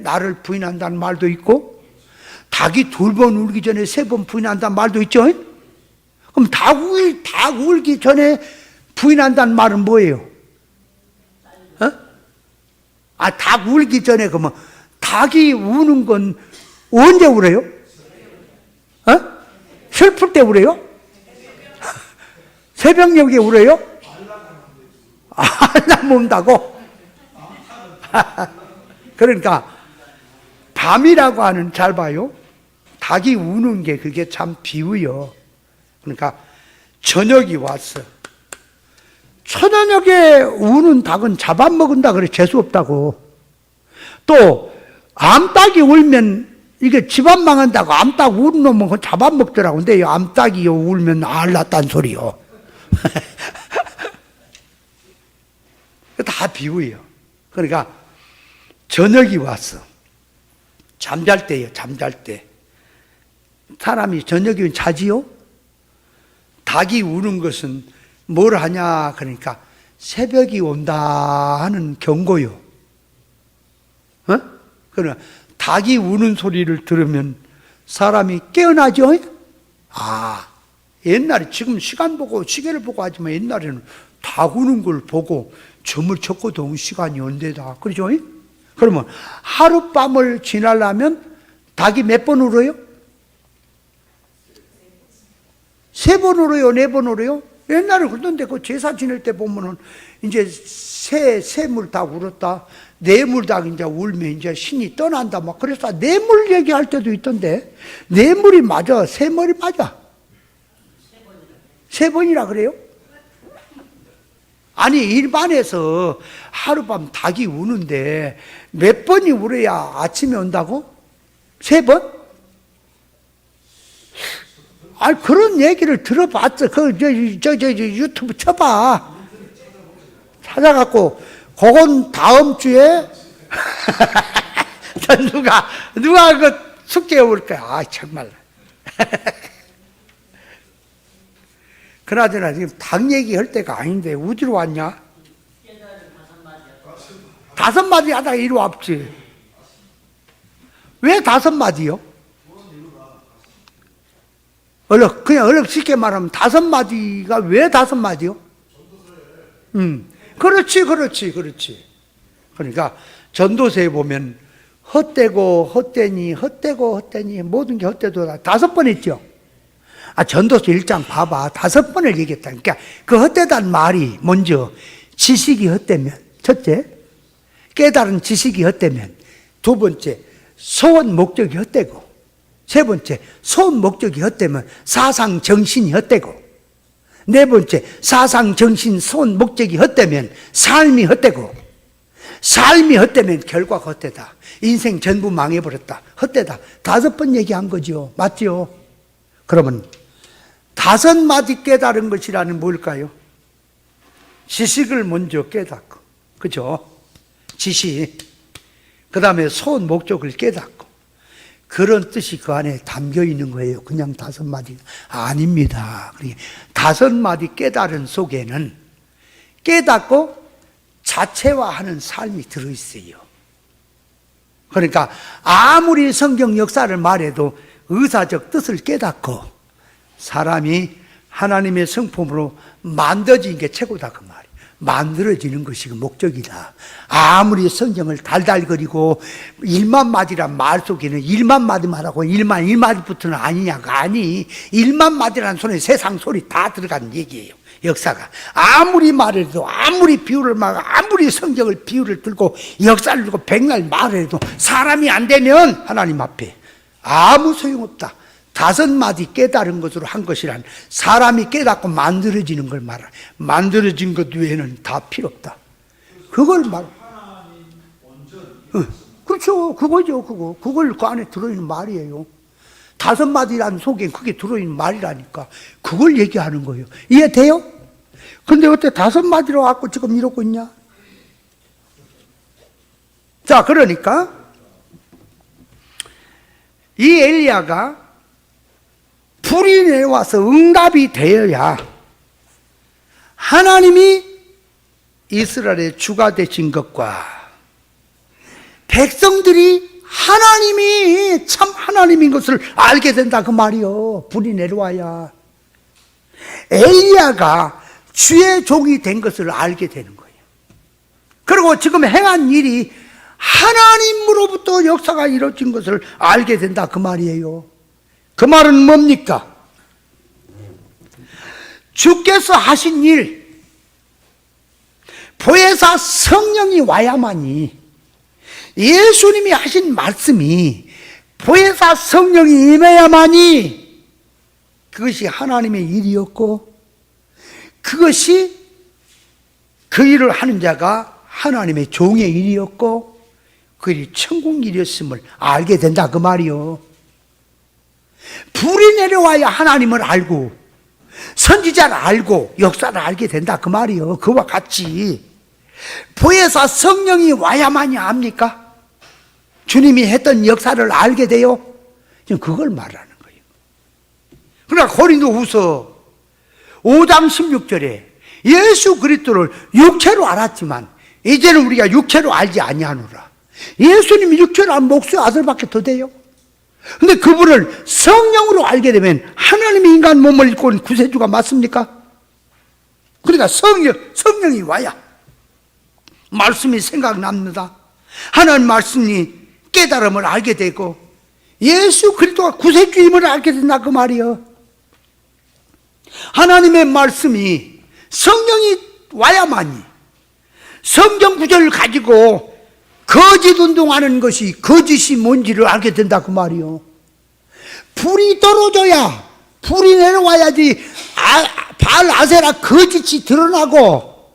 나를 부인한다는 말도 있고, 닭이 2번 울기 전에 3번 부인한다는 말도 있죠? 그럼 닭 울기 전에 부인한다는 말은 뭐예요? 닭 울기 전에 그러면 닭이 우는 건 언제 울어요? 슬플 때 울어요? 새벽녘에 울어요? 알람 온다고? 그러니까 밤이라고 하는, 잘 봐요, 닭이 우는 게 그게 참 비유요. 그러니까 저녁이 왔어. 초저녁에 우는 닭은 잡아먹은다 그래, 재수없다고. 또 암탉이 울면 이게 집안 망한다고 암탉 우는 놈은 그거 잡아먹더라고. 근데 이 암탉이 울면 알랐단 소리요. 다 비유예요. 그러니까 저녁이 왔어. 잠잘 때예요, 잠잘 때. 사람이 저녁이면 자지요? 닭이 우는 것은 뭘 하냐, 그러니까 새벽이 온다 하는 경고요. 그러나 닭이 우는 소리를 들으면 사람이 깨어나죠? 옛날에, 지금 시간 보고 시계를 보고 하지만 옛날에는 닭 우는 걸 보고 점을 쳤거든. 시간이 언제다, 그러죠? 그러면 하룻밤을 지나려면 닭이 몇 번 울어요? 3번 울어요? 4번 울어요? 옛날에 그러던데, 그 제사 지낼 때 보면은 이제 새물 닭 울었다, 뇌물 닭 이제 울면 이제 신이 떠난다, 막 그래서 뇌물 얘기할 때도 있던데, 뇌물이 맞아, 새머리 맞아? 3번이라 그래요? 아니, 일반에서 하룻밤 닭이 우는데 몇 번이 울어야 아침에 온다고? 3번? 그런 얘기를 들어봤어. 유튜브 쳐봐. 찾아갖고, 그건 다음 주에, 누가 그 숙제 올 거야. 정말. 그나저나 지금 닭 얘기할 때가 아닌데, 어디로 왔냐? 5마디 하다가 이리 왔지. 왜 5마디요? 그냥 얼른 쉽게 말하면 5마디가 왜 5마디요? 그렇지. 그러니까 전도서에 보면 헛되고 헛되니 모든 게 헛되도다 5번 했죠. 전도서 1장 봐봐. 5번을 얘기했다. 그러니까 그 헛되다는 말이 먼저 지식이 헛되면, 첫째, 깨달은 지식이 헛되면, 두 번째, 소원 목적이 헛되고, 세 번째, 소원 목적이 헛되면 사상 정신이 헛되고, 네 번째, 사상 정신 소원 목적이 헛되면 삶이 헛되고, 삶이 헛되면 결과가 헛되다. 인생 전부 망해버렸다. 헛되다. 5번 얘기한 거죠. 맞죠? 그러면 5마디 깨달은 것이라는 뭘까요? 지식을 먼저 깨닫고, 그죠? 지식. 그 다음에 소원 목적을 깨닫고, 그런 뜻이 그 안에 담겨 있는 거예요. 그냥 5마디 아닙니다. 5마디 깨달은 속에는 깨닫고 자체화하는 삶이 들어있어요. 그러니까 아무리 성경 역사를 말해도 의사적 뜻을 깨닫고 사람이 하나님의 성품으로 만들어진 게 최고다, 그 말이에요. 만들어지는 것이 그 목적이다. 아무리 성경을 달달거리고 1만 마디란 말 속에는 1만 마디만 하고 1마디부터는 아니냐가 아니, 1만 마디라는 소리는 세상 소리 다 들어가는 얘기예요. 역사가 아무리 말해도, 아무리 비유를 막, 아무리 성경을 비유를 들고 역사를 들고 백날 말해도 사람이 안 되면 하나님 앞에 아무 소용없다. 5마디 깨달은 것으로 한 것이란 사람이 깨닫고 만들어지는 걸 말하. 만들어진 것 외에는 다 필요 없다. 그걸 말. 그렇죠. 그거죠. 그걸 그 안에 들어있는 말이에요. 5마디란 속에 그게 들어있는 말이라니까. 그걸 얘기하는 거예요. 이해돼요? 근데 어떻게 5마디로 갖고 지금 이러고 있냐? 자, 그러니까 이 엘리야가 불이 내려와서 응답이 되어야 하나님이 이스라엘의 주가 되신 것과 백성들이 하나님이 참 하나님인 것을 알게 된다, 그 말이요. 불이 내려와야 엘리야가 주의 종이 된 것을 알게 되는 거예요. 그리고 지금 행한 일이 하나님으로부터 역사가 이루어진 것을 알게 된다, 그 말이에요. 그 말은 뭡니까? 주께서 하신 일, 보혜사 성령이 와야만이, 예수님이 하신 말씀이 보혜사 성령이 임해야만이 그것이 하나님의 일이었고, 그것이 그 일을 하는 자가 하나님의 종의 일이었고, 그 일이 천국 일이었음을 알게 된다 그 말이요. 불이 내려와야 하나님을 알고 선지자를 알고 역사를 알게 된다 그 말이요. 그와 같이 보혜사 성령이 와야만이 압니까? 주님이 했던 역사를 알게 돼요. 지금 그걸 말하는 거예요. 그러나 고린도후서 5장 16절에 예수 그리스도를 육체로 알았지만 이제는 우리가 육체로 알지 아니하노라. 예수님이 육체로 안 목수의 아들밖에 더 돼요. 근데 그분을 성령으로 알게 되면 하나님의 인간 몸을 입고 온 구세주가 맞습니까? 그러니까 성령이 와야 말씀이 생각납니다. 하나님 말씀이 깨달음을 알게 되고 예수 그리스도가 구세주임을 알게 된다 그 말이요. 하나님의 말씀이 성령이 와야만이 성경 구절을 가지고 거짓 운동하는 것이 거짓이 뭔지를 알게 된다 그 말이요. 불이 떨어져야, 불이 내려와야지 바알 아세라 거짓이 드러나고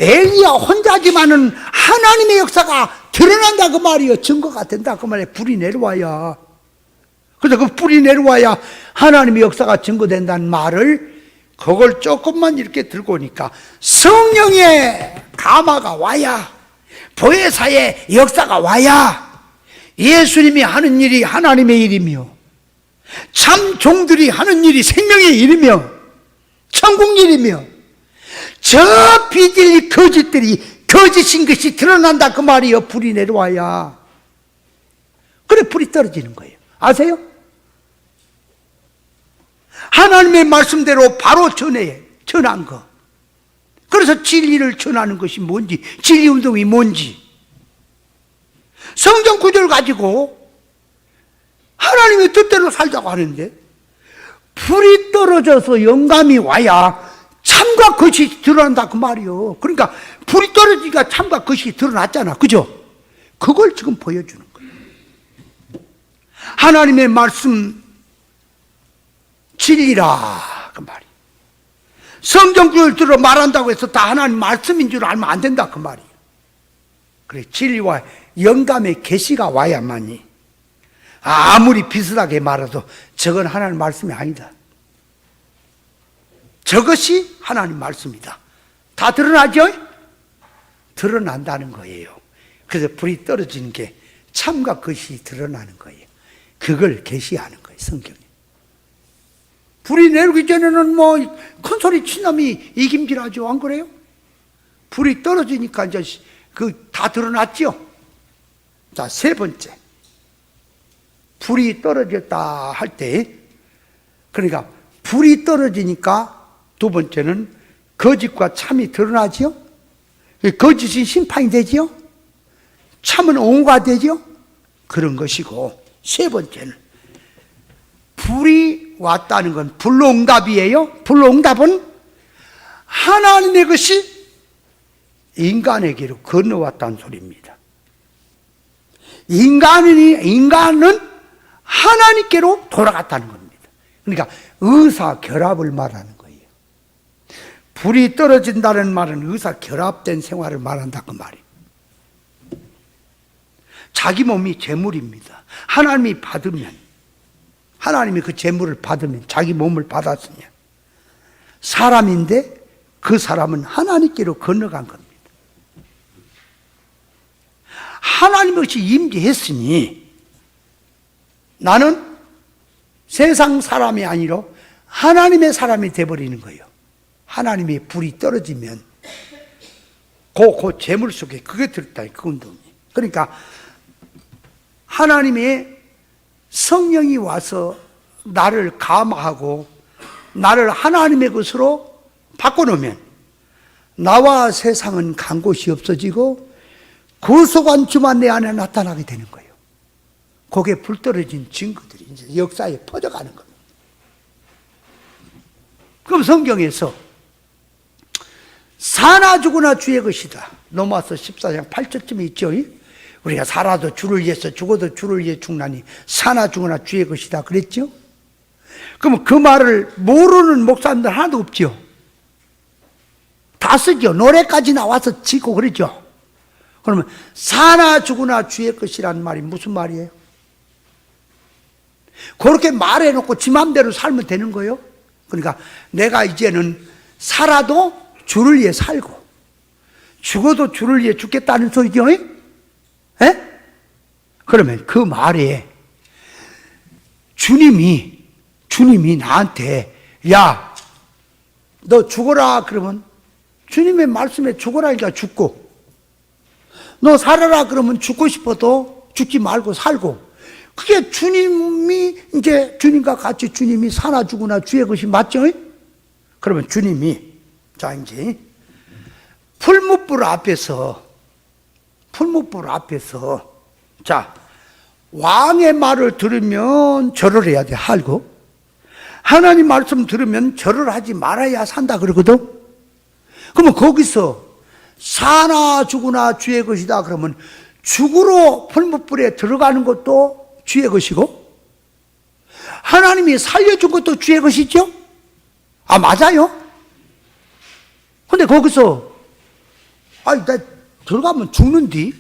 엘리야 혼자지만은 하나님의 역사가 드러난다 그 말이요. 증거가 된다 그 말이에요. 불이 내려와야. 그래서 그 불이 내려와야 하나님의 역사가 증거된다는 말을, 그걸 조금만 이렇게 들고 오니까 성령의 감화가 와야, 보혜사의 역사가 와야 예수님이 하는 일이 하나님의 일이며 참 종들이 하는 일이 생명의 일이며 천국 일이며 저 비질리 거짓들이 거짓인 것이 드러난다 그 말이요. 불이 내려와야. 그래 불이 떨어지는 거예요. 아세요? 하나님의 말씀대로 바로 전한 거. 그래서 진리를 전하는 것이 뭔지, 진리 운동이 뭔지, 성경 구절 가지고 하나님의 뜻대로 살자고 하는데 불이 떨어져서 영감이 와야 참과 거짓이 드러난다 그 말이요. 그러니까 불이 떨어지니까 참과 거짓이 드러났잖아. 그죠? 그걸 지금 보여주는 거예요. 하나님의 말씀 진리라 그 말이에요. 성경 구절 들어 말한다고 해서 다 하나님 말씀인 줄 알면 안 된다 그 말이에요. 그래 진리와 영감의 계시가 와야만이, 아무리 비슷하게 말해도 저건 하나님 말씀이 아니다. 저것이 하나님 말씀이다. 다 드러나죠? 드러난다는 거예요. 그래서 불이 떨어지는 게 참과 것이 드러나는 거예요. 그걸 계시하는 거예요, 성경이. 불이 내리기 전에는 뭐 큰 소리 친 놈이 이김질하죠. 안 그래요? 불이 떨어지니까 이제 그 다 드러났죠. 자, 세 번째. 불이 떨어졌다 할 때, 그러니까 불이 떨어지니까 두 번째는 거짓과 참이 드러나지요. 거짓이 심판이 되지요. 참은 옹호가 되지요. 그런 것이고, 세 번째는 불이 왔다는 건 불로응답이에요. 불로응답은 하나님의 것이 인간에게로 건너왔다는 소리입니다. 인간은 하나님께로 돌아갔다는 겁니다. 그러니까 의사결합을 말하는 거예요. 불이 떨어진다는 말은 의사결합된 생활을 말한다 그 말이에요. 자기 몸이 재물입니다. 하나님이 받으면, 하나님이 그 재물을 받으면, 자기 몸을 받았으면 사람인데 그 사람은 하나님께로 건너간 겁니다. 하나님 것이 임재했으니 나는 세상 사람이 아니라 하나님의 사람이 되어버리는 거예요. 하나님의 불이 떨어지면 그 재물 속에 그게 들었다, 그 운동이. 그러니까 하나님의 성령이 와서 나를 감화하고 나를 하나님의 것으로 바꿔놓으면 나와 세상은 간 곳이 없어지고 구속한 주만 내 안에 나타나게 되는 거예요. 거기에 불 떨어진 증거들이 이제 역사에 퍼져가는 겁니다. 그럼 성경에서 사나 죽으나 주의 것이다. 로마서 14장 8절쯤에 있죠. 우리가 살아도 주를 위해서 죽어도 주를 위해 죽나니 사나 죽으나 주의 것이다 그랬죠. 그러면 그 말을 모르는 목사님들 하나도 없죠. 다 쓰죠. 노래까지 나와서 지고 그러죠. 그러면 사나 죽으나 주의 것이라는 말이 무슨 말이에요? 그렇게 말해놓고 지 맘대로 살면 되는 거예요. 그러니까 내가 이제는 살아도 주를 위해 살고 죽어도 주를 위해 죽겠다는 소리죠. 에? 그러면 그 말에 주님이 나한테 야, 너 죽어라 그러면 주님의 말씀에 죽어라니까 죽고, 너 살아라 그러면 죽고 싶어도 죽지 말고 살고, 그게 주님이 이제 주님과 같이 주님이 사나 죽으나 주의 것이 맞죠? 그러면 주님이 자 이제 풀무불 앞에서 자 왕의 말을 들으면 절을 해야 돼 하고, 하나님 말씀 들으면 절을 하지 말아야 산다 그러거든. 그러면 거기서 사나 죽으나 주의 것이다 그러면 죽으러 풀무불에 들어가는 것도 주의 것이고 하나님이 살려준 것도 주의 것이죠? 아 맞아요? 근데 거기서 나 들어가면 죽는디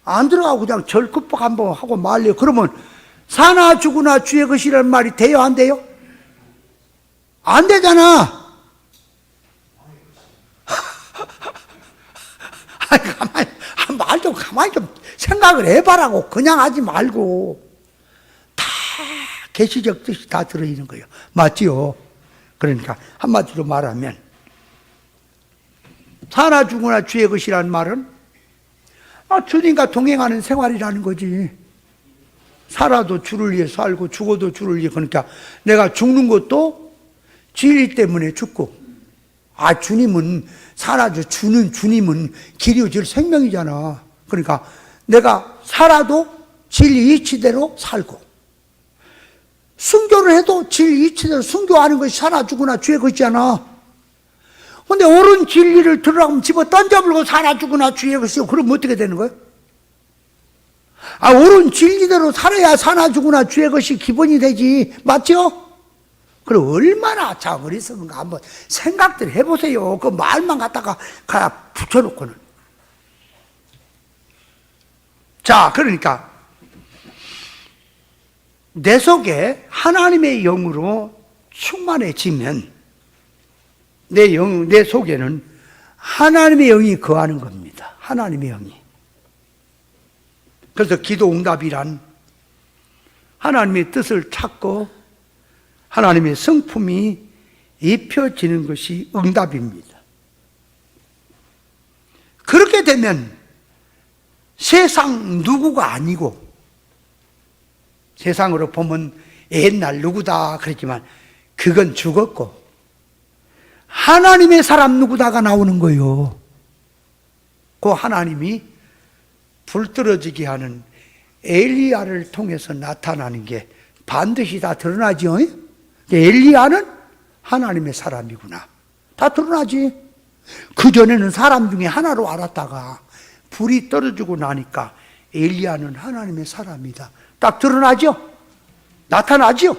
안 들어가고 그냥 절 극복 한번 하고 말려 그러면 사나 죽으나 주의 것이라는 말이 돼요 안 돼요? 안 되잖아. 가만히 좀 생각을 해봐라고. 그냥 하지 말고. 다 계시적 뜻이 다 들어있는 거예요. 맞지요? 그러니까 한마디로 말하면 사나 죽으나 주의 것이라는 말은 주님과 동행하는 생활이라는 거지. 살아도 주를 위해 살고 죽어도 주를 위해. 그러니까 내가 죽는 것도 진리 때문에 죽고, 주님은 살아줘 주는 주님은 길이어질 생명이잖아. 그러니까 내가 살아도 진리 이치대로 살고, 순교를 해도 진리 이치대로 순교하는 것이 살아 죽으나 주의 것이잖아. 근데 옳은 진리를 들으라고 집어 던져버리고 살아 죽으나 주의 것이요. 그럼 어떻게 되는 거예요? 옳은 진리대로 살아야 살아 죽으나 주의 것이 기본이 되지. 맞죠? 그럼 얼마나 어리석은가 한번 생각들 해보세요. 그 말만 갖다가 붙여놓고는. 자, 그러니까 내 속에 하나님의 영으로 충만해지면 내 속에는 하나님의 영이 거하는 겁니다. 하나님의 영이. 그래서 기도 응답이란 하나님의 뜻을 찾고 하나님의 성품이 입혀지는 것이 응답입니다. 그렇게 되면 세상 누구가 아니고, 세상으로 보면 옛날 누구다 그랬지만 그건 죽었고 하나님의 사람 누구다가 나오는 거예요. 그 하나님이 불 떨어지게 하는 엘리야를 통해서 나타나는 게 반드시 다 드러나죠. 엘리야는 하나님의 사람이구나. 다 드러나지. 그전에는 사람 중에 하나로 알았다가 불이 떨어지고 나니까 엘리야는 하나님의 사람이다. 딱 드러나죠? 나타나죠?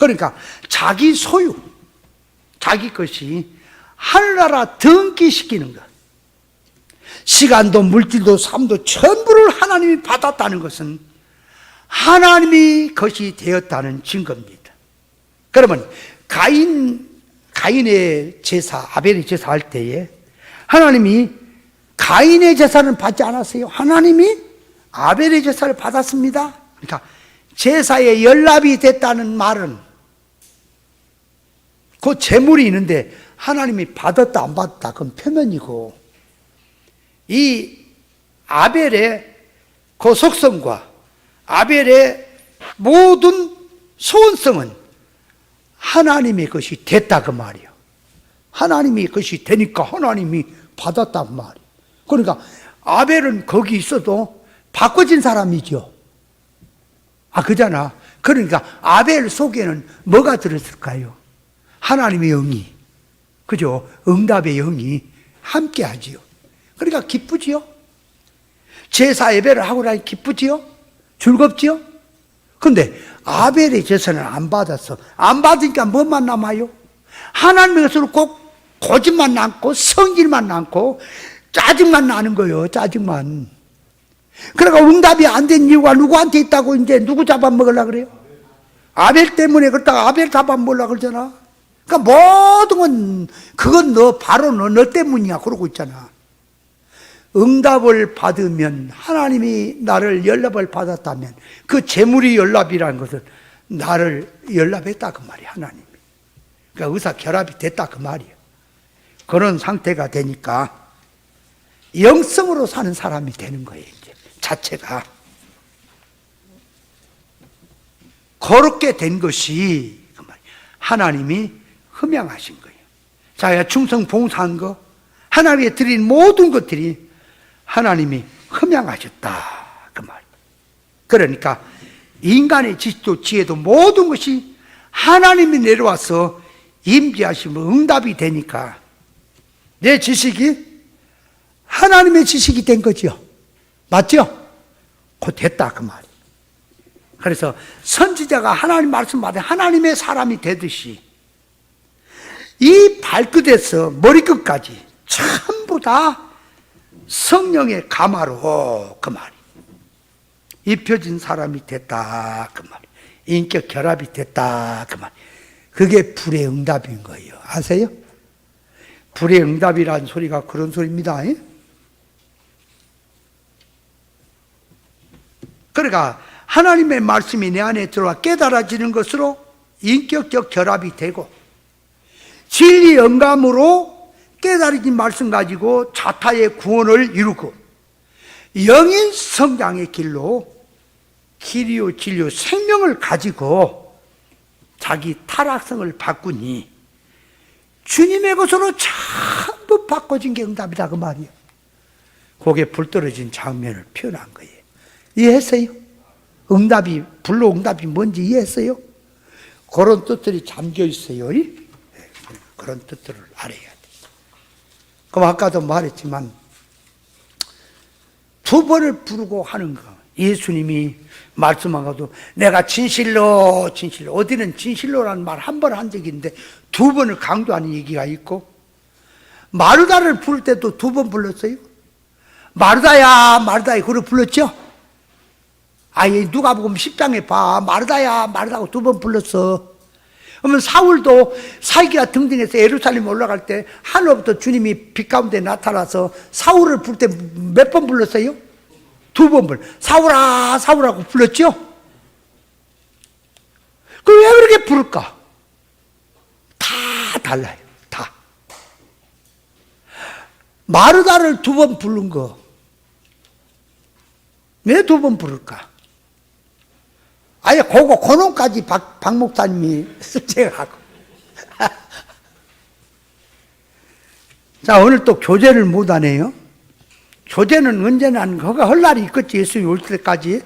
그러니까 자기 소유, 자기 것이 하늘나라 등기시키는 것. 시간도 물질도 삶도 전부를 하나님이 받았다는 것은 하나님이 것이 되었다는 증거입니다. 그러면 가인의 제사, 아벨의 제사 할 때에 하나님이 가인의 제사는 받지 않았어요. 하나님이 아벨의 제사를 받았습니다. 그러니까 제사에 연락이 됐다는 말은 그 제물이 있는데 하나님이 받았다 안 받았다 그건 표면이고, 이 아벨의 그 속성과 아벨의 모든 소원성은 하나님의 것이 됐다 그 말이에요. 하나님이 것이 되니까 하나님이 받았다 그 말이에요. 그러니까 아벨은 거기 있어도 바꿔진 사람이죠. 그잖아. 그러니까 아벨 속에는 뭐가 들었을까요? 하나님의 영이, 그죠? 응답의 영이 함께 하지요. 그러니까 기쁘지요. 제사 예배를 하고 나니 기쁘지요. 즐겁지요. 근데 아벨의 제사는 안 받았어. 안 받으니까 뭐만 남아요? 하나님의 것으로 꼭 고집만 남고 성질만 남고 짜증만 나는 거예요. 짜증만. 그러니까 응답이 안 된 이유가 누구한테 있다고 이제 누구 잡아먹으려고 그래요? 아벨 때문에 그렇다가 아벨 잡아먹으려고 그러잖아. 그러니까 모든 건 그건 바로 너 때문이야 그러고 있잖아. 응답을 받으면 하나님이 나를 연락을 받았다면 그 재물이 연락이라는 것은 나를 연락했다 그 말이야. 하나님이. 그러니까 의사 결합이 됐다 그 말이야. 그런 상태가 되니까 영성으로 사는 사람이 되는 거예요. 이제 자체가 거룩게 된 것이 그 말이야. 하나님이 흠양하신 거예요. 자기가 충성 봉사한 거 하나님께 드린 모든 것들이 하나님이 흠양하셨다 그 말. 그러니까 인간의 지식도 지혜도 모든 것이 하나님이 내려와서 임재하시면 응답이 되니까 내 지식이 하나님의 지식이 된 거죠. 맞죠? 곧 됐다 그 말. 그래서 선지자가 하나님 말씀 받아 하나님의 사람이 되듯이 이 발끝에서 머리끝까지 전부 다 성령의 가마로 그 말이 입혀진 사람이 됐다 그 말이 인격 결합이 됐다 그 말이 그게 불의 응답인 거예요. 아세요? 불의 응답이라는 소리가 그런 소리입니다. 그러니까 하나님의 말씀이 내 안에 들어와 깨달아지는 것으로 인격적 결합이 되고 진리 영감으로 깨달아진 말씀 가지고 자타의 구원을 이루고 영인 성장의 길로 길이요 진리요 생명을 가지고 자기 타락성을 바꾸니 주님의 것으로 전부 바꿔진 게 응답이다 그 말이에요. 거기에 불 떨어진 장면을 표현한 거예요. 이해했어요? 응답이 불로 응답이 뭔지 이해했어요? 그런 뜻들이 잠겨 있어요. 그런 뜻들을 알아야 돼. 그럼 아까도 말했지만 두 번을 부르고 하는 거. 예수님이 말씀하고도 내가 진실로 어디는 진실로라는 말 한 번 한 적이 있는데 두 번을 강조하는 얘기가 있고 마르다를 부를 때도 두 번 불렀어요. 마르다야 마르다야 그걸 불렀죠. 아예 누가 보면 10장에 봐 마르다야 마르다고 두 번 불렀어. 그러면 사울도 사기가 등등해서 예루살렘 올라갈 때 하늘부터 주님이 빛 가운데 나타나서 사울을 부를 때 몇 번 불렀어요? 두 번 불. 사울아 사울하고 불렀죠? 그럼 왜 그렇게 부를까? 다 달라요. 다. 마르다를 두 번 부른 거 왜 두 번 부를까? 아예 그놈까지 박 목사님이 숙제하고. 자, 오늘 또 교제를 못 하네요. 교제는 언제나 그가 할 날이 있겠지. 예수님이 올 때까지.